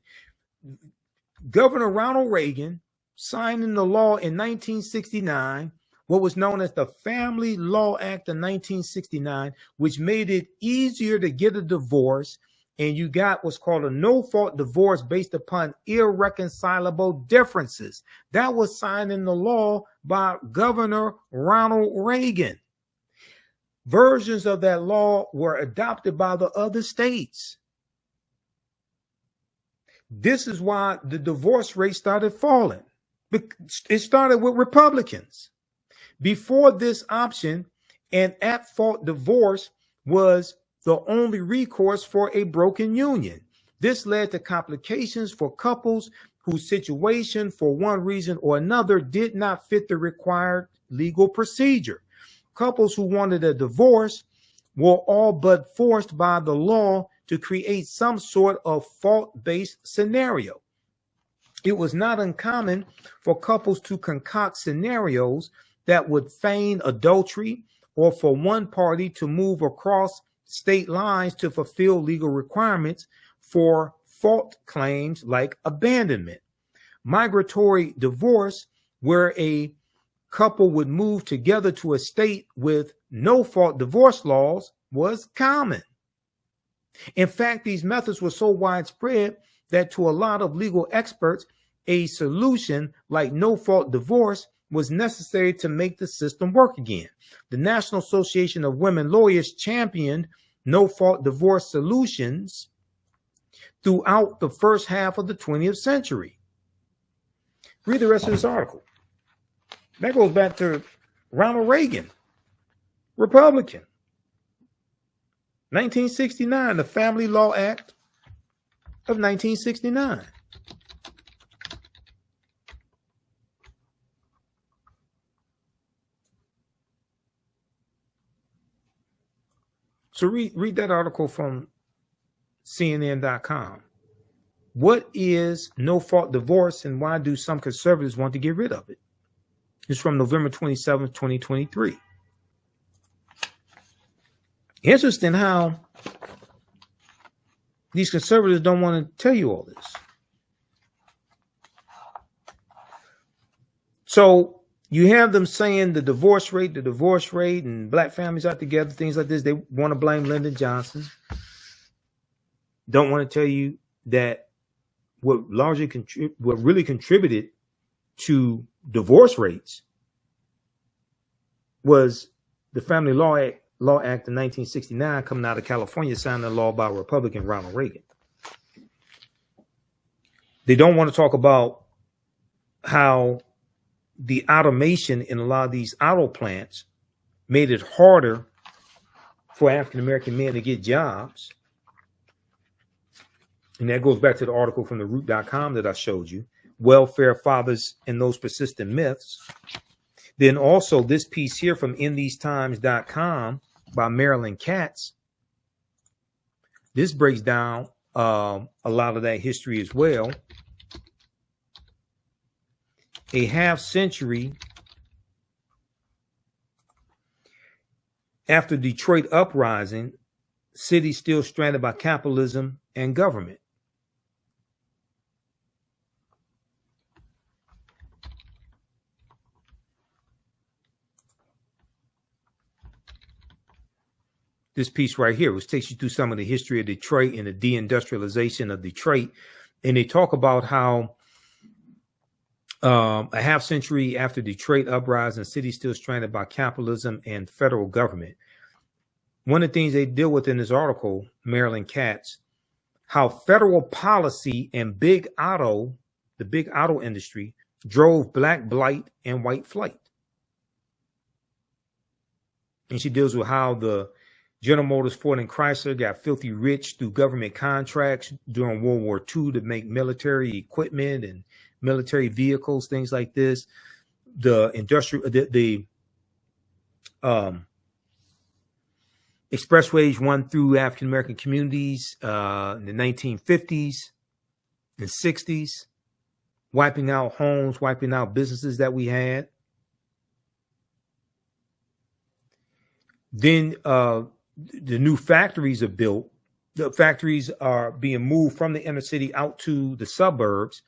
Governor Ronald Reagan signed into law in 1969 what was known as the Family Law Act of 1969, which made it easier to get a divorce, and you got what's called a no-fault divorce based upon irreconcilable differences. That was signed into law by Governor Ronald Reagan. Versions of that law were adopted by the other states. This is why the divorce rate started falling. It started with Republicans. Before this option, an at-fault divorce was the only recourse for a broken union. This led to complications for couples whose situation, for one reason or another, did not fit the required legal procedure. Couples who wanted a divorce were all but forced by the law to create some sort of fault-based scenario. It was not uncommon for couples to concoct scenarios that would feign adultery or for one party to move across state lines to fulfill legal requirements for fault claims like abandonment. Migratory divorce, where a couple would move together to a state with no fault divorce laws, was common. In fact, these methods were so widespread that to a lot of legal experts, a solution like no-fault divorce was necessary to make the system work again. The National Association of Women Lawyers championed no-fault divorce solutions throughout the first half of the 20th century. Read the rest of this article. That goes back to Ronald Reagan, Republican. 1969, the Family Law Act of 1969. So read that article from CNN.com. What is no-fault divorce and why do some conservatives want to get rid of it? It's from November 27th, 2023. Interesting how these conservatives don't want to tell you all this. So you have them saying the divorce rate, and black families out together, things like this. They want to blame Lyndon Johnson. Don't want to tell you that what really contributed to divorce rates was the Family Law Act of 1969 coming out of California, signed a law by Republican Ronald Reagan. They don't want to talk about how the automation in a lot of these auto plants made it harder for African-American men to get jobs. And that goes back to the article from theroot.com that I showed you, welfare fathers and those persistent myths. Then also this piece here from InTheseTimes.com by Marilyn Katz. This breaks down a lot of that history as well. A half century after Detroit uprising, city still stranded by capitalism and government. This piece right here, which takes you through some of the history of Detroit and the deindustrialization of Detroit. And they talk about how a half century after Detroit uprising, city still stranded by capitalism and federal government. One of the things they deal with in this article, Marilyn Katz, how federal policy and the big auto industry drove black blight and white flight. And she deals with how the General Motors, Ford, and Chrysler got filthy rich through government contracts during World War II to make military equipment and military vehicles, things like this. The expressways run through African-American communities in the 1950s and 60s, wiping out homes, wiping out businesses that we had. Then the new factories are built. The factories are being moved from the inner city out to the suburbs.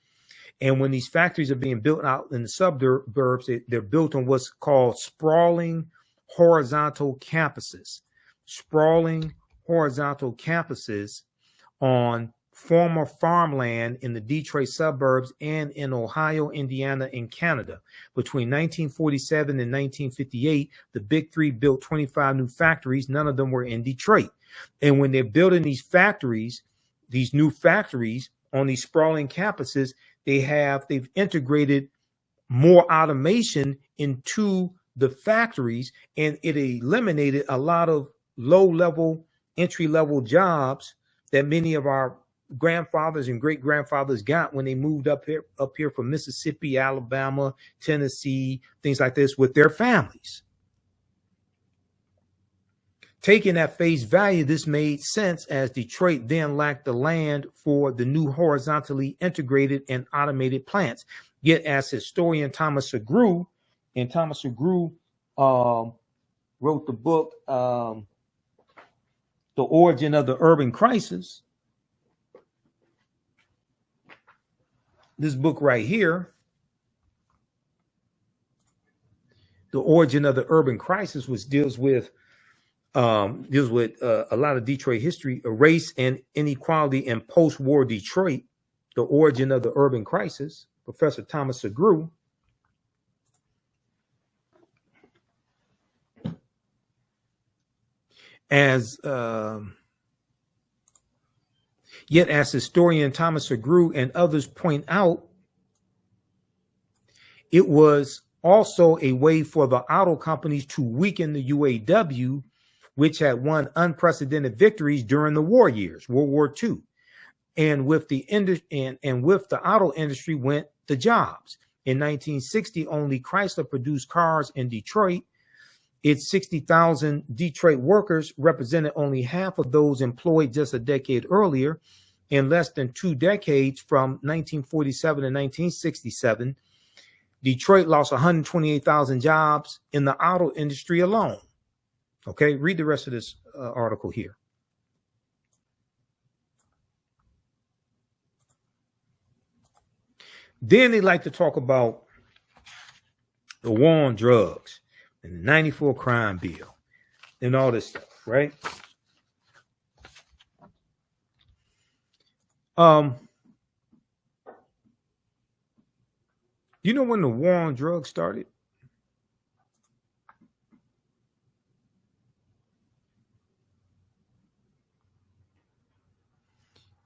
And when these factories are being built out in the suburbs, they're built on what's called sprawling horizontal campuses. Sprawling horizontal campuses on former farmland in the Detroit suburbs and in Ohio, Indiana, and Canada. Between 1947 and 1958, the Big Three built 25 new factories. None of them were in Detroit. And when they're building these factories, these new factories on these sprawling campuses, they've integrated more automation into the factories, and it eliminated a lot of low-level, entry-level jobs that many of our grandfathers and great-grandfathers got when they moved up here from Mississippi, Alabama, Tennessee, things like this with their families. Taking at face value, this made sense as Detroit then lacked the land for the new horizontally integrated and automated plants. Yet as historian Thomas Segru, and Thomas Segru wrote the book, The Origin of the Urban Crisis. This book right here, The Origin of the Urban Crisis, which deals with a lot of Detroit history, race and inequality in post-war Detroit, The Origin of the Urban Crisis, Professor Thomas Segru. Yet as historian Thomas Segru and others point out, it was also a way for the auto companies to weaken the UAW, which had won unprecedented victories during the war years, World War II. And with the auto industry went the jobs. In 1960, only Chrysler produced cars in Detroit. Its 60,000 Detroit workers represented only half of those employed just a decade earlier. In less than 2 decades, from 1947 to 1967, Detroit lost 128,000 jobs in the auto industry alone. Okay, read the rest of this article here. Then they like to talk about the war on drugs and the 94 crime bill and all this stuff, right? You know when the war on drugs started?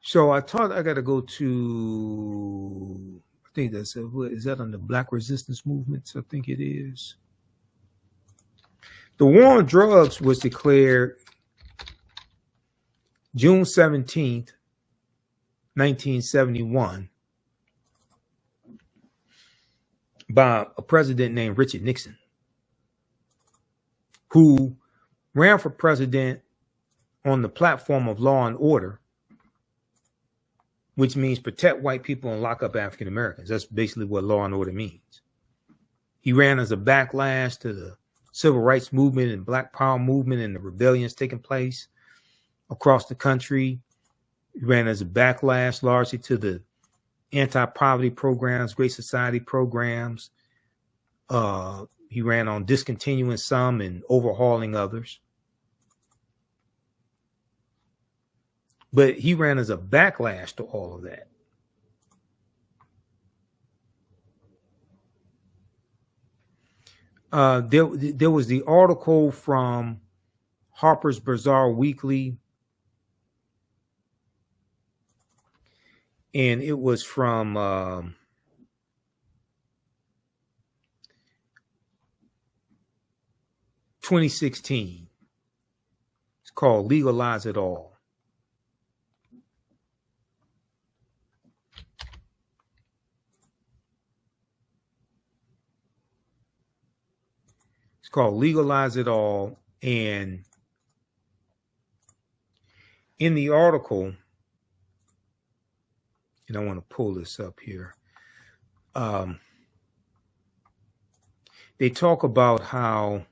So I thought I got to go to, I think that's, is that on the Black resistance movements? I think it is. The war on drugs was declared June 17th, 1971 by a president named Richard Nixon, who ran for president on the platform of law and order, which means protect white people and lock up African Americans. That's basically what law and order means. He ran as a backlash to the civil rights movement and Black Power movement and the rebellions taking place across the country. He ran as a backlash largely to the anti-poverty programs, Great Society programs. He ran on discontinuing some and overhauling others. But he ran as a backlash to all of that. There was the article from Harper's Bazaar Weekly, and it was from 2016. It's called Legalize It All. It's called Legalize It All. And in the article, and I want to pull this up here, they talk about how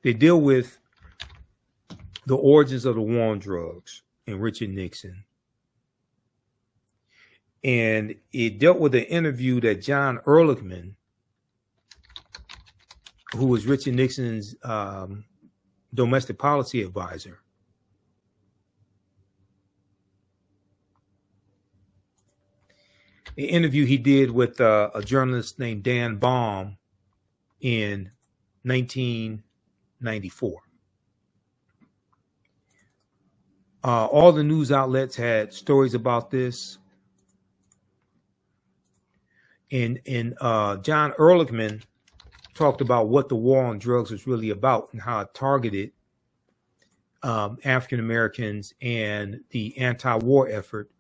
they deal with the origins of the war on drugs and Richard Nixon. And it dealt with an interview that John Ehrlichman, who was Richard Nixon's domestic policy advisor, an interview he did with a journalist named Dan Baum in 1994. All the news outlets had stories about this. And John Ehrlichman talked about what the war on drugs was really about and how it targeted African Americans and the anti-war effort,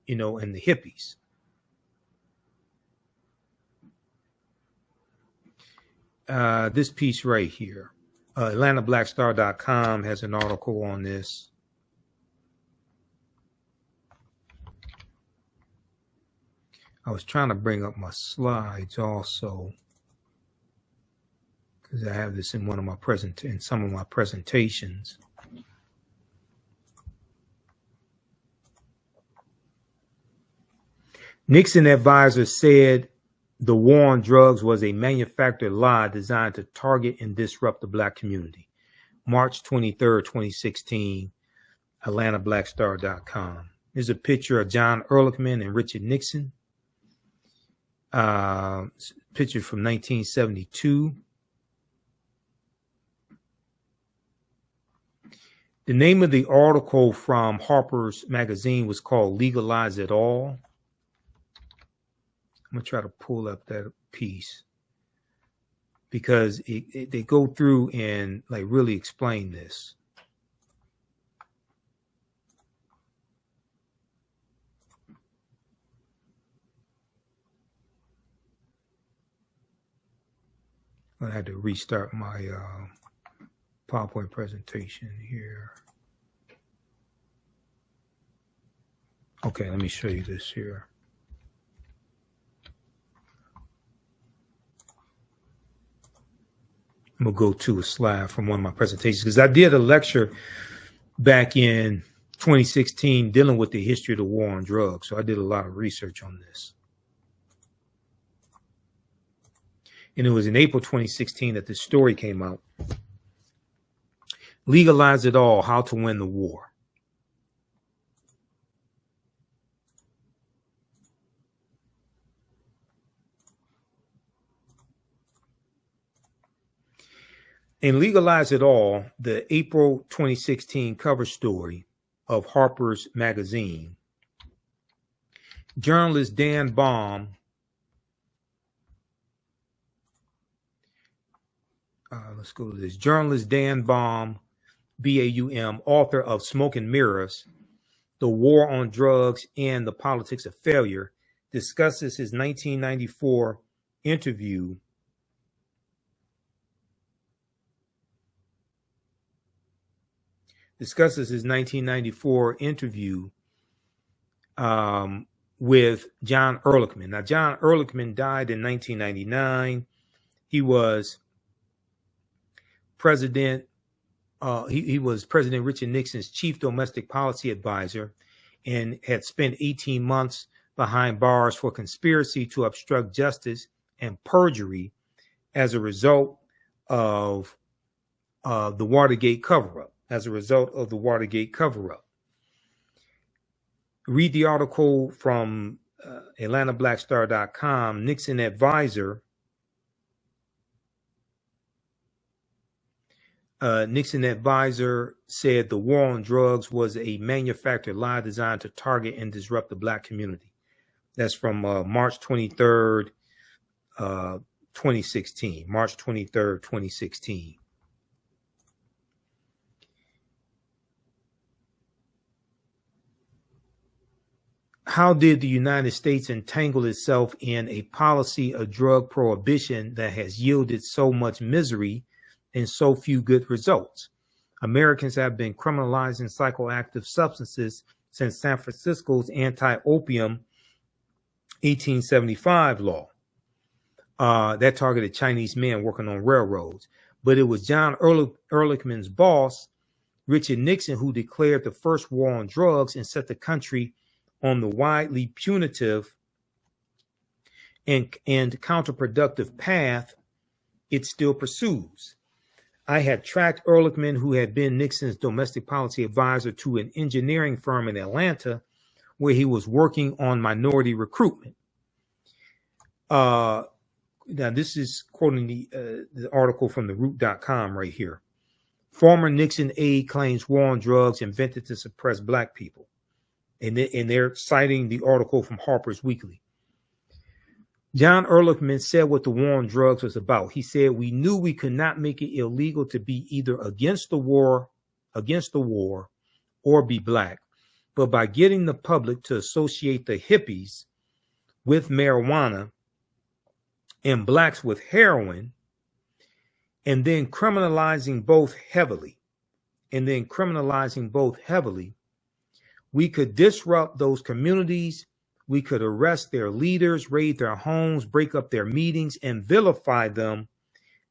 and the hippies. This piece right here, AtlantaBlackStar.com has an article on this. I was trying to bring up my slides also, because I have this in some of my presentations. Nixon advisors said the war on drugs was a manufactured lie designed to target and disrupt the Black community. March 23rd, 2016, AtlantaBlackStar.com. There's a picture of John Ehrlichman and Richard Nixon. Picture from 1972. The name of the article from Harper's Magazine was called Legalize It All. I'm going to try to pull up that piece because they go through and really explain this. I had to restart my PowerPoint presentation here. Okay, let me show you this here. I'm going to go to a slide from one of my presentations because I did a lecture back in 2016 dealing with the history of the war on drugs. So I did a lot of research on this. And it was in April 2016 that this story came out. Legalize It All, How to Win the War. In Legalize It All, the April 2016 cover story of Harper's Magazine, journalist Dan Baum let's go to this. Journalist Dan Baum, B-A-U-M, author of Smoke and Mirrors, The War on Drugs and the Politics of Failure, discusses his 1994 interview with John Ehrlichman. Now, John Ehrlichman died in 1999. He was President Richard Nixon's chief domestic policy advisor and had spent 18 months behind bars for conspiracy to obstruct justice and perjury as a result of the Watergate cover-up. Read the article from AtlantaBlackStar.com. Nixon advisor said the war on drugs was a manufactured lie designed to target and disrupt the Black community. That's from March 23rd, 2016. March 23rd, 2016. How did the United States entangle itself in a policy of drug prohibition that has yielded so much misery and so few good results? Americans have been criminalizing psychoactive substances since San Francisco's anti-opium 1875 law that targeted Chinese men working on railroads. But it was John Ehrlichman's boss, Richard Nixon, who declared the first war on drugs and set the country on the widely punitive and counterproductive path it still pursues. I had tracked Ehrlichman, who had been Nixon's domestic policy advisor, to an engineering firm in Atlanta where he was working on minority recruitment. Now, this is quoting the article from theroot.com right here. Former Nixon aide claims war on drugs invented to suppress Black people. And they're citing the article from Harper's Weekly. John Ehrlichman said what the war on drugs was about. He said, "We knew we could not make it illegal to be either against the war, or be Black. But by getting the public to associate the hippies with marijuana and Blacks with heroin, and then criminalizing both heavily, we could disrupt those communities. We could arrest their leaders, raid their homes, break up their meetings, and vilify them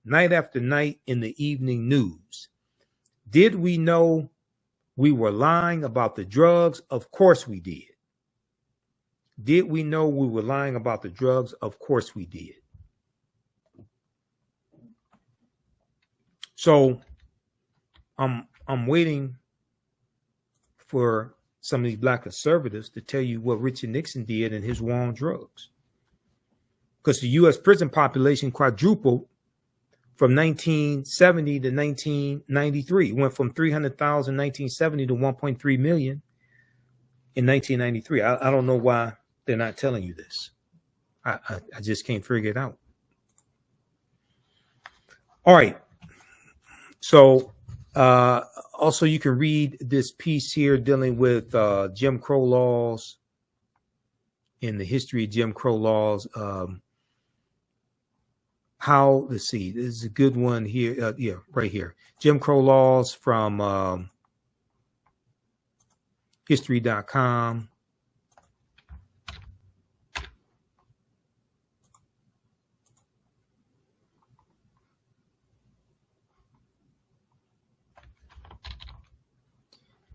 night after night in the evening news. Did we know we were lying about the drugs? Of course we did. Did we know we were lying about the drugs? Of course we did." So I'm waiting for some of these Black conservatives to tell you what Richard Nixon did in his war on drugs. Because the U.S. prison population quadrupled from 1970 to 1993. It went from 300,000 in 1970 to 1.3 million in 1993. I don't know why they're not telling you this. I just can't figure it out. All right. So, also, you can read this piece here dealing with Jim Crow laws, in the history of Jim Crow laws. Let's see, this is a good one here. Yeah, right here. Jim Crow laws from history.com.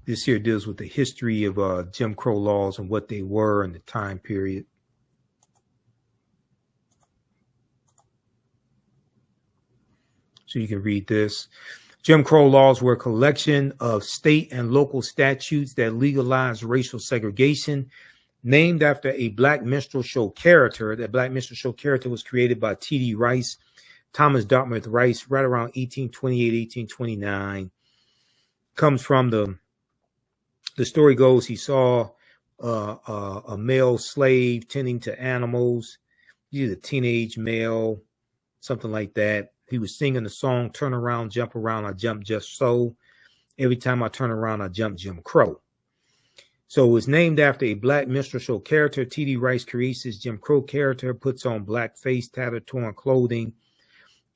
This here deals with the history of Jim Crow laws and what they were in the time period. So you can read this. Jim Crow laws were a collection of state and local statutes that legalized racial segregation, named after a Black minstrel show character. That Black minstrel show character was created by T.D. Rice, Thomas Dartmouth Rice, right around 1828, 1829. Comes from the story goes, he saw a male slave tending to animals. He's a teenage male, something like that. He was singing the song, "Turn around, jump around, I jump just so. Every time I turn around, I jump Jim Crow." So it was named after a black minstrel show character. T.D. Rice creates his Jim Crow character, puts on black face, tattered, torn clothing,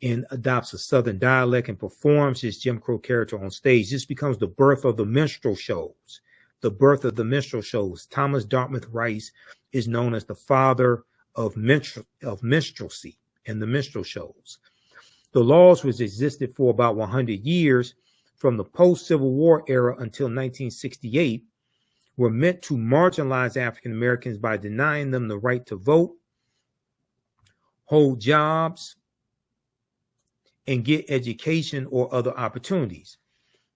and adopts a Southern dialect and performs his Jim Crow character on stage. This becomes the birth of the minstrel shows. The birth of the minstrel shows. Thomas Dartmouth Rice is known as the father of minstrelsy and the minstrel shows. The laws, which existed for about 100 years from the post-Civil War era until 1968, were meant to marginalize African Americans by denying them the right to vote, hold jobs, and get education or other opportunities.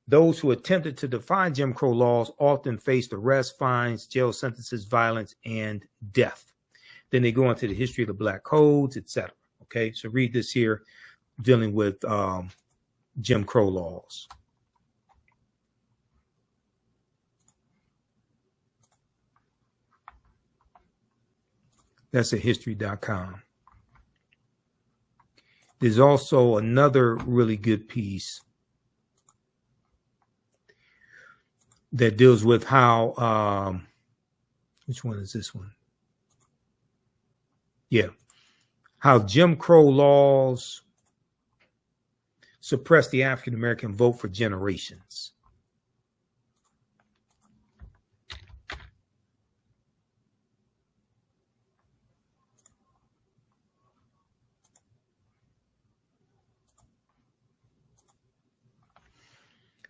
Those who attempted to defy Jim Crow laws often faced arrest, fines, jail sentences, violence, and death. Then they go into the history of the black codes, etc. Okay, so read this here, dealing with Jim Crow laws. That's at history.com. There's also another really good piece that deals with how, which one is this one? Yeah. How Jim Crow laws suppressed the African American vote for generations.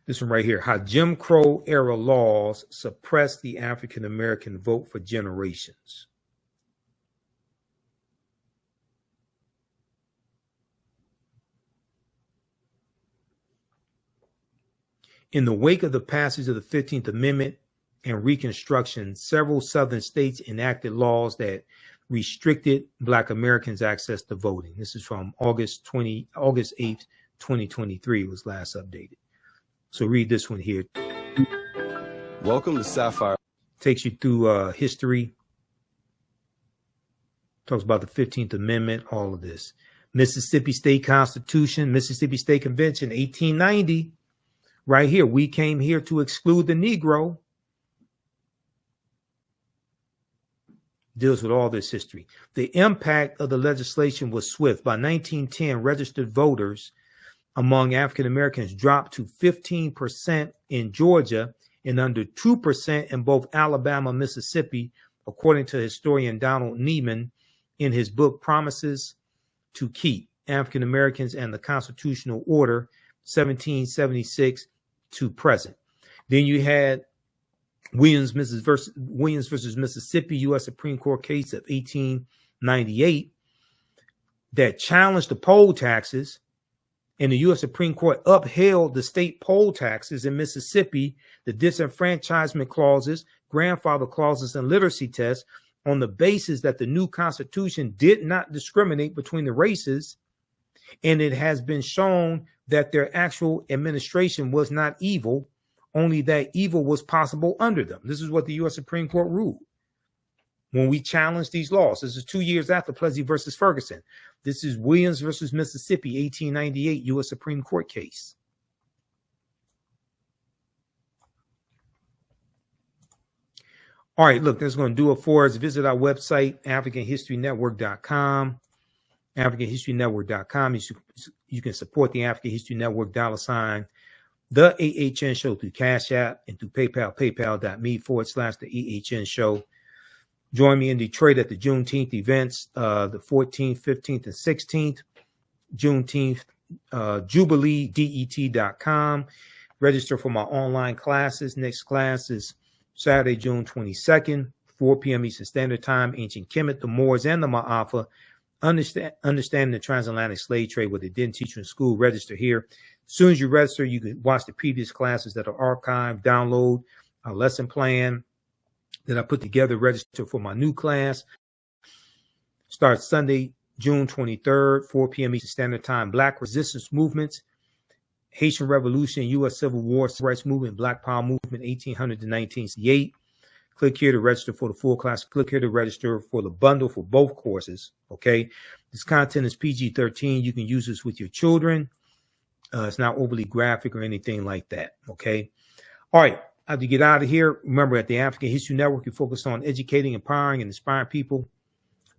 This one right here, how Jim Crow era laws suppressed the African American vote for generations. In the wake of the passage of the 15th Amendment and Reconstruction, several Southern states enacted laws that restricted Black Americans' access to voting. This is from August 8th, 2023, was last updated. So read this one here. Welcome to Sapphire. Takes you through history. Talks about the 15th Amendment, all of this. Mississippi State Constitution, Mississippi State Convention, 1890. Right here, we came here to exclude the Negro. Deals with all this history. The impact of the legislation was swift. By 1910, registered voters among African Americans dropped to 15% in Georgia and under 2% in both Alabama and Mississippi, according to historian Donald Neiman in his book Promises to Keep, African Americans and the Constitutional Order, 1776 to present. Then you had Williams versus Mississippi, U.S. Supreme Court case of 1898 that challenged the poll taxes, and the U.S. Supreme Court upheld the state poll taxes in Mississippi, the disenfranchisement clauses, grandfather clauses, and literacy tests on the basis that the new Constitution did not discriminate between the races, and it has been shown that their actual administration was not evil, only that evil was possible under them. This is what the U.S. Supreme Court ruled when we challenged these laws. This is 2 years after Plessy versus Ferguson. This is Williams versus Mississippi, 1898 U.S. Supreme Court case. All right, look, that's going to do it for us. Visit our website, AfricanHistoryNetwork.com. AfricanHistoryNetwork.com. You can support the African History Network $, the AHN Show through Cash App and through PayPal, paypal.me/the Join me in Detroit at the Juneteenth events, the 14th, 15th, and 16th. Juneteenth, JubileeDET.com. Register for my online classes. Next class is Saturday, June 22nd, 4 p.m. Eastern Standard Time. Ancient Kemet, the Moors, and the Ma'afa. Understanding the transatlantic slave trade, what they didn't teach you in school. Register here. As soon as you register, you can watch the previous classes that are archived, download a lesson plan that I put together, register for my new class. Starts Sunday, June 23rd, 4 p.m. Eastern Standard Time. Black resistance movements, Haitian Revolution, U.S. Civil War, Civil Rights Movement, Black Power Movement, 1800 to 1968. Click here to register for the full class. Click here to register for the bundle for both courses. Okay. This content is PG-13. You can use this with your children. It's not overly graphic or anything like that. Okay. All right. I have to get out of here. Remember, at the African History Network, we focus on educating, empowering, and inspiring people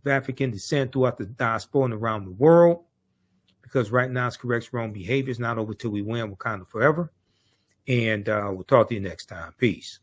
of African descent throughout the diaspora and around the world. Because right now it's correct wrong behavior. It's not over till we win Wakanda forever. And we'll talk to you next time. Peace.